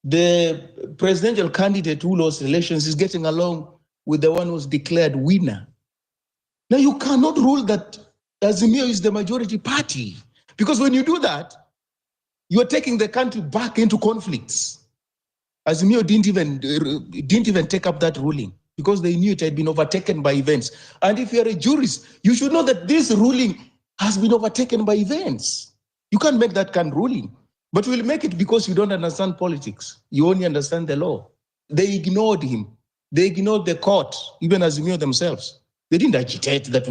[SPEAKER 5] The presidential candidate who lost elections is getting along with the one who's declared winner. Now you cannot rule that Azimio is the majority party, because when you do that, you're taking the country back into conflicts. Azimio didn't even take up that ruling because they knew it had been overtaken by events. And if you're a jurist, you should know that this ruling has been overtaken by events. You can't make that kind of ruling, but we'll make it because you don't understand politics. You only understand the law. They ignored him. They ignored the court, even Azimio themselves. They didn't agitate that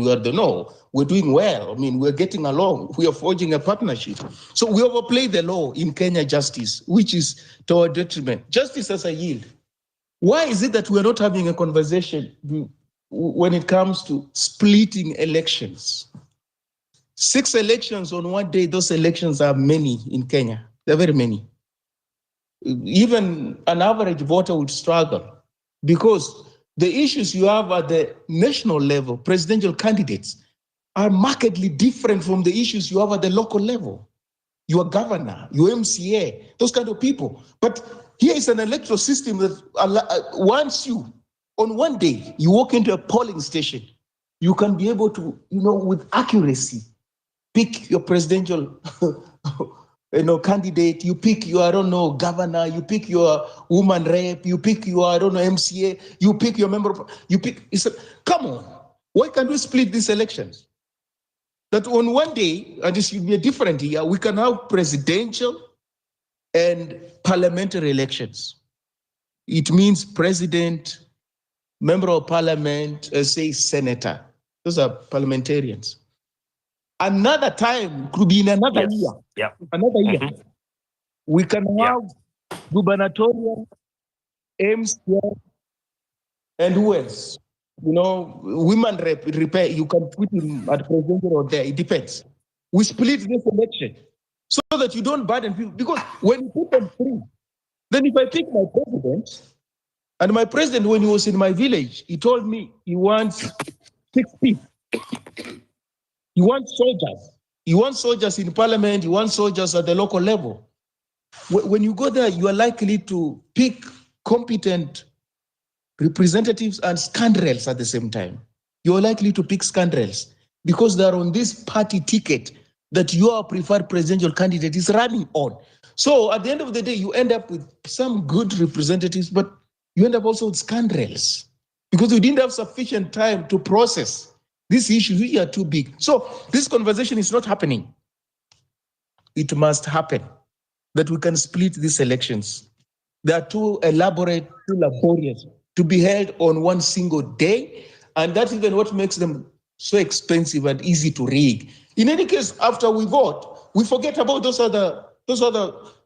[SPEAKER 5] we're doing well. I mean, we're getting along. We are forging a partnership. So we overplayed the law in Kenya justice, which is to our detriment. Justice as a yield. Why is it that we're not having a conversation when it comes to splitting elections? 6 elections on one day, those elections are many in Kenya. They're very many. Even an average voter would struggle because the issues you have at the national level, presidential candidates, are markedly different from the issues you have at the local level. Your governor, your MCA, those kind of people. But here is an electoral system that once you, on one day, you walk into a polling station, you can be able to, with accuracy, pick your presidential candidate, you pick your, governor, you pick your woman rep, you pick your, MCA, you pick your member, come on, why can't we split these elections? That on one day, and this should be a different year, we can have presidential and parliamentary elections. It means president, member of parliament, say senator. Those are parliamentarians. Another time could be in another year.
[SPEAKER 2] Yeah.
[SPEAKER 5] Another year. We can have gubernatorial, MCA, and who else? Women repair, you can put him at presidential or there, it depends. We split this election so that you don't burden people. Because when you put them free, then if I pick my president, and my president, when he was in my village, he told me he wants 6 people. He wants soldiers. He wants soldiers in parliament. He wants soldiers at the local level. When you go there, you are likely to pick competent representatives and scoundrels at the same time. You are likely to pick scoundrels because they are on this party ticket that your preferred presidential candidate is running on. So at the end of the day, you end up with some good representatives, but you end up also with scoundrels because you didn't have sufficient time to process these issues, which are too big. So this conversation is not happening. It must happen that we can split these elections. They are too elaborate, too laborious to be held on one single day. And that's even what makes them so expensive and easy to rig. In any case, after we vote, we forget about those other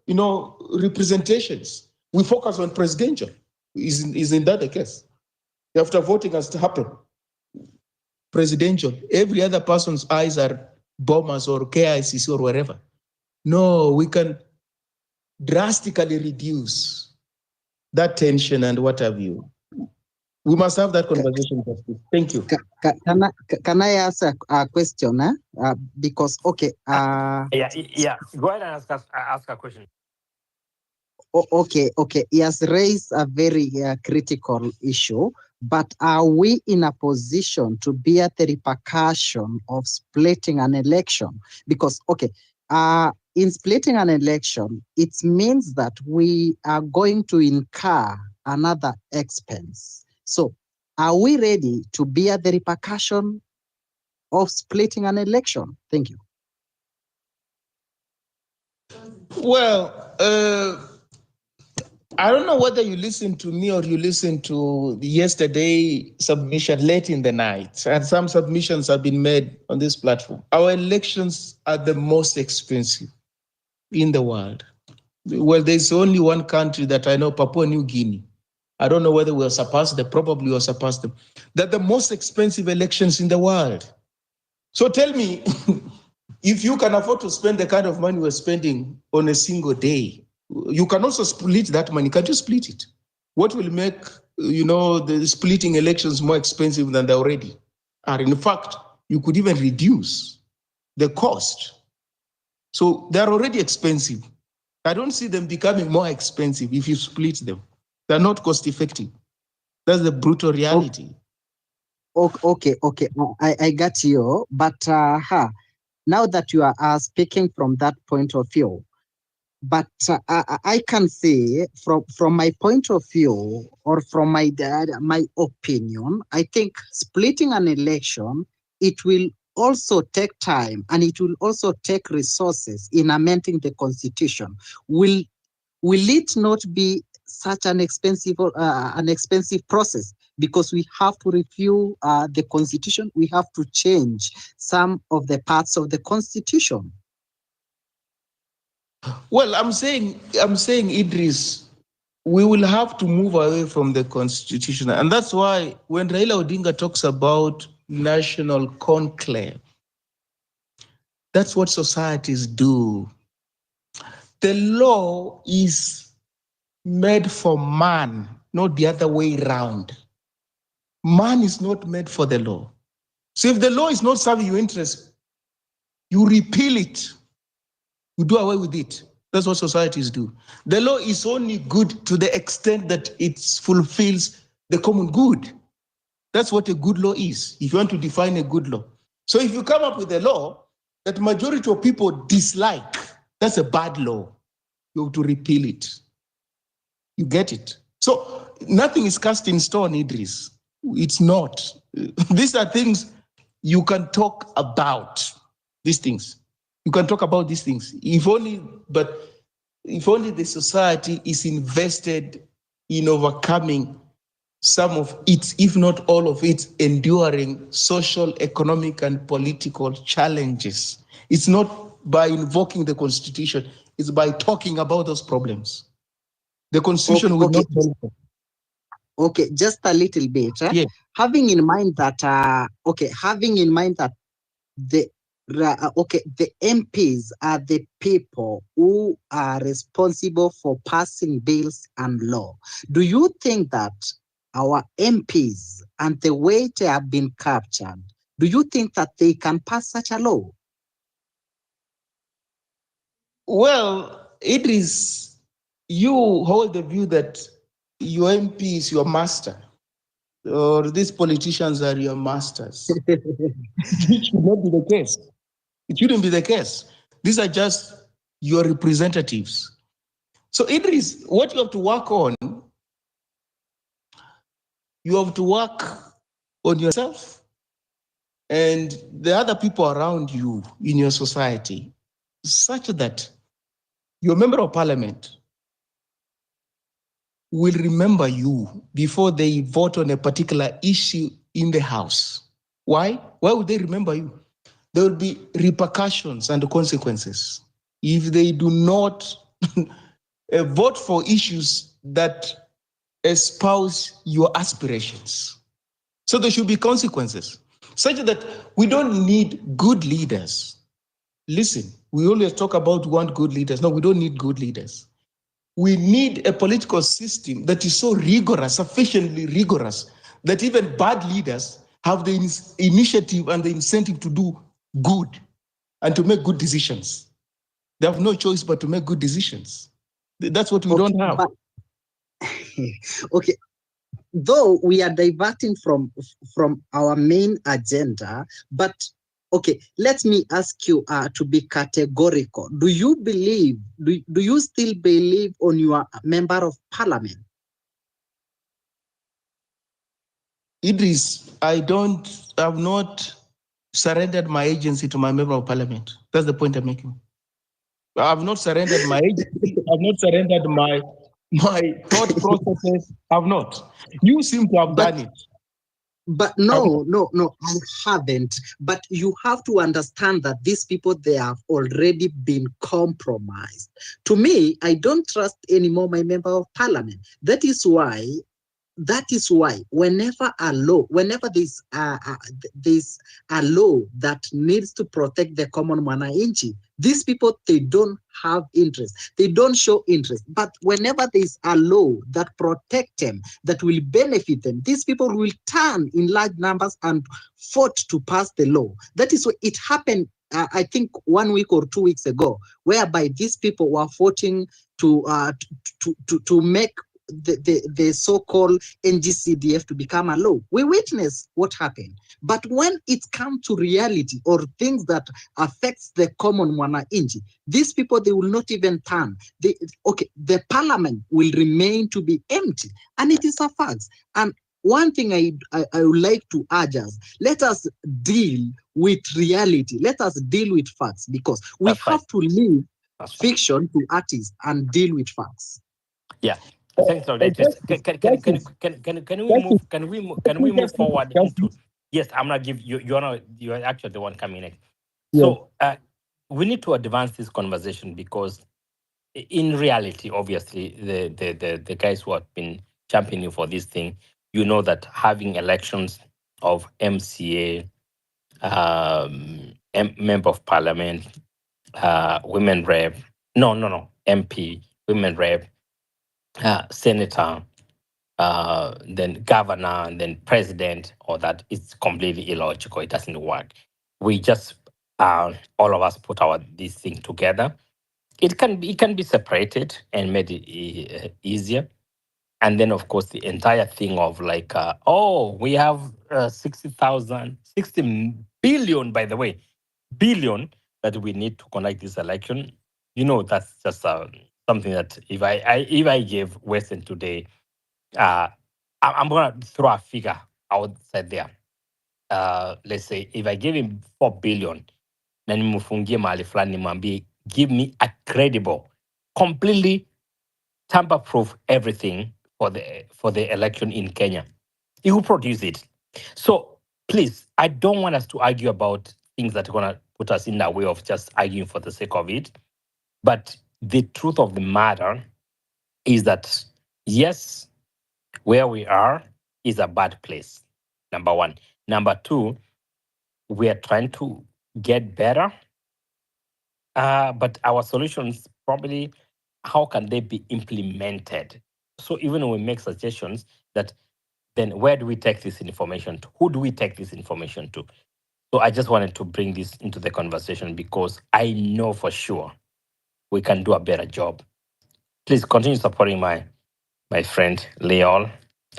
[SPEAKER 5] representations. We focus on presidential. Isn't that the case? After voting has to happen. Presidential, every other person's eyes are bombers or KICC or wherever. No, we can drastically reduce that tension and what have you. We must have that conversation. Thank you.
[SPEAKER 12] Can I ask a question? Because, okay.
[SPEAKER 2] Yeah. Go ahead and ask a question.
[SPEAKER 12] Okay. He has raised a very critical issue, but are we in a position to bear the repercussion of splitting an election? Because, in splitting an election, it means that we are going to incur another expense. So are we ready to bear the repercussion of splitting an election? Thank you.
[SPEAKER 5] Well, I don't know whether you listened to me or you listened to yesterday submission late in the night, and some submissions have been made on this platform. Our elections are the most expensive in the world. Well, there's only one country that I know, Papua New Guinea. I don't know whether we'll surpass them, probably we'll surpass them. They're the most expensive elections in the world. So tell me, if you can afford to spend the kind of money we're spending on a single day, you can also split that money. Can't you split it? What will make, the splitting elections more expensive than they already are? In fact, you could even reduce the cost. So they're already expensive. I don't see them becoming more expensive if you split them. They're not cost effective. That's the brutal reality.
[SPEAKER 12] Okay. I got you. But now that you are speaking from that point of view, but I can say from my point of view or from my opinion, I think splitting an election, it will also take time and it will also take resources in amending the constitution. Will it not be such an expensive process, because we have to review the constitution. We have to change some of the parts of the constitution.
[SPEAKER 5] Well, I'm saying, Idris, we will have to move away from the constitution. And that's why when Raila Odinga talks about national conclave, that's what societies do. The law is made for man, not the other way around. Man is not made for the law. So if the law is not serving your interest, you repeal it. You do away with it. That's what societies do. The law is only good to the extent that it fulfills the common good. That's what a good law is, if you want to define a good law. So if you come up with a law that majority of people dislike, that's a bad law. You have to repeal it. You get it? So nothing is cast in stone, Idris. It's not. These are things you can talk about, these things. You can talk about these things. If only the society is invested in overcoming some of its, if not all of its, enduring social, economic, and political challenges. It's not by invoking the Constitution, it's by talking about those problems. The Constitution will not help them.
[SPEAKER 12] Okay, just a little bit.
[SPEAKER 5] Yeah.
[SPEAKER 12] Having in mind that the MPs are the people who are responsible for passing bills and law. Do you think that our MPs and the way they have been captured, do you think that they can pass such a law?
[SPEAKER 5] Well, it is, you hold the view that your MP is your master, or these politicians are your masters. It should not be the case. It shouldn't be the case. These are just your representatives. So it is what you have to work on. You have to work on yourself and the other people around you in your society, such that your member of parliament will remember you before they vote on a particular issue in the House. Why? Why would they remember you? There will be repercussions and consequences if they do not vote for issues that espouse your aspirations. So there should be consequences, such that we don't need good leaders. Listen, we always talk about want good leaders. No, we don't need good leaders. We need a political system that is so rigorous, sufficiently rigorous, that even bad leaders have the initiative and the incentive to do good and to make good decisions. They have no choice but to make good decisions. That's what we don't have.
[SPEAKER 12] Okay, though we are diverting from our main agenda, but okay, let me ask you to be categorical. Do you still believe on your member of parliament?
[SPEAKER 5] Idris, I've not surrendered my agency to my member of parliament. That's the point I'm making. I've not surrendered my agency. I've not surrendered my thought processes. I've not. You seem to have done it.
[SPEAKER 12] But no, I haven't. But you have to understand that these people, they have already been compromised. To me, I don't trust anymore my member of parliament. That is why whenever there's a law that needs to protect the common mwananchi, these people, they don't have interest. They don't show interest. But whenever there's a law that protect them, that will benefit them, these people will turn in large numbers and fought to pass the law. That is what it happened, I think 1 week or 2 weeks ago, whereby these people were voting to make the so-called NGCDF to become a law. We witnessed what happened. But when it comes to reality or things that affects the common mwananchi, these people, they will not even turn. The parliament will remain to be empty. And it is a fact. And one thing I would like to urge us, let us deal with reality. Let us deal with facts, because we have to leave fiction to artists and deal with facts.
[SPEAKER 2] Yeah. Thanks, Laudatus. Can we move forward into? Yes, I'm gonna give you. You're actually the one coming next. So we need to advance this conversation because, in reality, obviously, the guys who have been championing for this thing, you know that having elections of MCA, member of parliament, women rep, no, MP, women rep, senator, then governor, and then president, or that it's completely illogical. It doesn't work. We just all of us put this thing together. It can be separated and made it easier. And then, of course, the entire thing of like, we have 60 billion, by the way, billion that we need to conduct this election. That's just something that if I gave Western today, I'm going to throw a figure outside there. Let's say if I give him 4 billion, na nimfungie mahali fulani nimwambie, give me a credible, completely tamper-proof everything for the election in Kenya. He will produce it. So please, I don't want us to argue about things that are going to put us in the way of just arguing for the sake of it. But the truth of the matter is that, yes, where we are is a bad place, number one. Number two, we are trying to get better, but our solutions probably, how can they be implemented? So even when we make suggestions, that then where do we take this information to? Who do we take this information to? So I just wanted to bring this into the conversation because I know for sure we can do a better job. Please continue supporting my friend Leon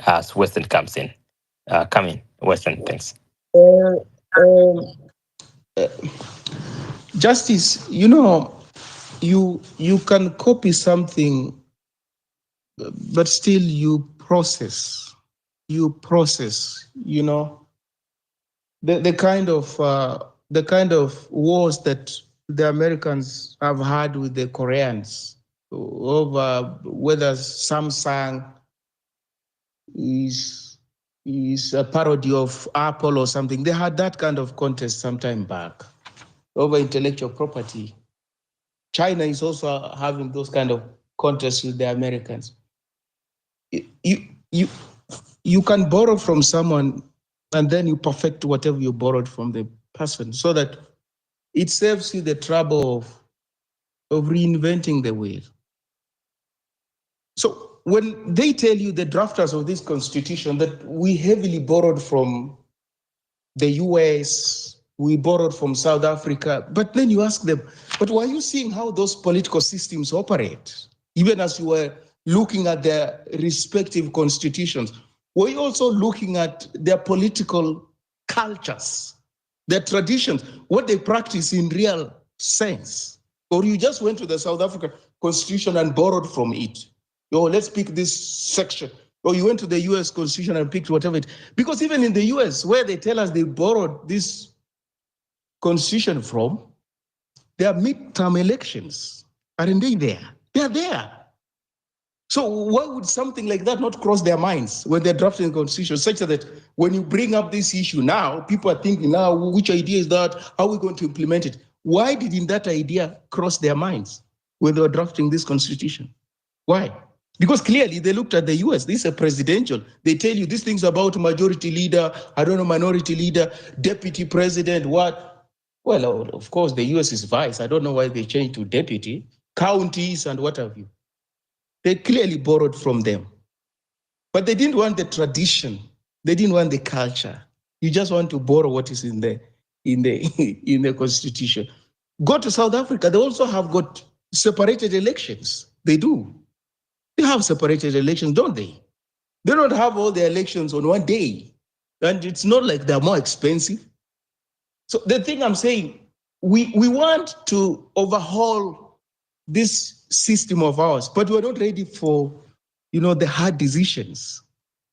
[SPEAKER 2] as Western comes in. Come in, Western. Thanks.
[SPEAKER 5] Justice, you can copy something, but still you process. The kind of wars that the Americans have had with the Koreans over whether Samsung is a parody of Apple or something. They had that kind of contest some time back over intellectual property. China is also having those kind of contests with the Americans. You can borrow from someone and then you perfect whatever you borrowed from the person so that it saves you the trouble of reinventing the wheel. So when they tell you, the drafters of this constitution, that we heavily borrowed from the US, we borrowed from South Africa, but then you ask them, but were you seeing how those political systems operate? Even as you were looking at their respective constitutions, were you also looking at their political cultures, their traditions, what they practice in real sense? Or you just went to the South African constitution and borrowed from it? Let's pick this section. Or you went to the US constitution and picked whatever it, because even in the US, where they tell us they borrowed this constitution from, there are midterm elections. Aren't they there? They are there. So why would something like that not cross their minds when they're drafting the constitution, such that when you bring up this issue now, people are thinking now, which idea is that? How are we going to implement it? Why didn't that idea cross their minds when they were drafting this constitution? Why? Because clearly they looked at the US, this is a presidential. They tell you these things about majority leader, minority leader, deputy president, what? Well, of course, the US is vice. I don't know why they changed to deputy, counties, and what have you. They clearly borrowed from them. But they didn't want the tradition. They didn't want the culture. You just want to borrow what is in the constitution. Go to South Africa, they also have got separated elections. They do. They have separated elections, don't they? They don't have all the elections on one day. And it's not like they're more expensive. So the thing I'm saying, we want to overhaul this system of ours, but we're not ready for, the hard decisions.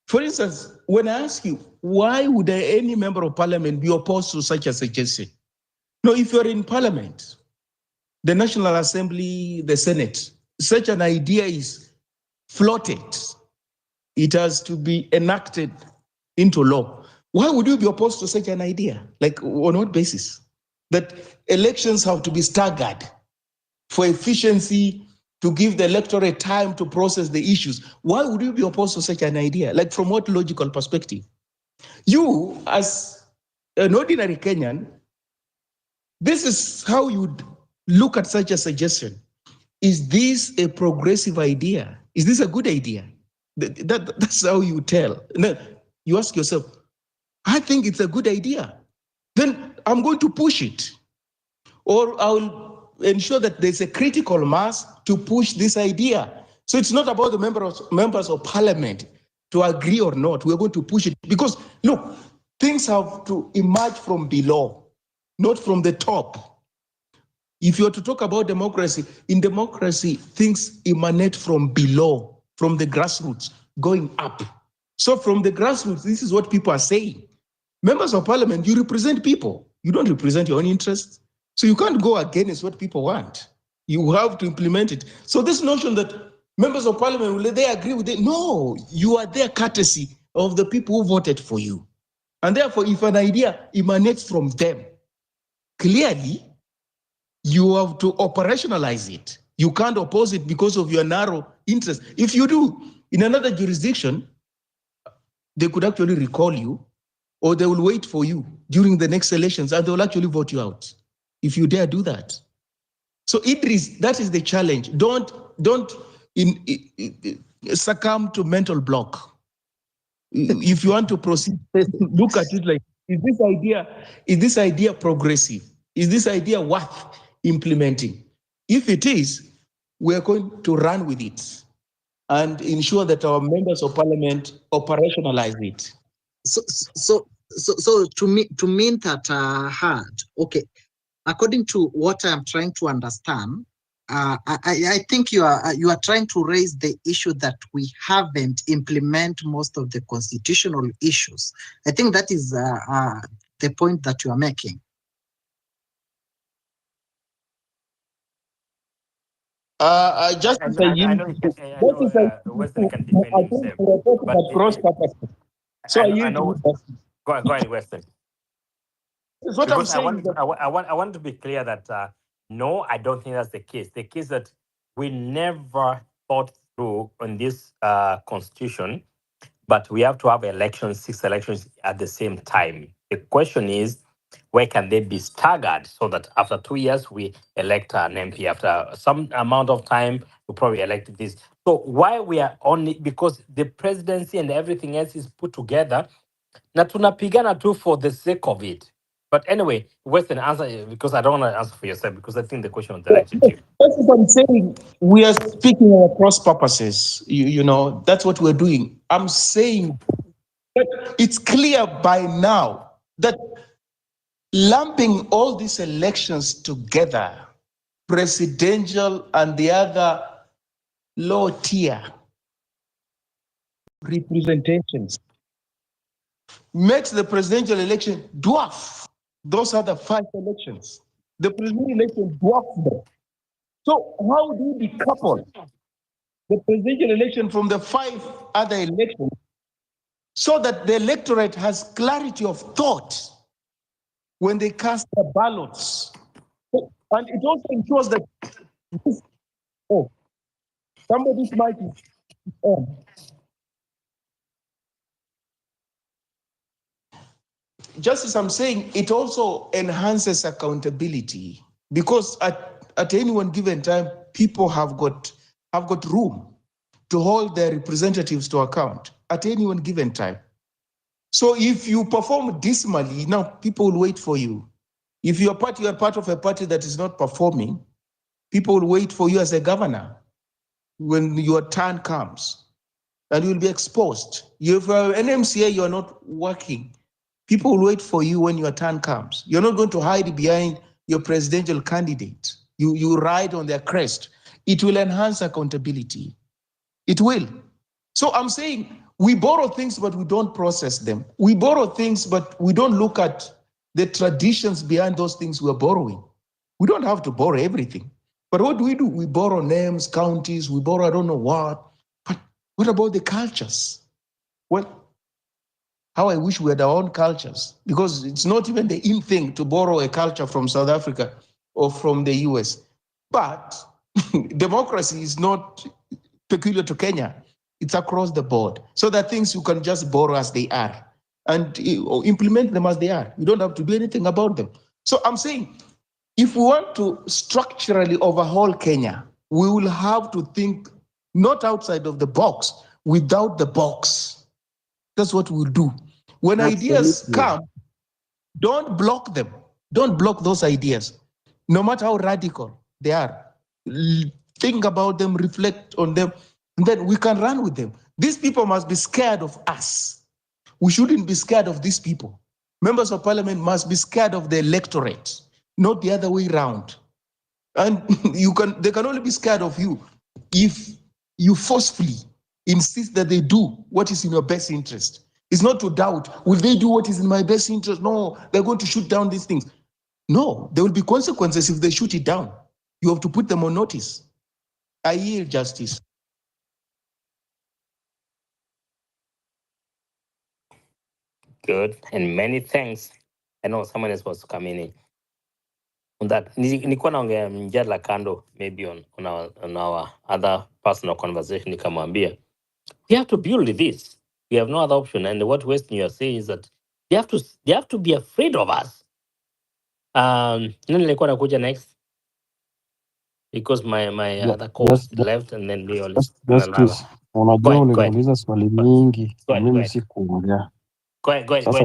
[SPEAKER 5] For instance, when I ask you, why would any member of parliament be opposed to such a suggestion? No, if you're in parliament, the National Assembly, the Senate, such an idea is floated. It has to be enacted into law. Why would you be opposed to such an idea? Like, on what basis? That elections have to be staggered for efficiency, to give the electorate time to process the issues. Why would you be opposed to such an idea? Like, from what logical perspective? You, as an ordinary Kenyan, this is how you'd look at such a suggestion. Is this a progressive idea? Is this a good idea? That's how you tell. Now, you ask yourself, I think it's a good idea. Then I'm going to push it. Or I'll ensure that there's a critical mass to push this idea. So it's not about the members of parliament to agree or not. We're going to push it. Because, look, things have to emerge from below, not from the top. If you're to talk about democracy, in democracy, things emanate from below, from the grassroots, going up. So from the grassroots, this is what people are saying. Members of parliament, you represent people. You don't represent your own interests. So you can't go against what people want. You have to implement it. So this notion that members of parliament, will they agree with it? No, you are there courtesy of the people who voted for you. And therefore, if an idea emanates from them, clearly, you have to operationalize it. You can't oppose it because of your narrow interest. If you do, in another jurisdiction, they could actually recall you, or they will wait for you during the next elections and they will actually vote you out if you dare do that. So Idris, that is the challenge. Don't succumb to mental block. If you want to proceed, look at it like, is this idea progressive? Is this idea worth implementing? If it is, we're going to run with it and ensure that our members of parliament operationalize it.
[SPEAKER 12] So to mean that hard, okay, according to what I'm trying to understand, I think you are trying to raise the issue that we haven't implement most of the constitutional issues. I think that is the point that you are making.
[SPEAKER 5] Just
[SPEAKER 2] I know Western can defend himself, but
[SPEAKER 5] so
[SPEAKER 2] I know. Go ahead, Western.
[SPEAKER 5] That's what
[SPEAKER 2] Because
[SPEAKER 5] I'm saying.
[SPEAKER 2] I want to be clear that no, I don't think that's the case. The case that we never thought through on this constitution, but we have to have elections, 6 elections at the same time. The question is, where can they be staggered so that after 2 years we elect an MP, after some amount of time we probably elect this. So why we are only, because the presidency and everything else is put together, na tunapigana tu for the sake of it. But anyway, Western, answer, because I don't want to answer for yourself, because I think the question was directed to you.
[SPEAKER 5] That's what I'm saying. We are speaking of cross purposes. You know, that's what we're doing. I'm saying that it's clear by now that lumping all these elections together, presidential and the other low tier representations, makes the presidential election dwarf those are the 5 elections. The presidential election dwarfs them. So how do we decouple the presidential election from the 5 other elections so that the electorate has clarity of thought when they cast their ballots? And it also ensures that somebody's mic is on. Just as I'm saying, it also enhances accountability because at any one given time, people have got room to hold their representatives to account at any one given time. So if you perform dismally, now people will wait for you. If you are part of a party that is not performing, people will wait for you as a governor when your turn comes, and you will be exposed. If you're an MCA, you're not working, people will wait for you when your turn comes. You're not going to hide behind your presidential candidate. You ride on their crest. It will enhance accountability. It will. So I'm saying we borrow things, but we don't process them. We borrow things, but we don't look at the traditions behind those things we're borrowing. We don't have to borrow everything. But what do? We borrow names, counties, we borrow I don't know what. But What about the cultures? Well, how I wish we had our own cultures, because it's not even the in thing to borrow a culture from South Africa or from the US. But democracy is not peculiar to Kenya. It's across the board. So there are things you can just borrow as they are and or implement them as they are. You don't have to do anything about them. So I'm saying, if we want to structurally overhaul Kenya, we will have to think not outside of the box, without the box. That's what we'll do. When ideas come, don't block them. Don't block those ideas, no matter how radical they are. Think about them, reflect on them, and then we can run with them. These people must be scared of us. We shouldn't be scared of these people. Members of parliament must be scared of the electorate, not the other way around. And they can only be scared of you if you forcefully insist that they do what is in your best interest. It's not to doubt, will they do what is in my best interest? No, they're going to shoot down these things. No, there will be consequences if they shoot it down. You have to put them on notice. I yield, Justice.
[SPEAKER 2] Good, and many thanks. I know someone is supposed to come in on that. Nilikuwa naongea mjadala kando, maybe on our other personal conversation. Nikamwambia, we have to build this. We have no other option. And what Western you are saying is that they have to be afraid of us. Nani nilikuwa nakuja next? Because my other co-host left and then we all
[SPEAKER 10] Justice, unajua uliniuliza swali mingi na mimi sikuongea. Sasa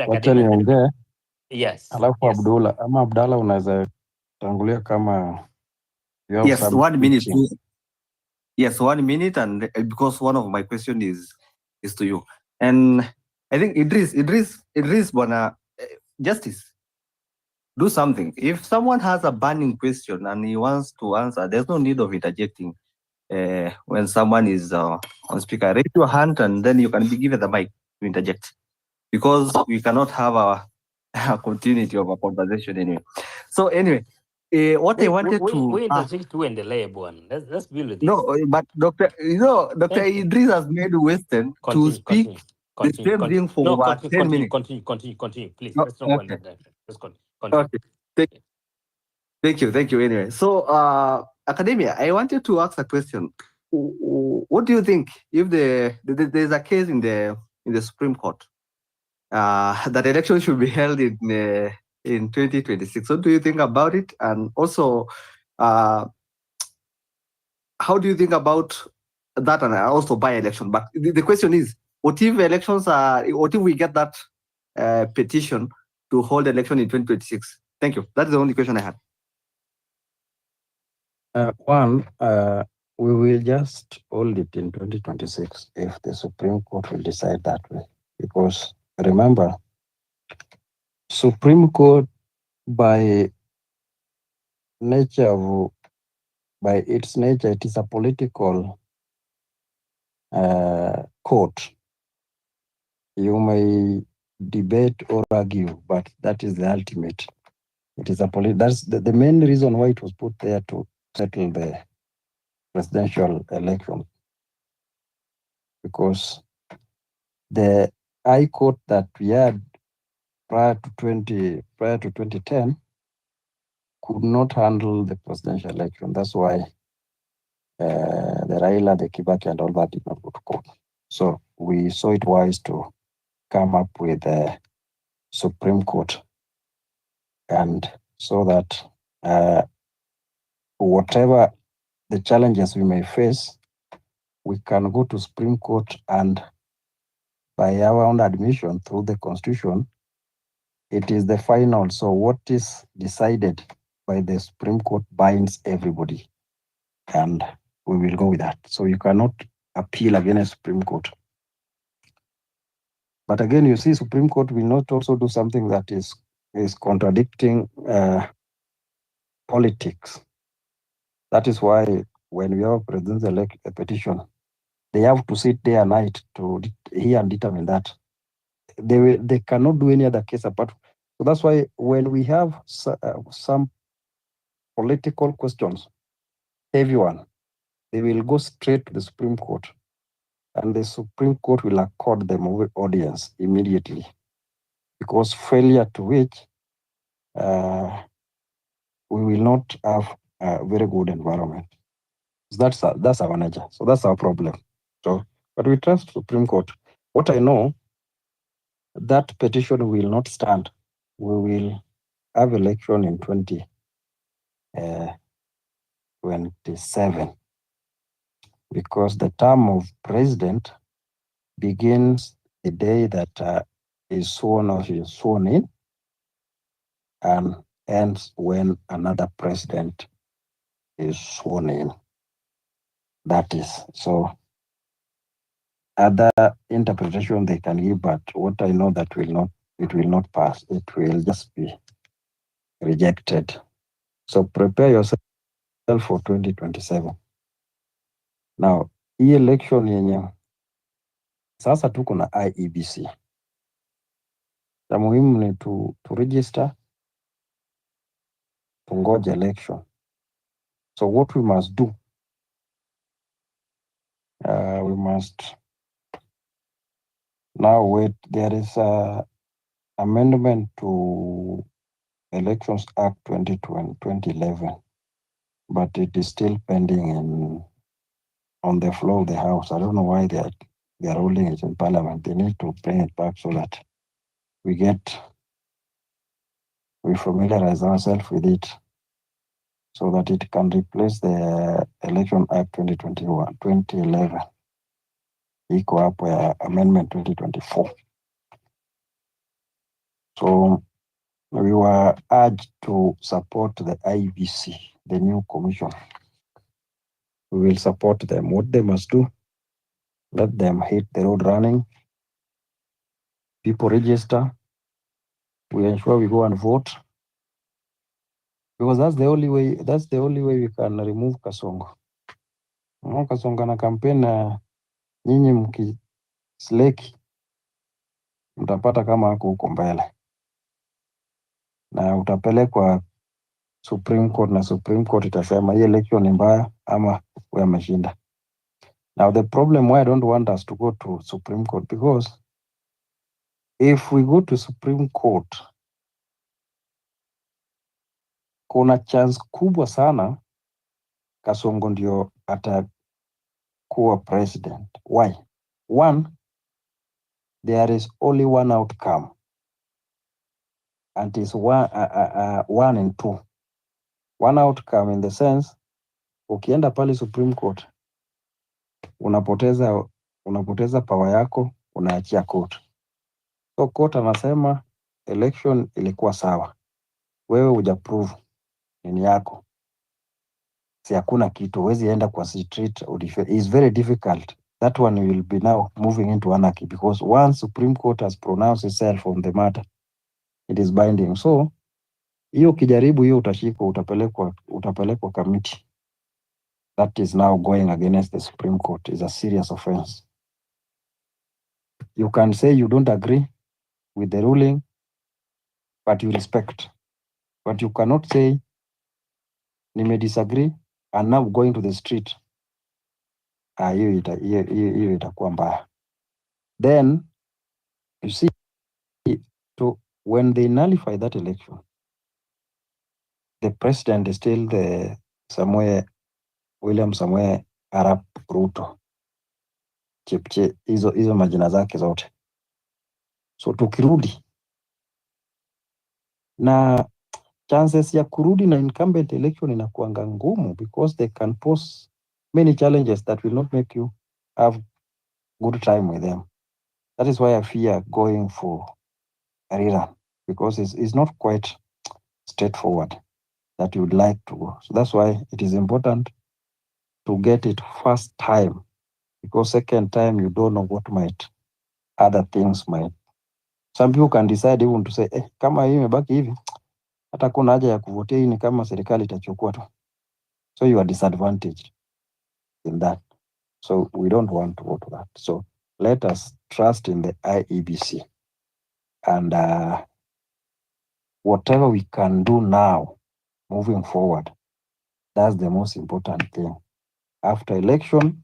[SPEAKER 10] wacha niongee.
[SPEAKER 2] Yes.
[SPEAKER 10] Alafu Abdullah unaweza tangulia kama
[SPEAKER 4] yes, 1 minute. Yes, 1 minute, and because one of my question is to you. And I think Idris Bwana, Justice, do something. If someone has a burning question and he wants to answer, there's no need of interjecting. When someone is on speaker, raise your hand and then you can be given the mic to interject, because we cannot have a continuity of a conversation anyway. So anyway, what I wanted
[SPEAKER 2] we interject to in the lab one. Let's build this.
[SPEAKER 4] No, but Dr. Idris has made Western to speak the same thing for about 10 minutes.
[SPEAKER 2] Continue, please. Let's not go in that direction. Let's continue.
[SPEAKER 4] Okay. Thank you. Anyway, so Academia, I wanted to ask a question. What do you think if there's a case in the Supreme Court that election should be held in 2026? What do you think about it? And also, how do you think about that and also by-election? But the question is, what if we get that petition to hold election in 2026? Thank you. That's the only question I had.
[SPEAKER 10] We will just hold it in 2026 if the Supreme Court will decide that way. Because remember, Supreme Court by its nature, it is a political court. You may debate or argue, but that is the ultimate. It is that's the main reason why it was put there, to settle the presidential election. Because the High Court that we had prior to 2010 could not handle the presidential election. That's why the Raila, the Kibaki, and all that did not go to court. So we saw it wise to come up with the Supreme Court, and so that whatever the challenges we may face, we can go to Supreme Court, and by our own admission through the Constitution, it is the final. So what is decided by the Supreme Court binds everybody, and we will go with that. So you cannot appeal against Supreme Court. But again, you see, Supreme Court will not also do something that is contradicting politics. That is why when we have a presidential petition, they have to sit day and night to hear and determine that. They cannot do any other case apart. So that's why when we have some political questions, everyone, they will go straight to the Supreme Court, and the Supreme Court will accord them audience immediately, because failure to which we will not have a very good environment. That's our nature. So that's our problem. So, but we trust Supreme Court. What I know, that petition will not stand. We will have election in 2027, because the term of president begins the day that is sworn or he is sworn in, and ends when another president is sworn in. That is so. Other interpretation they can give, but what I know that it will not pass. It will just be rejected. So prepare yourself for 2027. Now, hii election yenye sasa tuko na IEBC. La muhimu ni to register, tungoje election. So what we must do, we must now wait. There is a amendment to Elections Act 2011, but it is still pending on the floor of the House. I don't know why they are ruling it in Parliament. They need to bring it back so that we familiarize ourselves with it, so that it can replace the Election Act 2011. Iko hapo ya Amendment 2024. So we were urged to support the IEBC, the new commission. We will support them. What they must do, let them hit the road running. People register. We ensure we go and vote, because that's the only way. That's the only way we can remove Kasongo. Kasongo na campaign, nyinyi mkisleki mtapata kama hako huko mbele, na utapelekwa Supreme Court, na Supreme Court itasema hii election ni mbaya ama wewe ameshinda. Now the problem why I don't want us to go to Supreme Court, because if we go to Supreme Court, kuna chance kubwa sana Kasongo ndio atakuwa president. Why? One, there is only one outcome, and it's one and two. One outcome in the sense, ukienda pale Supreme Court, unapoteza power yako, unaachia court. So court anasema election ilikuwa sawa, wewe hujaprove nini yako, si hakuna kitu, huwezi enda kwa street. It's very difficult. That one will be now moving into anarchy, because once Supreme Court has pronounced itself on the matter, it is binding. So hiyo ukijaribu hiyo utashikwa, utapelekwa committee. That is now going against the Supreme Court is a serious offense. You can say you don't agree with the ruling, but you respect. But you cannot say nime disagree and now going to the street. Hiyo itakuwa mbaya. Then you see, when they nullify that election, the president is still the William Samoei Arap Ruto. Chepche, hizo majina zake zote. So tukirudi na chances ya kurudi na incumbent election inakuanga ngumu, because they can pose many challenges that will not make you have good time with them. That is why I fear going for a rerun, because it's not quite straightforward that you would like to go. So that's why it is important to get it first time, because second time you don't know what other things might. Some people can decide even to say, kama hii imebaki hivi, hata kuna haja ya kuvotea, hii ni kama serikali itachukua tu. So you are disadvantaged in that. So we don't want to go to that. So let us trust in the IEBC, and whatever we can do now moving forward, that's the most important thing. After election,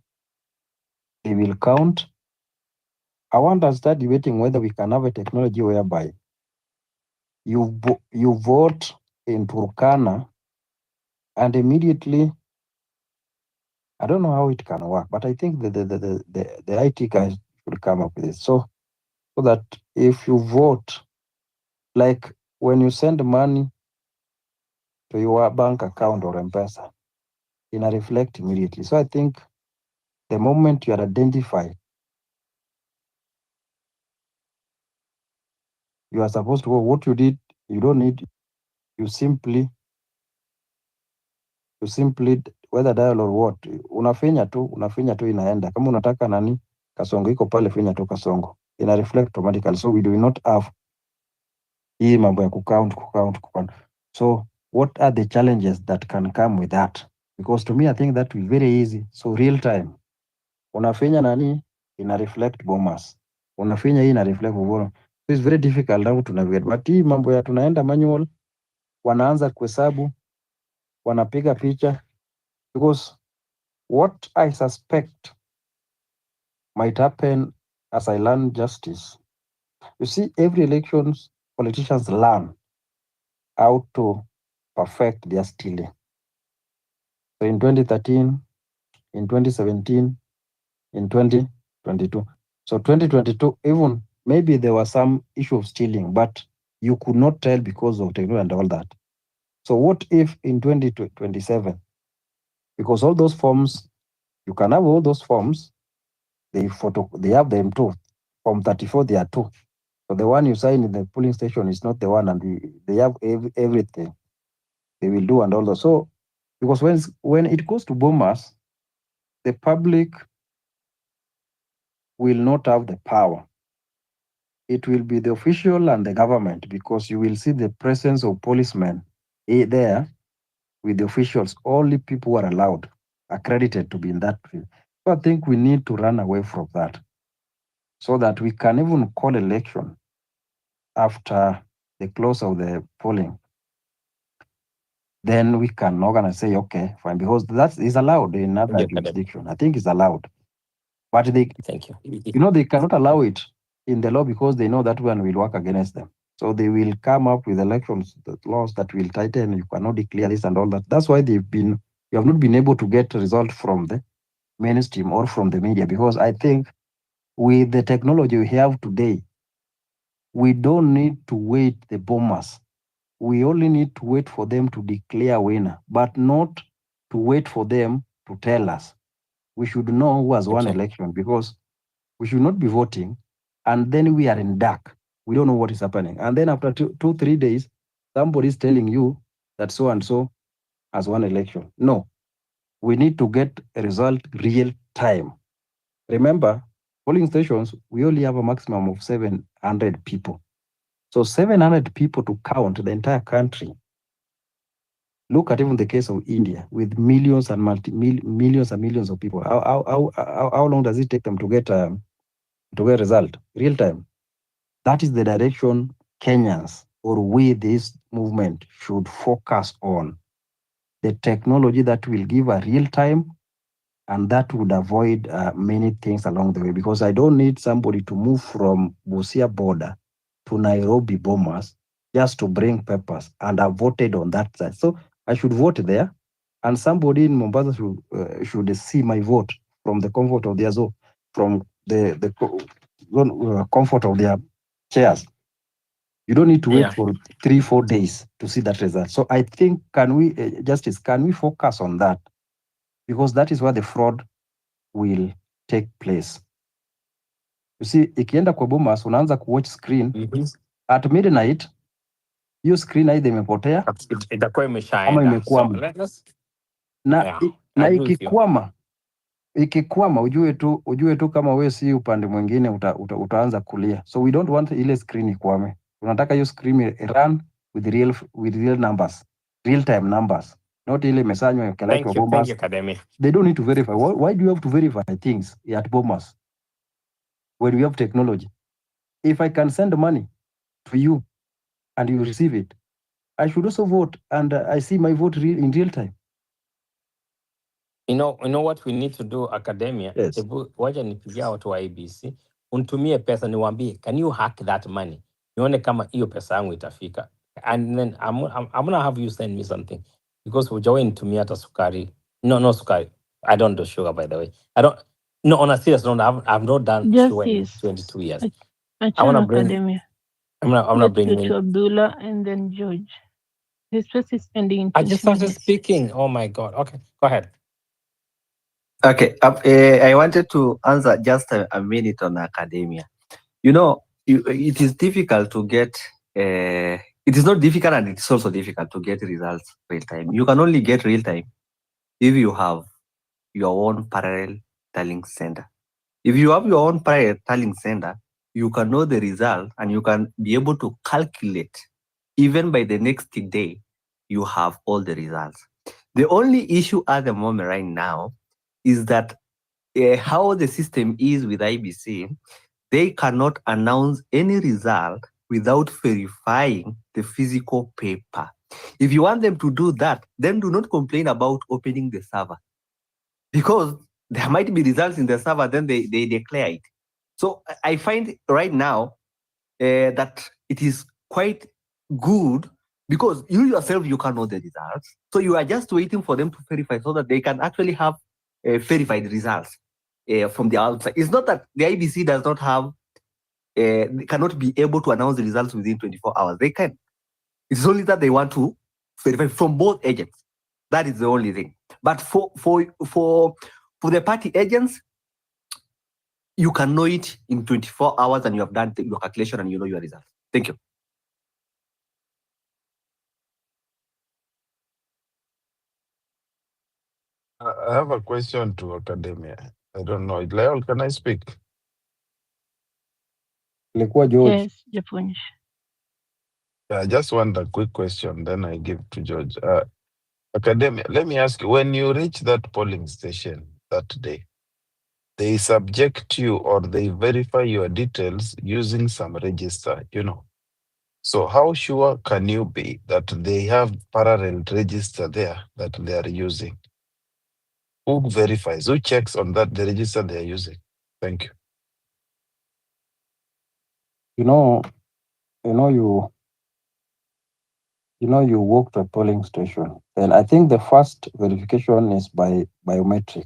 [SPEAKER 10] they will count. I want to start debating whether we can have a technology whereby you vote in Turkana and immediately, I don't know how it can work, but I think the IT guys should come up with it. So that if you vote, like when you send money to your bank account or M-Pesa, it will reflect immediately. So I think the moment you are identified, you are supposed to go. What you did, you don't need. You simply whether dial or what, unafinya tu inaenda. Kama unataka nani kasongo iko pale, finya tu kasongo, ina reflect automatically. So we do not have hii mambo ya count. So what are the challenges that can come with that? Because to me, I think that will be very easy. So real time, unafinya nani ina reflect Bomas, unafinya hii ina reflect Boboro. So it's very difficult how to navigate. But hii mambo ya tunaenda manual, wanaanza kuhesabu, wanapiga picha, because what I suspect might happen as I learn justice. You see, every elections, politicians learn how to perfect their stealing. So in 2013, in 2017, in 2022. So 2022, even maybe there was some issue of stealing, but you could not tell because of technology and all that. So what if in 2027, because all those forms, you can have all those forms, they have them too. Form 34, they are two. So the one you sign in the polling station is not the one, and they have everything they will do and all that. So because when it goes to Bomas, the public will not have the power. It will be the official and the government, because you will see the presence of policemen there with the officials. Only people who are allowed, accredited to be in that field. So I think we need to run away from that, so that we can even call election after the close of the polling. Then we can organize, say, okay, fine, because that is allowed in other jurisdiction. I think it's allowed. But they,
[SPEAKER 2] Thank you.
[SPEAKER 10] They cannot allow it in the law because they know that one will work against them. So they will come up with elections laws that will tighten. You cannot declare this and all that. That's why you have not been able to get a result from the mainstream or from the media, because I think with the technology we have today, we don't need to wait the bombers. We only need to wait for them to declare a winner, but not to wait for them to tell us. We should know who has won election, because we should not be voting and then we are in dark. We don't know what is happening. And then after 3 days, somebody is telling you that so and so has won election. No, we need to get a result real time. Remember, polling stations, we only have a maximum of 700 people. So 700 people to count the entire country. Look at even the case of India with millions and millions of people. How long does it take them to get a result? Real time. That is the direction Kenyans, or we, this movement, should focus on. The technology that will give a real time, and that would avoid many things along the way, because I don't need somebody to move from Busia border to Nairobi Bomas just to bring papers, and I voted on that side. So I should vote there, and somebody in Mombasa should see my vote from the comfort of their zone, from the comfort of their chairs. You don't need to wait for 3-4 days to see that result. So I think, can we focus on that? Because that is where the fraud will take place. You see, ikienda kwa Bomas, unaanza kuwatch screen at midnight, hiyo screen aidha imepotea
[SPEAKER 2] itakuwa
[SPEAKER 10] ama
[SPEAKER 2] imeshaenda.
[SPEAKER 10] imekwama. Na ikikwama ujue tu kama wewe si upande mwingine, utaanza kulia. So we don't want ile screen ikwame. Tunataka hiyo screen run with real numbers, real time numbers, not ile mesanywa yakelekwa Bomas.
[SPEAKER 2] Thank you, Academy.
[SPEAKER 10] They don't need to verify. Why do you have to verify things at Bomas when we have technology? If I can send money to you and you receive it, I should also vote, and I see my vote in real time.
[SPEAKER 2] You know what we need to do, academia.
[SPEAKER 3] Yes.
[SPEAKER 2] Hebu wacha nipigia watu wa IEBC, unitumie pesa niwaambie, can you hack that money? Nione kama hiyo pesa yangu itafika. And then I'm gonna have you send me something because hujawahi nitumia hata sukari. No sukari. I don't do sugar, by the way. On a serious note, I've not done sugar in
[SPEAKER 6] Justice.
[SPEAKER 2] 22 years. I
[SPEAKER 6] Achana
[SPEAKER 2] wanna bring.
[SPEAKER 6] academia.
[SPEAKER 2] I'm gonna
[SPEAKER 6] Let's
[SPEAKER 2] bring
[SPEAKER 6] go
[SPEAKER 2] in.
[SPEAKER 6] to Abdullah and then George. His first is ending in
[SPEAKER 2] I
[SPEAKER 6] 20
[SPEAKER 2] just started
[SPEAKER 6] minutes.
[SPEAKER 2] speaking. Oh my God. Okay, go ahead.
[SPEAKER 4] Okay, I wanted to answer just a minute on academia. You know, it is difficult to get. It is not difficult, and it is also difficult to get results real time. You can only get real time if you have your own parallel tallying center. If you have your own parallel tallying center, you can know the result and you can be able to calculate. Even by the next day, you have all the results. The only issue at the moment right now is that how the system is with IBC, they cannot announce any result without verifying the physical paper. If you want them to do that, then do not complain about opening the server, because there might be results in the server, then they declare it. So I find right now that it is quite good, because you yourself, you can know the results. So you are just waiting for them to verify so that they can actually have verified results from the outside. It's not that the IBC does not have, cannot be able to announce the results within 24 hours. They can. It's only that they want to verify from both agents. That is the only thing. But for the party agents, you can know it in 24 hours and you have done your calculation and you know your results. Thank you.
[SPEAKER 11] I have a question to academia. I don't know. Lyle, can I speak?
[SPEAKER 10] George.
[SPEAKER 6] Yes, Japunj.
[SPEAKER 11] I just want a quick question, then I give to George. Academia, let me ask you, when you reach that polling station that day, they subject you or they verify your details using some register, So how sure can you be that they have parallel register there that they are using? Who verifies? Who checks on that the register they are using? Thank you.
[SPEAKER 10] You walk to a polling station. Then I think the first verification is by biometric.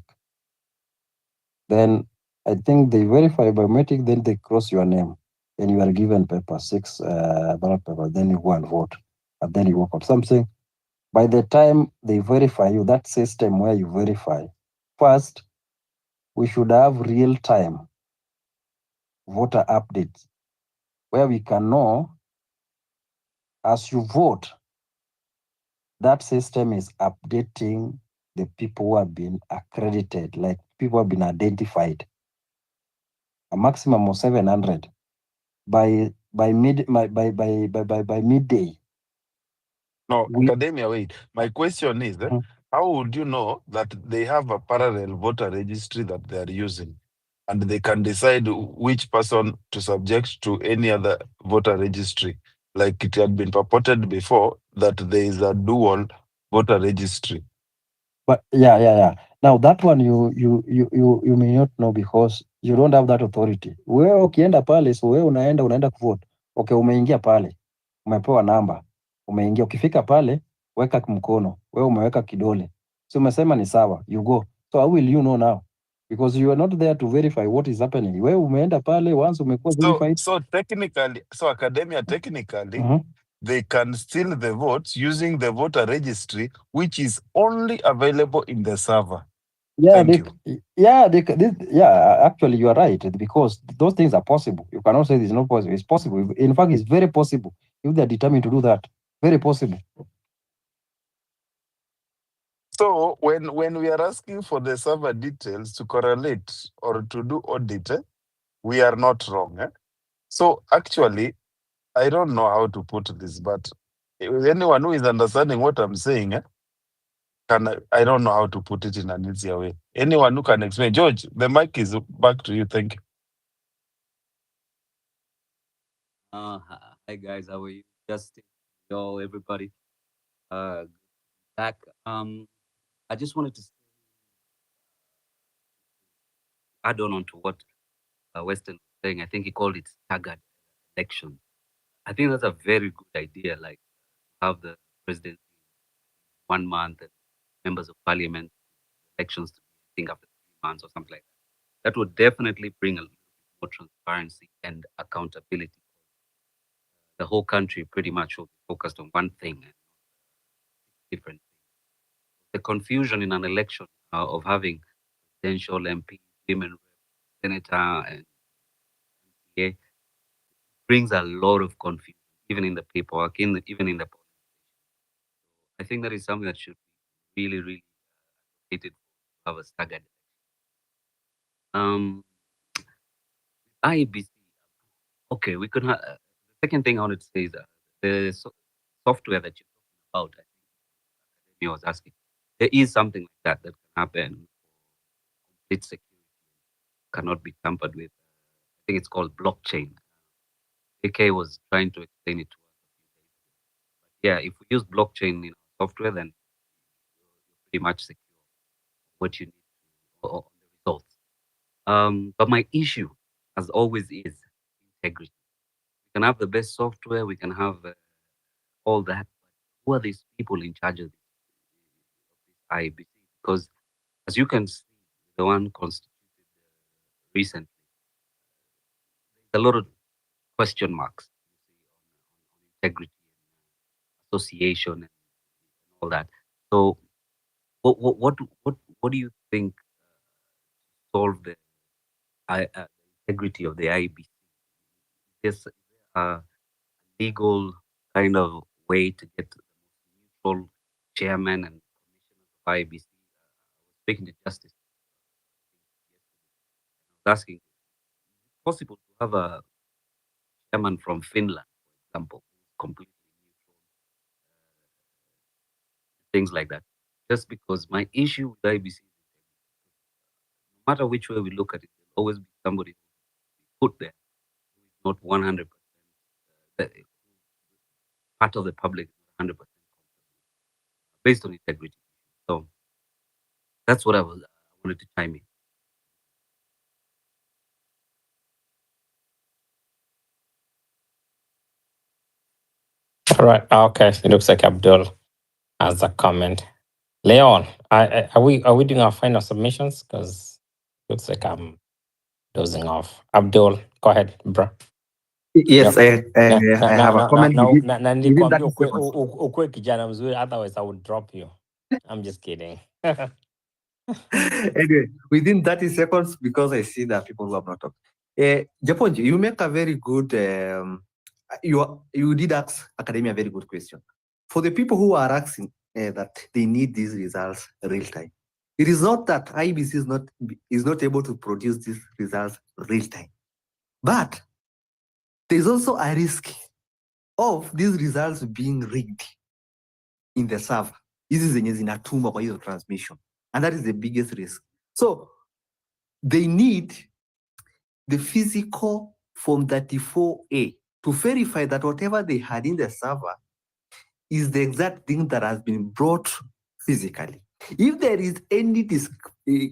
[SPEAKER 10] Then I think they verify biometric, then they cross your name. Then you are given paper, 6 ballot paper, then you go and vote. And then you walk up something. By the time they verify you, that system where you verify, first, we should have real-time voter updates where we can know as you vote, that system is updating the people who have been accredited, like people have been identified. A maximum of 700 by midday.
[SPEAKER 11] No, academia, wait. My question is, how would you know that they have a parallel voter registry that they are using? And they can decide which person to subject to any other voter registry. Like it had been purported before that there is a dual voter registry.
[SPEAKER 10] But yeah. Now that one you may not know because you don't have that authority. Wewe ukienda pale, so wewe unaenda kuvote. Okay, umeingia pale, umepewa namba, umeingia. Ukifika pale, weka mkono, wewe umeweka kidole, so umesema ni sawa, you go. So how will you know now? Because you are not there to verify what is happening. Wewe umeenda pale, once umekuwa verified.
[SPEAKER 11] So academia technically, they can steal the votes using the voter registry, which is only available in the server.
[SPEAKER 10] Actually, you are right, because those things are possible. You cannot say it's not possible. It's possible. In fact, it's very possible if they're determined to do that. Very possible.
[SPEAKER 11] So when we are asking for the server details to correlate or to do audit, we are not wrong. So actually, I don't know how to put this, but anyone who is understanding what I'm saying, I don't know how to put it in an easier way. Anyone who can explain. George, the mic is back to you. Thank you.
[SPEAKER 14] Hi guys, how are you? Justin, yo, everybody. Back. I just wanted to say add on to what Weston was saying, I think he called it staggered election. I think that's a very good idea. Like have the presidency 1 month and members of parliament elections to be, I think, after 3 months or something like that. That would definitely bring a little bit more transparency and accountability. The whole country pretty much will be focused on one thing and different things. The confusion in an election of having presidential MP, women, senator, and MCA brings a lot of confusion, even in the paperwork, even in the polling. I think that is something that should be really, really advocated to have a staggered. IEBC. Okay, we could have. The second thing I wanted to say is that the software that you're talking about, I think you was asking, there is something like that that can happen. Complete security cannot be tampered with. I think it's called blockchain. AK was trying to explain it to us. Yeah, if we use blockchain in software, then you're pretty much secure what you need on the results. But my issue, as always, is integrity. We can have the best software, we can have all that. But who are these people in charge of this IEBC? Because as you can see, the one constituted recently, there's a lot of question marks on integrity, association, and all that. So, what do you think solve the integrity of the IEBC? Is there a legal kind of way to get the neutral chairman and commissioner of IEBC? Speaking to Justice, I was asking, is it possible to have a chairman from Finland, for example, completely neutral, things like that? Just because my issue with IEBC, no matter which way we look at it, there'll always be somebody put there who is not 100% part of the public, 100% based on integrity. So that's what I wanted to chime in.
[SPEAKER 2] All right. Okay. It looks like Abdul has a comment. Leon, are we doing our final submissions? Because it looks like I'm dozing off. Abdul, go ahead, bro.
[SPEAKER 4] Yes,
[SPEAKER 2] Yep.
[SPEAKER 4] I have a comment.
[SPEAKER 2] Na nilikwambia
[SPEAKER 4] 30 seconds.
[SPEAKER 2] ukue kijana mzuri, otherwise I would drop you. I'm just kidding.
[SPEAKER 4] Anyway, within 30 seconds, because I see that people who have not talked. Japonji, you make a very good, you did ask academia a very good question. For the people who are asking that they need these results real time, it is not that IBC is not able to produce these results real time, but there's also a risk of these results being rigged in the server. Hizi zenye zinatuma kwa hizo transmission, and that is the biggest risk. So they need the physical Form 34A to verify that whatever they had in the server is the exact thing that has been brought physically. If there is any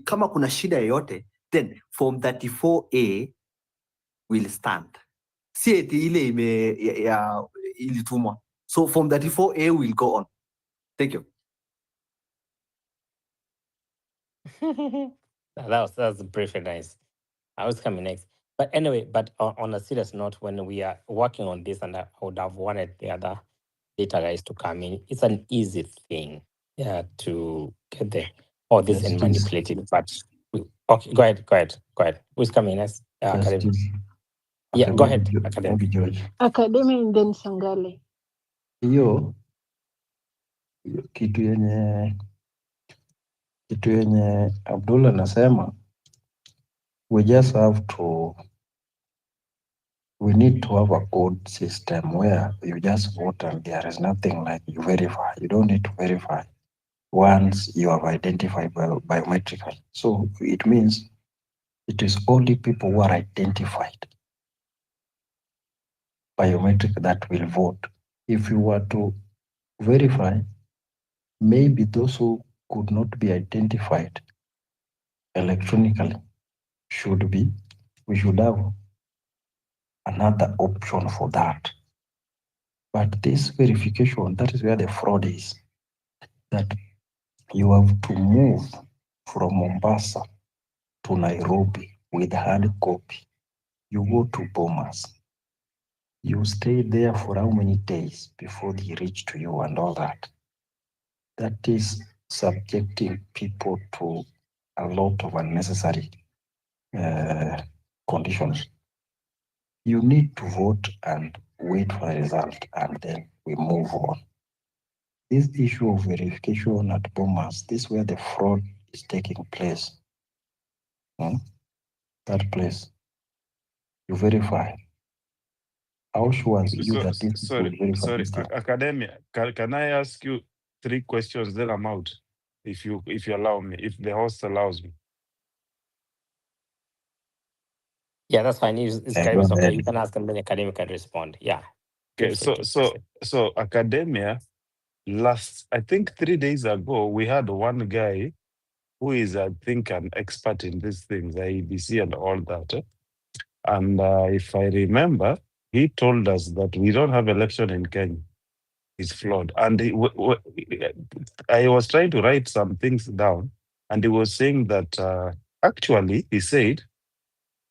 [SPEAKER 4] kama kuna shida yoyote, then Form 34A will stand. Si eti ile ilitumwa. So Form 34A will go on. Thank you.
[SPEAKER 2] That was pretty nice. I was coming next. But anyway, but on a serious note, when we are working on this, and I would have wanted the other data guys to come in, it's an easy thing to get all this and manipulate it. But okay, go ahead. Who's coming next? Academy. Yeah, go ahead, Academy.
[SPEAKER 6] Academy and then Sangale.
[SPEAKER 10] Hiyo kitu yenye Abdullah anasema, we just have to, we need to have a good system where you just vote and there is nothing like you verify. You don't need to verify once you have identified biometrically. So it means it is only people who are identified biometric that will vote. If you were to verify, maybe those who could not be identified electronically we should have another option for that. But this verification, that is where the fraud is. That you have to move from Mombasa to Nairobi with hard copy. You go to Bomas. You stay there for how many days before they reach to you and all that? That is subjecting people to a lot of unnecessary conditions. You need to vote and wait for a result, and then we move on. This issue of verification at Bomas, this is where the fraud is taking place. That place, you verify. How sure are you that this people will verify
[SPEAKER 11] Sorry,
[SPEAKER 10] this thing?
[SPEAKER 11] Academia, can I ask you 3 questions, then I'm out, if you allow me, if the host allows me?
[SPEAKER 2] Yeah, that's fine. It's okay. You can ask and then Academia can respond. Yeah.
[SPEAKER 11] Okay, so Academia, I think 3 days ago, we had one guy who is, I think, an expert in these things, IEBC and all that. And if I remember, he told us that we don't have election in Kenya. It's flawed. And I was trying to write some things down, and he was saying that actually, he said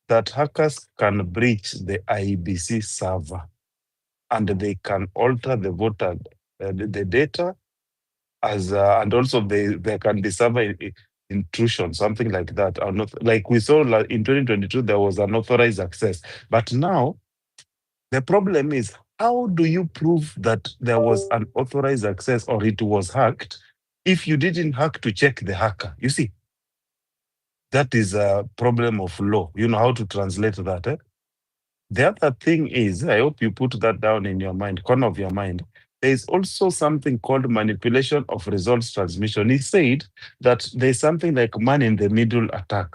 [SPEAKER 11] that hackers can breach the IEBC server and they can alter the voter the data and also they can discover intrusion, something like that. Or not, like we saw in 2022, there was unauthorized access. But now, the problem is, how do you prove that there was an authorized access or it was hacked if you didn't hack to check the hacker? You see, that is a problem of law. You know how to translate that. The other thing is, I hope you put that down in your mind, corner of your mind. There is also something called manipulation of results transmission. He said that there's something like man-in-the-middle attack.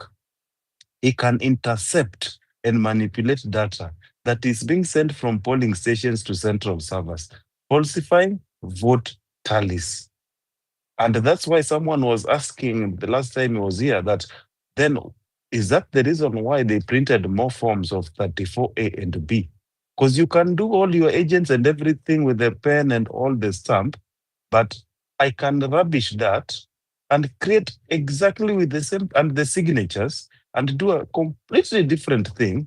[SPEAKER 11] He can intercept and manipulate data that is being sent from polling stations to central servers, falsifying vote tallies. And that's why someone was asking the last time he was here that then is that the reason why they printed more forms of 34A and B? Because you can do all your agents and everything with the pen and all the stamp, but I can rubbish that and create exactly with the same and the signatures and do a completely different thing.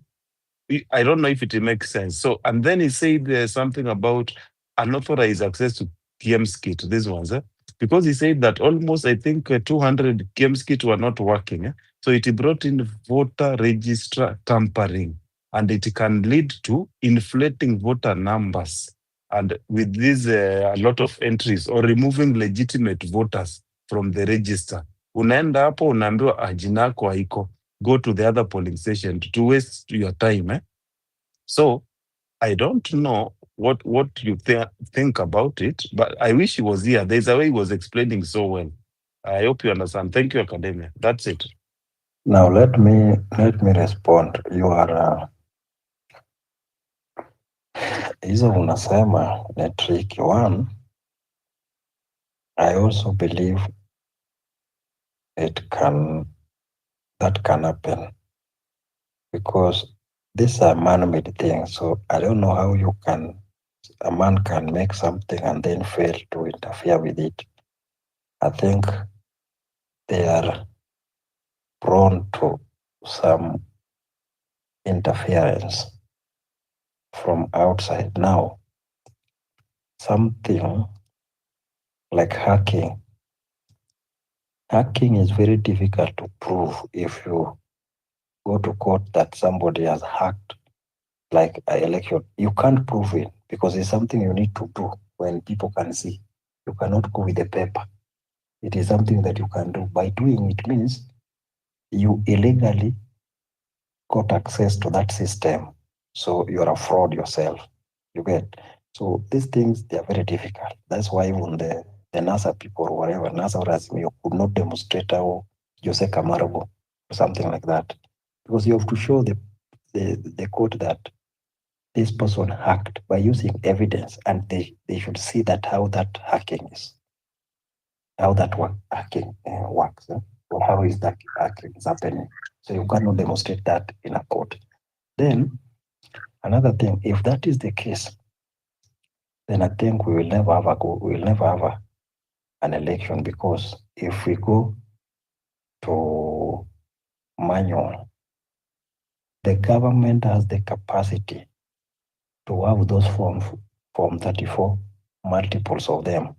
[SPEAKER 11] I don't know if it makes sense. So, and then he said there's something about unauthorized access to KM's kit, these ones, because he said that almost, I think, 200 KM's kit were not working. So it brought in voter register tampering, and it can lead to inflating voter numbers. And with this, a lot of entries or removing legitimate voters from the register. Unaenda hapo unaambiwa jina yako haiko. Go to the other polling station to waste your time. So I don't know what you think about it, but I wish he was here. There's a way he was explaining so well. I hope you understand. Thank you, Academia. That's it.
[SPEAKER 10] Now let me respond. You are hizo unasema ni tricky one. I also believe that can happen because these are man-made things. So I don't know how a man can make something and then fail to interfere with it. I think they are prone to some interference from outside. Now, something like hacking is very difficult to prove if you go to court that somebody has hacked like an election. You can't prove it because it's something you need to do when people can see. You cannot go with the paper. It is something that you can do. By doing it means you illegally got access to that system. So you're a fraud yourself. You get? So these things, they are very difficult. That's why even the NASA people or whatever, NASA or you could not demonstrate how Jose Camargo or something like that. Because you have to show the court that this person hacked by using evidence, and they should see that how that hacking is, how that hacking works, or how is that hacking is happening. So you cannot demonstrate that in a court. Then another thing, if that is the case, then I think we will never have an election, because if we go to manual, the government has the capacity to have those form 34, multiples of them,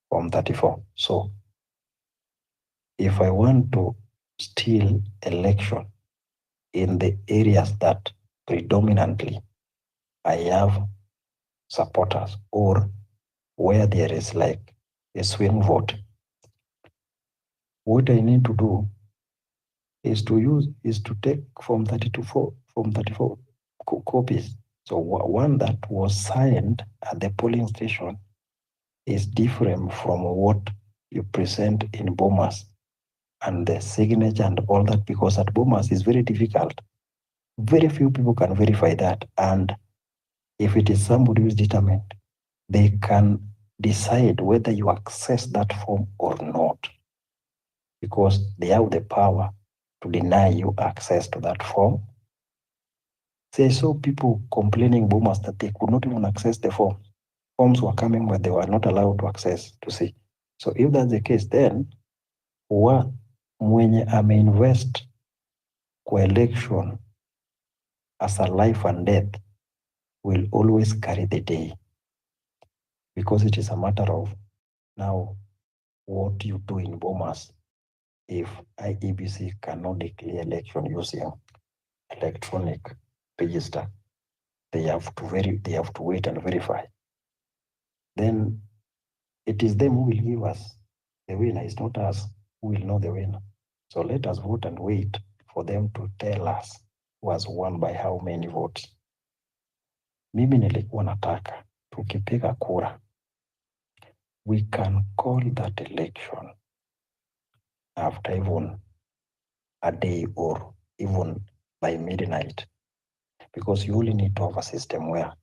[SPEAKER 10] form 34. So if I want to steal election in the areas that predominantly I have supporters, or where there is like a swing vote, what I need to do is to take from 34 copies. So one that was signed at the polling station is different from what you present in Bomas, and the signature and all that, because at Bomas is very difficult. Very few people can verify that. And if it is somebody who is determined, they can decide whether you access that form or not, because they have the power to deny you access to that form. So I saw people complaining Bomas that they could not even access the form. Forms were coming, but they were not allowed to access to see. So if that's the case, then mwenye ameinvest kwa election as a life and death will always carry the day, because it is a matter of now what you do in Bomas. If IEBC cannot declare election using electronic register, they have to wait and verify. Then it is them who will give us the winner. It's not us who will know the winner. So let us vote and wait for them to tell us who has won by how many votes. Mimi nilikuwa nataka tukipiga kura, we can call that election after even a day or even by midnight, because you only need to have a system where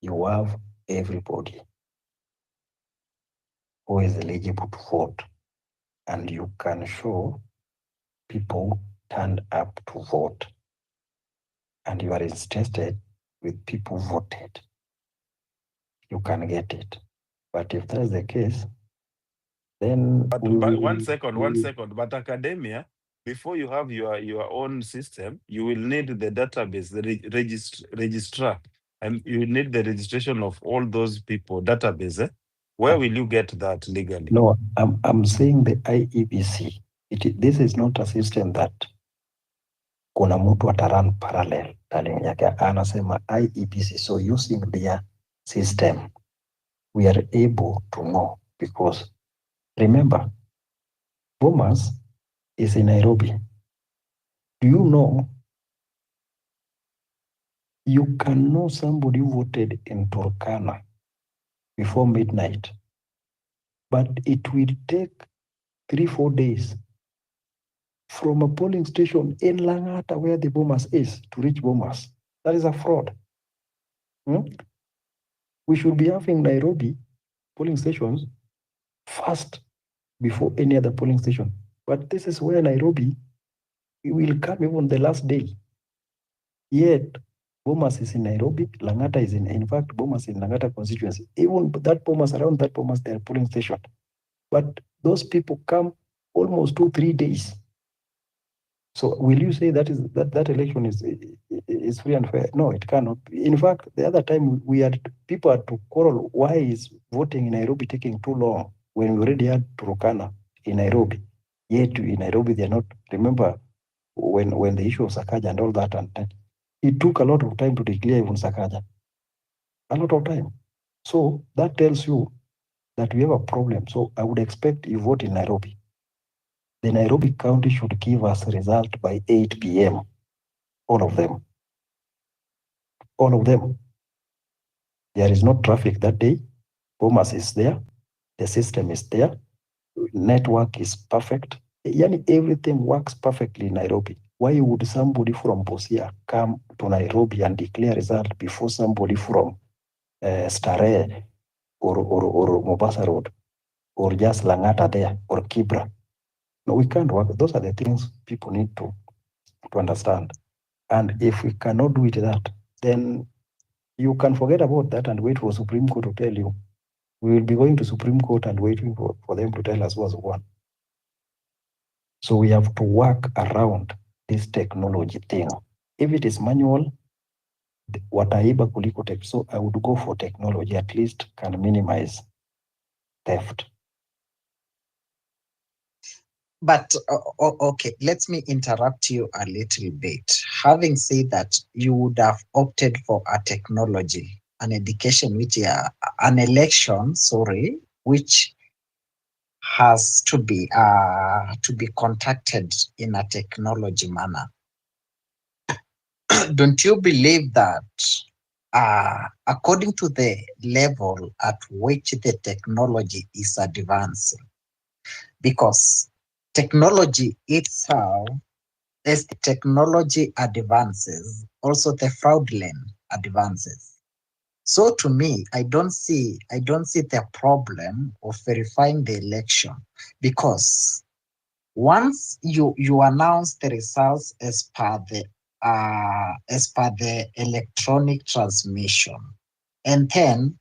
[SPEAKER 10] you have everybody who is eligible to vote, and you can show people turned up to vote, and you are interested with people voted, you can get it. But if that's the case, then
[SPEAKER 11] But one second. But academia, before you have your own system, you will need the database, the registrar, and you need the registration of all those people, database. Where will you get that legally?
[SPEAKER 10] No, I'm saying the IEBC. This is not a system that kuna mtu atarun parallel ndani yake, anasema IEBC. So using their system, we are able to know, because remember, Bomas is in Nairobi. Do you know you can know somebody who voted in Turkana before midnight, but it will take 3-4 days from a polling station in Langata, where the Bomas is, to reach Bomas. That is a fraud. We should be having Nairobi polling stations first before any other polling station. But this is where Nairobi will come even the last day. Yet, Bomas is in Nairobi, Langata is in fact, Bomas in Langata constituency. Even that Bomas, around that Bomas, they are polling station. But those people come almost 2-3 days. So will you say that election is free and fair? No, it cannot be. In fact, the other time people had to quarrel, why is voting in Nairobi taking too long when we already had Turkana in Nairobi? Yet in Nairobi they are not. Remember when the issue of Sakaja and all that, and it took a lot of time to declare even Sakaja. A lot of time. So that tells you that we have a problem. So I would expect you vote in Nairobi. The Nairobi County should give us a result by 8 p.m. All of them. All of them. There is no traffic that day. Bomas is there. The system is there. Network is perfect. Yani everything works perfectly in Nairobi. Why would somebody from Busia come to Nairobi and declare result before somebody from Starehe or Mombasa Road or just Langata there or Kibra? No, we can't work. Those are the things people need to understand. And if we cannot do it that, then you can forget about that and wait for Supreme Court to tell you. We will be going to Supreme Court and waiting for them to tell us what's one. So we have to work around this technology thing. If it is manual, wataiba kuliko tech. So I would go for technology, at least can minimize theft.
[SPEAKER 12] But okay, let me interrupt you a little bit. Having said that, you would have opted for a technology, an education, an election, which has to be conducted in a technology manner. Don't you believe that according to the level at which the technology is advancing, because technology itself, as the technology advances, also the fraudulent advances. So to me, I don't see the problem of verifying the election, because once you announce the results as per the electronic transmission, and then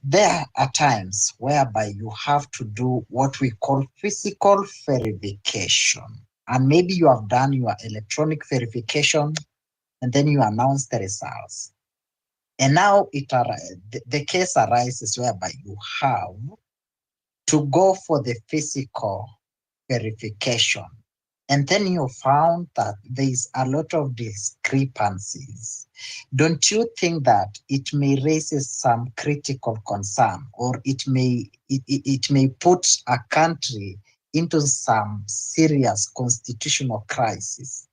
[SPEAKER 12] there are times whereby you have to do what we call physical verification, and maybe you have done your electronic verification and then you announce the results, and now the case arises whereby you have to go for the physical verification, and then you found that there is a lot of discrepancies. Don't you think that it may raise some critical concern, or it may put a country into some serious constitutional crisis?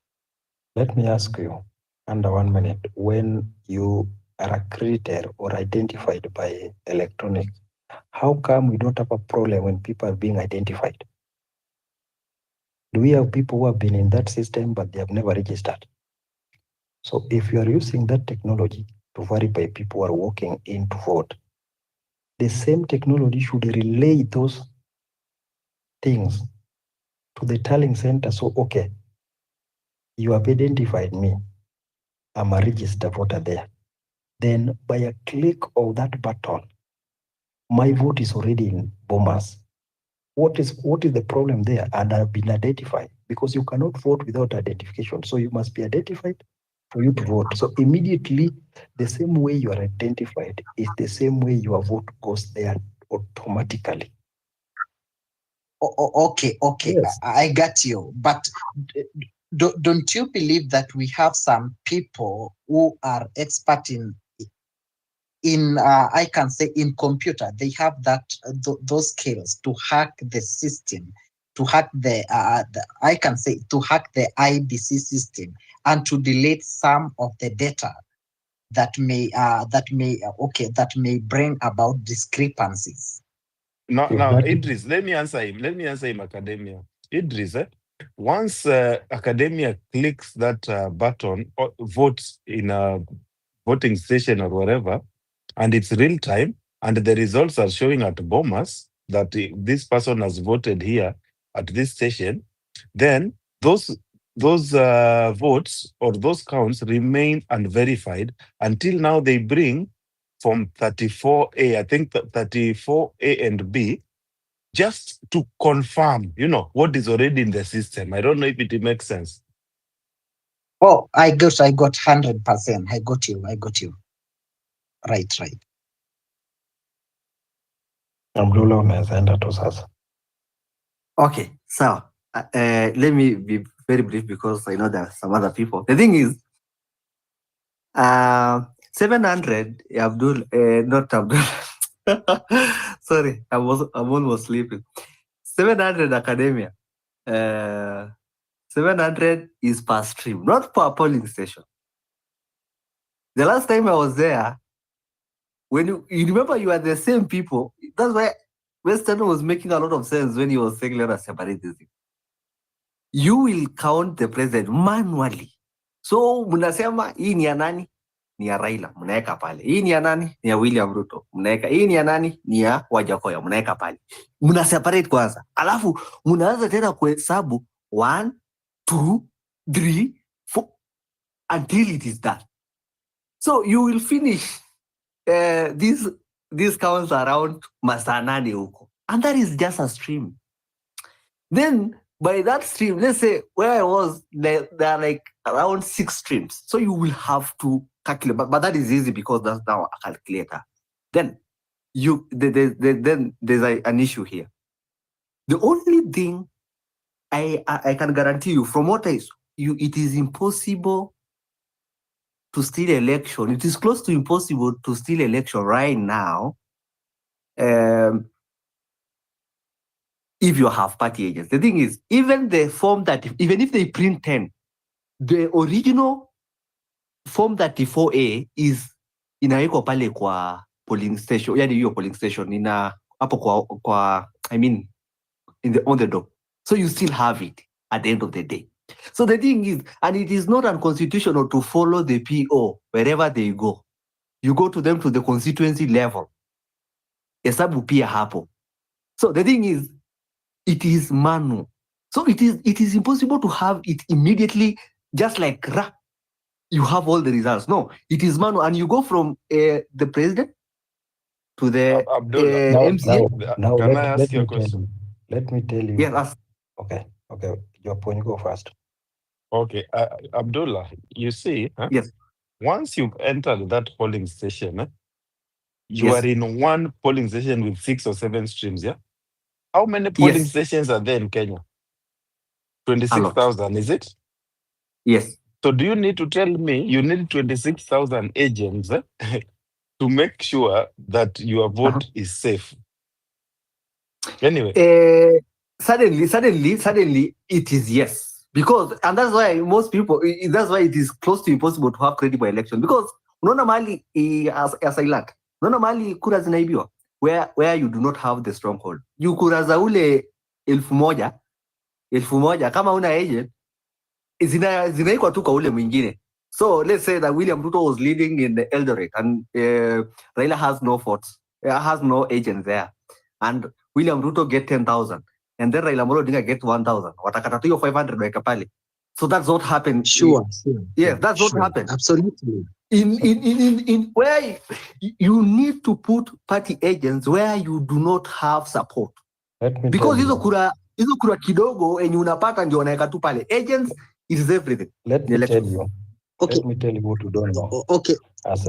[SPEAKER 10] Let me ask you, under 1 minute, when you are accredited or identified by electronic, how come we don't have a problem when people are being identified? Do we have people who have been in that system but they have never registered? So if you are using that technology to verify people who are walking in to vote, the same technology should relay those things to the tallying center. So, okay, you have identified me. I'm a registered voter there. Then by a click of that button, my vote is already in Bomas. What is the problem there? And I've been identified, because you cannot vote without identification. So you must be identified for you to vote. So immediately, the same way you are identified is the same way your vote goes there automatically.
[SPEAKER 12] Okay, yes. I got you. But don't you believe that we have some people who are expert in I can say in computer? They have those skills to hack the system, to hack the IEBC system, and to delete some of the data that may bring about discrepancies.
[SPEAKER 11] Now, Idris, let me answer him, Academia. Idris, once Academia clicks that button or votes in a voting station or whatever, and it's real time, and the results are showing at Bomas that this person has voted here at this station, then those votes or those counts remain unverified until now they bring from 34A, I think 34A and B, just to confirm, what is already in the system. I don't know if it makes sense.
[SPEAKER 12] Oh, I got 100%. I got you. Right.
[SPEAKER 4] Okay, so let me be very brief because I know there are some other people. The thing is, 700, not Abdul. Sorry, I'm almost sleeping. 700 Academia. 700 is per stream, not per polling station. The last time I was there, when you remember, you are the same people. That's why Western was making a lot of sense when he was saying, let us separate this thing. You will count the president manually. So, munasema hii ni ya nani? ni ya Raila, mnaweka pale. Hii ni ya nani? Ni ya William Ruto, mnaweka. Hii ni ya nani? Ni ya Wajakoya, mnaweka pale. Mna separate kwanza, alafu mnaanza tena kuhesabu 1 2 3 4 until it is done. So you will finish these counts around masaa 8 huko, and that is just a stream. Then by that stream, let's say where I was, there are like around 6 streams. So you will have to calculate, but that is easy because that's now a calculator. Then then there's an issue here. The only thing I can guarantee you from what it is impossible to steal election. It is close to impossible to steal election right now. If you have party agents. The thing is, even the form that, even if they print 10, the original form 34A is inawekwa pale kwa polling station, yani hiyo polling station ina hapo kwa I mean on the door. So you still have it at the end of the day. So the thing is, and it is not unconstitutional to follow the PO wherever they go. You go to them to the constituency level. Hesabu pia hapo. So the thing is, it is manual. So it is impossible to have it immediately, just like you have all the results. No, it is manual, and you go from the president to the
[SPEAKER 11] Abdullah,
[SPEAKER 10] Now
[SPEAKER 11] can I
[SPEAKER 10] let
[SPEAKER 11] ask you a
[SPEAKER 10] me tell
[SPEAKER 11] question?
[SPEAKER 10] you. Let me tell you.
[SPEAKER 4] Yes.
[SPEAKER 10] Okay. Your point, go first.
[SPEAKER 11] Okay, Abdullah, you see,
[SPEAKER 4] yes.
[SPEAKER 11] Once you've entered that polling station, you
[SPEAKER 4] Yes.
[SPEAKER 11] are in one polling station with 6 or 7 streams, yeah? How many polling stations are there in Kenya? 26,000, is it?
[SPEAKER 4] Yes.
[SPEAKER 11] So do you need to tell me you need 26,000 agents to make sure that your vote is safe? Anyway.
[SPEAKER 4] Suddenly, it is yes. Because, and that's why most people, that's why it is close to impossible to have credible election. Because, unaona mali as I learned, unaona mali kura zinaibiwa, where you do not have the stronghold. You kura za ule 1,000, kama una agent, zinaikwa tu kwa ule mwingine. So let's say that William Ruto was leading in the Eldoret and Raila has no votes, has no agents there. And William Ruto get 10,000. And then Raila Odinga get 1,000. Watakata tu 500 weka pale. So that's what happened.
[SPEAKER 12] Sure.
[SPEAKER 4] Yes, that's what happened.
[SPEAKER 12] Absolutely.
[SPEAKER 4] In where you need to put party agents where you do not have support. Because hizo kura kidogo enye unapata ndio wanaweka tu pale. Agents is everything.
[SPEAKER 10] Let me tell you. Okay. Let me tell you what you don't know.
[SPEAKER 12] Okay.
[SPEAKER 10] As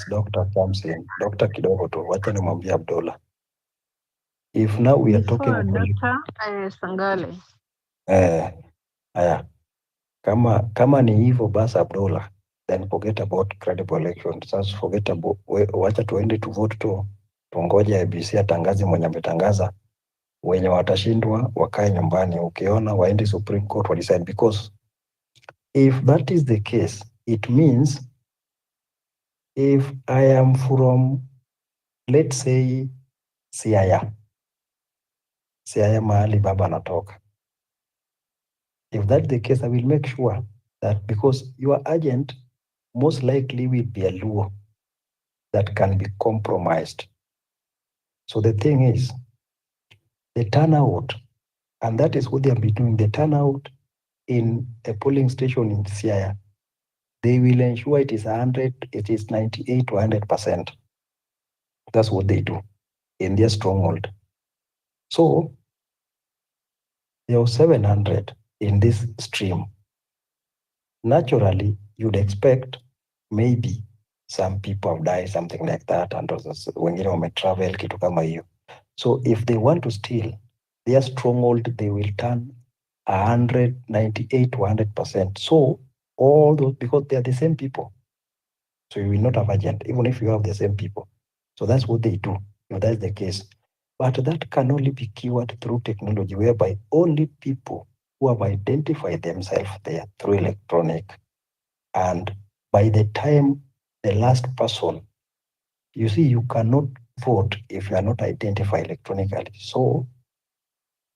[SPEAKER 10] doctor comes in, Dr. Kidogo tu, wacha nimwambie Abdullah. If now we are talking about
[SPEAKER 6] Dr. Sangale.
[SPEAKER 10] Aya. Kama ni hivyo basi Abdullah, then forget about credible election. Sasa forget about, wacha tuende to vote tu. Tungoje IEBC atangaze mwenye ametangaza. Wenye watashindwa wakae nyumbani, ukiona waende Supreme Court decide, because if that is the case, it means if I am from, let's say, Siaya mahali baba anatoka. If that's the case, I will make sure that, because your agent most likely will be a Luo that can be compromised. So the thing is, the turnout, and that is what they have been doing, the turnout in a polling station in Siaya, they will ensure it is 100, it is 98 to 100%. That's what they do in their stronghold. So there are 700 in this stream. Naturally, you'd expect maybe some people have died, something like that, and wengine wame travel kitu kama hiyo. So if they want to steal their stronghold, they will turn 198 to 100%. So all those, because they are the same people. So you will not have agent, even if you have the same people. So that's what they do, if that's the case. But that can only be cured through technology, whereby only people who have identified themselves there through electronic. And by the time the last person, you see, you cannot vote if you are not identified electronically. So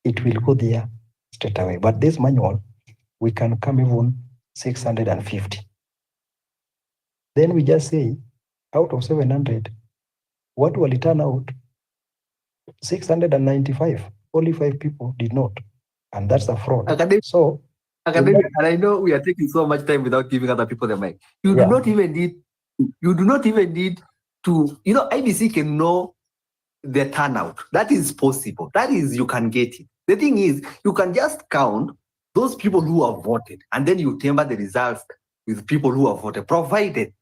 [SPEAKER 10] it will go there straight away. But this manual, we can come even 650. Then we just say, out of 700, what will turn out? 695. Only 5 people did not. And that's a fraud. So,
[SPEAKER 4] Academic, and I know we are taking so much time without giving other people the mic. You do not even need to, IBC can know the turnout. That is possible. That is, you can get it. The thing is, you can just count those people who have voted, and then you temper the results with people who have voted, provided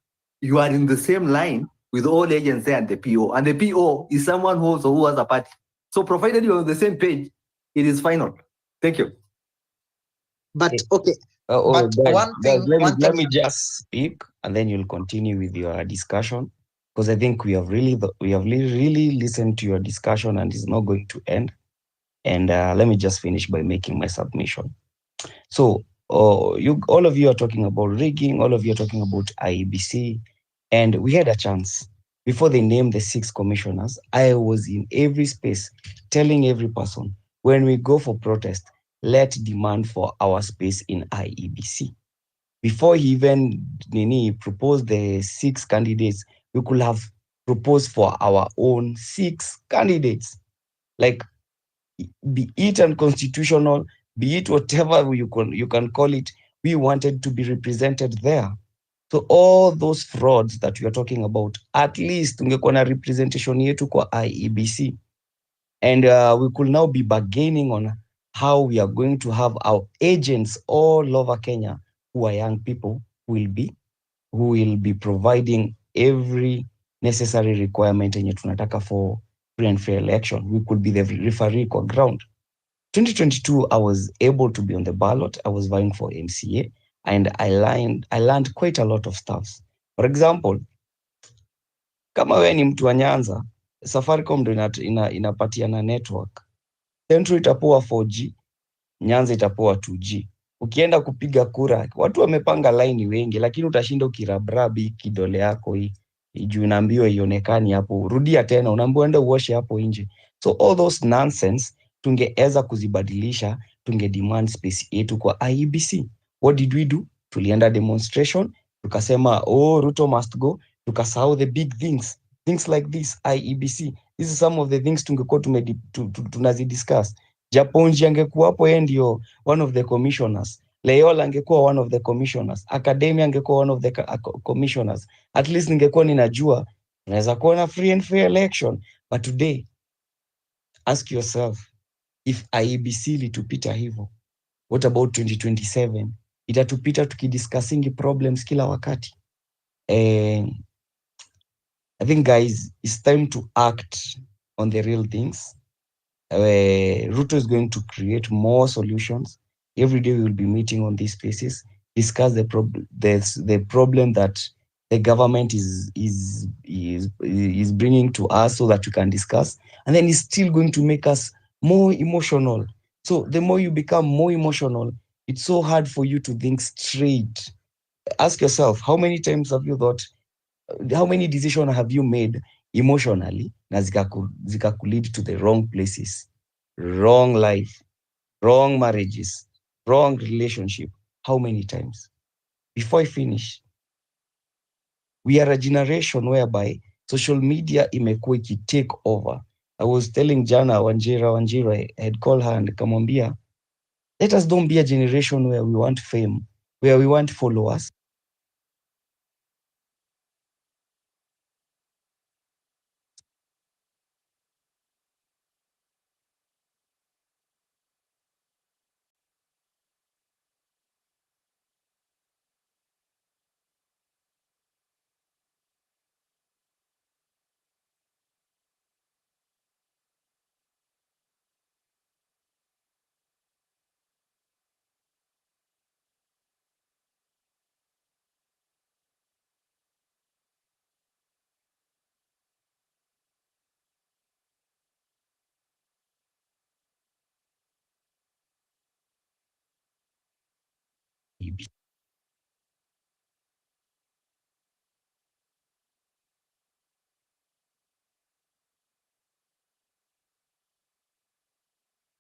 [SPEAKER 4] you are in the same line with all agents there and the PO. And the PO is someone who has a party. So provided you're on the same page, it is final. Thank you.
[SPEAKER 12] But okay. But
[SPEAKER 15] guys, let me just speak, and then you'll continue with your discussion, because I think we have really listened to your discussion, and it's not going to end. And let me just finish by making my submission. So, all of you are talking about rigging. All of you are talking about IEBC, and we had a chance before they named the 6 commissioners. I was in every space telling every person, when we go for protest, let's demand for our space in IEBC. Before he even proposed the 6 candidates, we could have proposed for our own 6 candidates. Like, be it unconstitutional, be it whatever you can call it, we wanted to be represented there. So all those frauds that we are talking about, at least tungekuwa na representation yetu kwa IEBC. And we could now be bargaining on how we are going to have our agents all over Kenya, who are young people, who will be providing every necessary requirement yenye tunataka for free and fair election. We could be the referee kwa ground. 2022, I was able to be on the ballot. I was vying for MCA, and I learned quite a lot of stuff. For example, kama wewe ni mtu wa Nyanza, Safaricom ndo inapatiana network. Central itapoa 4G, Nyanza itapoa 2G. Ukienda kupiga kura, watu wamepanga line wengi, lakini utashinda ukirabrabi kidole yako hii juu unaambiwa ionekani hapo. Rudia tena, unaambiwa enda uoshe hapo nje. So all those nonsense tungeweza kuzibadilisha, demand space yetu kwa IEBC. What did we do? Tulienda demonstration, tukasema Ruto must go, tukasahau the big things like this IEBC. This is some of the things tungekuwa tunazidiscuss. Japonji angekuwa hapo, yeye ndio one of the commissioners. Leola angekuwa one of the commissioners. Academia angekuwa one of the commissioners. At least ningekuwa ninajua tunaweza kuwa na free and fair election. But today, ask yourself, if IEBC litupita hivyo, what about 2027? Itatupita tukidiscussingi problems kila wakati. I think, guys, it's time to act on the real things. Ruto is going to create more solutions. Every day we will be meeting on these spaces, discuss the problem that the government is bringing to us, so that we can discuss. And then it's still going to make us more emotional. So the more you become more emotional, it's so hard for you to think straight. Ask yourself, how many times have you thought, how many decisions have you made emotionally na zika lead to the wrong places, wrong life, wrong marriages, wrong relationship? How many times? Before I finish, we are a generation whereby social media imekuwa take over. I was telling Jana Wanjira, I had called her and nikamwambia, let us don't be a generation where we want fame, where we want followers.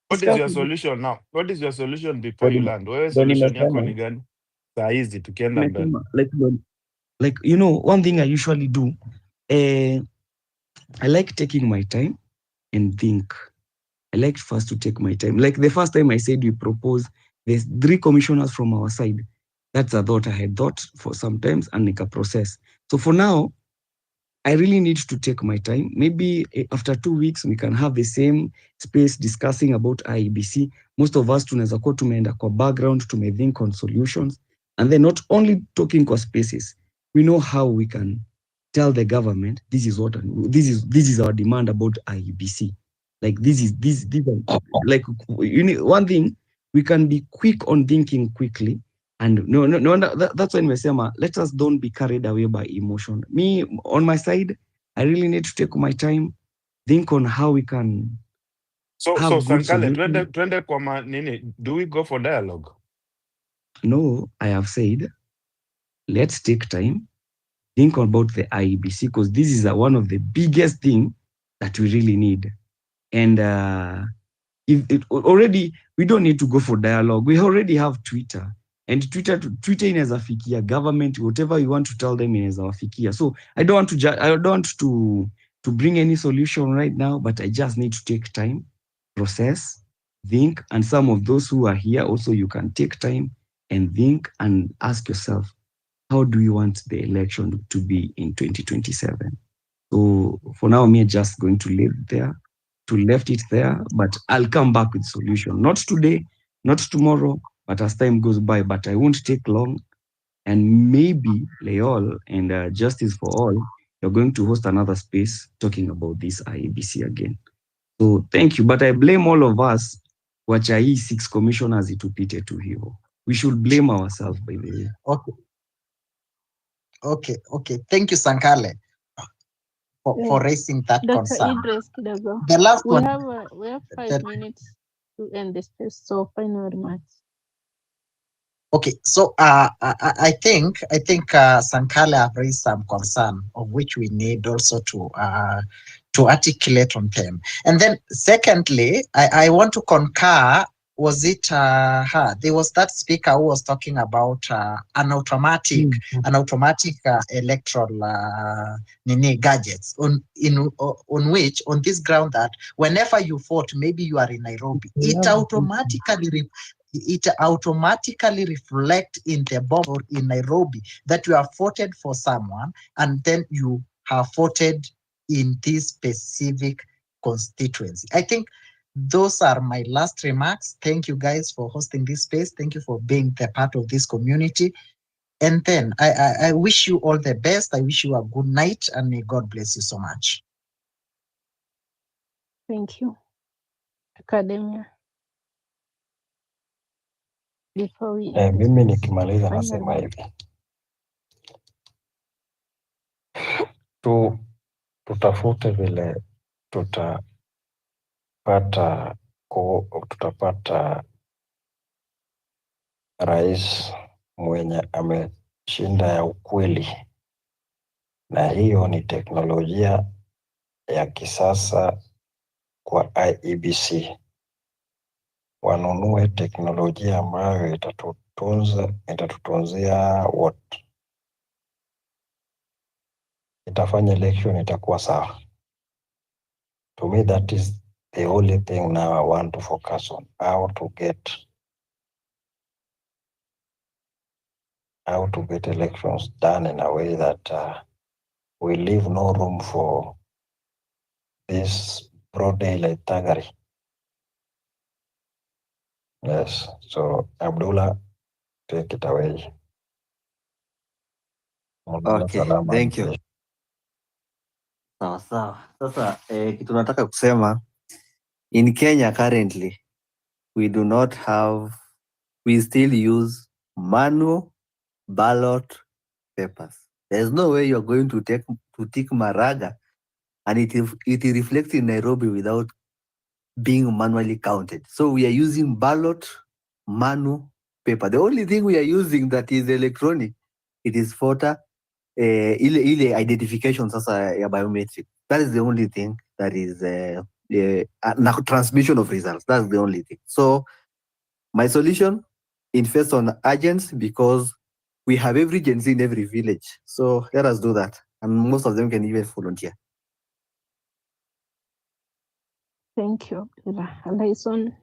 [SPEAKER 11] What is your solution now? What is your solution before you land? Wewe solution yako ni gani? Saa hizi tukienda mbele.
[SPEAKER 15] Like, you know, one thing I usually do, I like taking my time and think. I like first to take my time. Like the first time I said we propose, there's 3 commissioners from our side. That's a thought I had thought for some times and make a process. So for now, I really need to take my time. Maybe after 2 weeks, we can have the same space discussing about IEBC. Most of us tunaweza kuwa tumeenda kwa background, think on solutions. And then not only talking kwa spaces, we know how we can tell the government, this is our demand about IEBC. Like these are, like, you need one thing, we can be quick on thinking quickly. And no, that's why nimesema, let us don't be carried away by emotion. Me, on my side, I really need to take my time, think on how we can
[SPEAKER 11] So
[SPEAKER 15] have good
[SPEAKER 11] Sankale,
[SPEAKER 15] solutions.
[SPEAKER 11] twende kwa nini? Do we go for dialogue?
[SPEAKER 15] No, I have said, let's take time, think about the IEBC, because this is one of the biggest thing that we really need. And if it already, we don't need to go for dialogue. We already have Twitter. And Twitter inaweza fikia government, whatever you want to tell them inaweza fikia. So I don't want to bring any solution right now, but I just need to take time, process, think, and some of those who are here also, you can take time and think and ask yourself, how do you want the election to be in 2027? So for now, me just going to leave it there, but I'll come back with solution. Not today, not tomorrow, but as time goes by, but I won't take long. And maybe Leol and Justice for All, you're going to host another space talking about this IEBC again. So thank you, but I blame all of us, wacha hii 6 commissioners itupite tu hivyo. We should blame ourselves, by the way.
[SPEAKER 12] Okay. Thank you, Sankale, for raising that
[SPEAKER 6] Dr.
[SPEAKER 12] concern.
[SPEAKER 6] Idris Kidago.
[SPEAKER 12] The last
[SPEAKER 6] We
[SPEAKER 12] one.
[SPEAKER 6] have 5 minutes to end this space, so final remarks.
[SPEAKER 12] Okay, so I think Sankale have raised some concern of which we need also to articulate on them. And then secondly, I want to concur. Was it there was that speaker who was talking about an automatic electoral gadgets on this ground that whenever you vote, maybe you are in Nairobi, it automatically reflect in the box or in Nairobi that you have voted for someone and then you have voted in this specific constituency. I think those are my last remarks. Thank you guys for hosting this space. Thank you for being the part of this community. And then I wish you all the best. I wish you a good night and may God bless you so much.
[SPEAKER 6] Thank you. Academia. Before we
[SPEAKER 10] mimi nikimaliza nasema hivi, tutafute vile tutapata rais mwenye ameshinda ya ukweli, na hiyo ni teknolojia ya kisasa kwa IEBC. Wanunue teknolojia ambayo itatutunzia wote, itafanya election itakuwa sawa. To me, that is the only thing now I want to focus on, how to get elections done in a way that we leave no room for this broad daylight thuggery. Yes, so Abdullah, take it away.
[SPEAKER 4] Okay, thank you. Sawa. Sasa kitu nataka kusema, in Kenya currently we still use manual ballot papers. There's no way you're going to tick Maraga and it reflects in Nairobi without being manually counted. So we are using ballot manual paper. The only thing we are using that is electronic, it is voter ile identification sasa ya biometric. That is the only thing that is transmission of results. That's the only thing. So my solution, invest on agents, because We have every Gen Z in every village. So let us do that. And most of them can even volunteer.
[SPEAKER 6] Thank you, Abdullah. Alaison.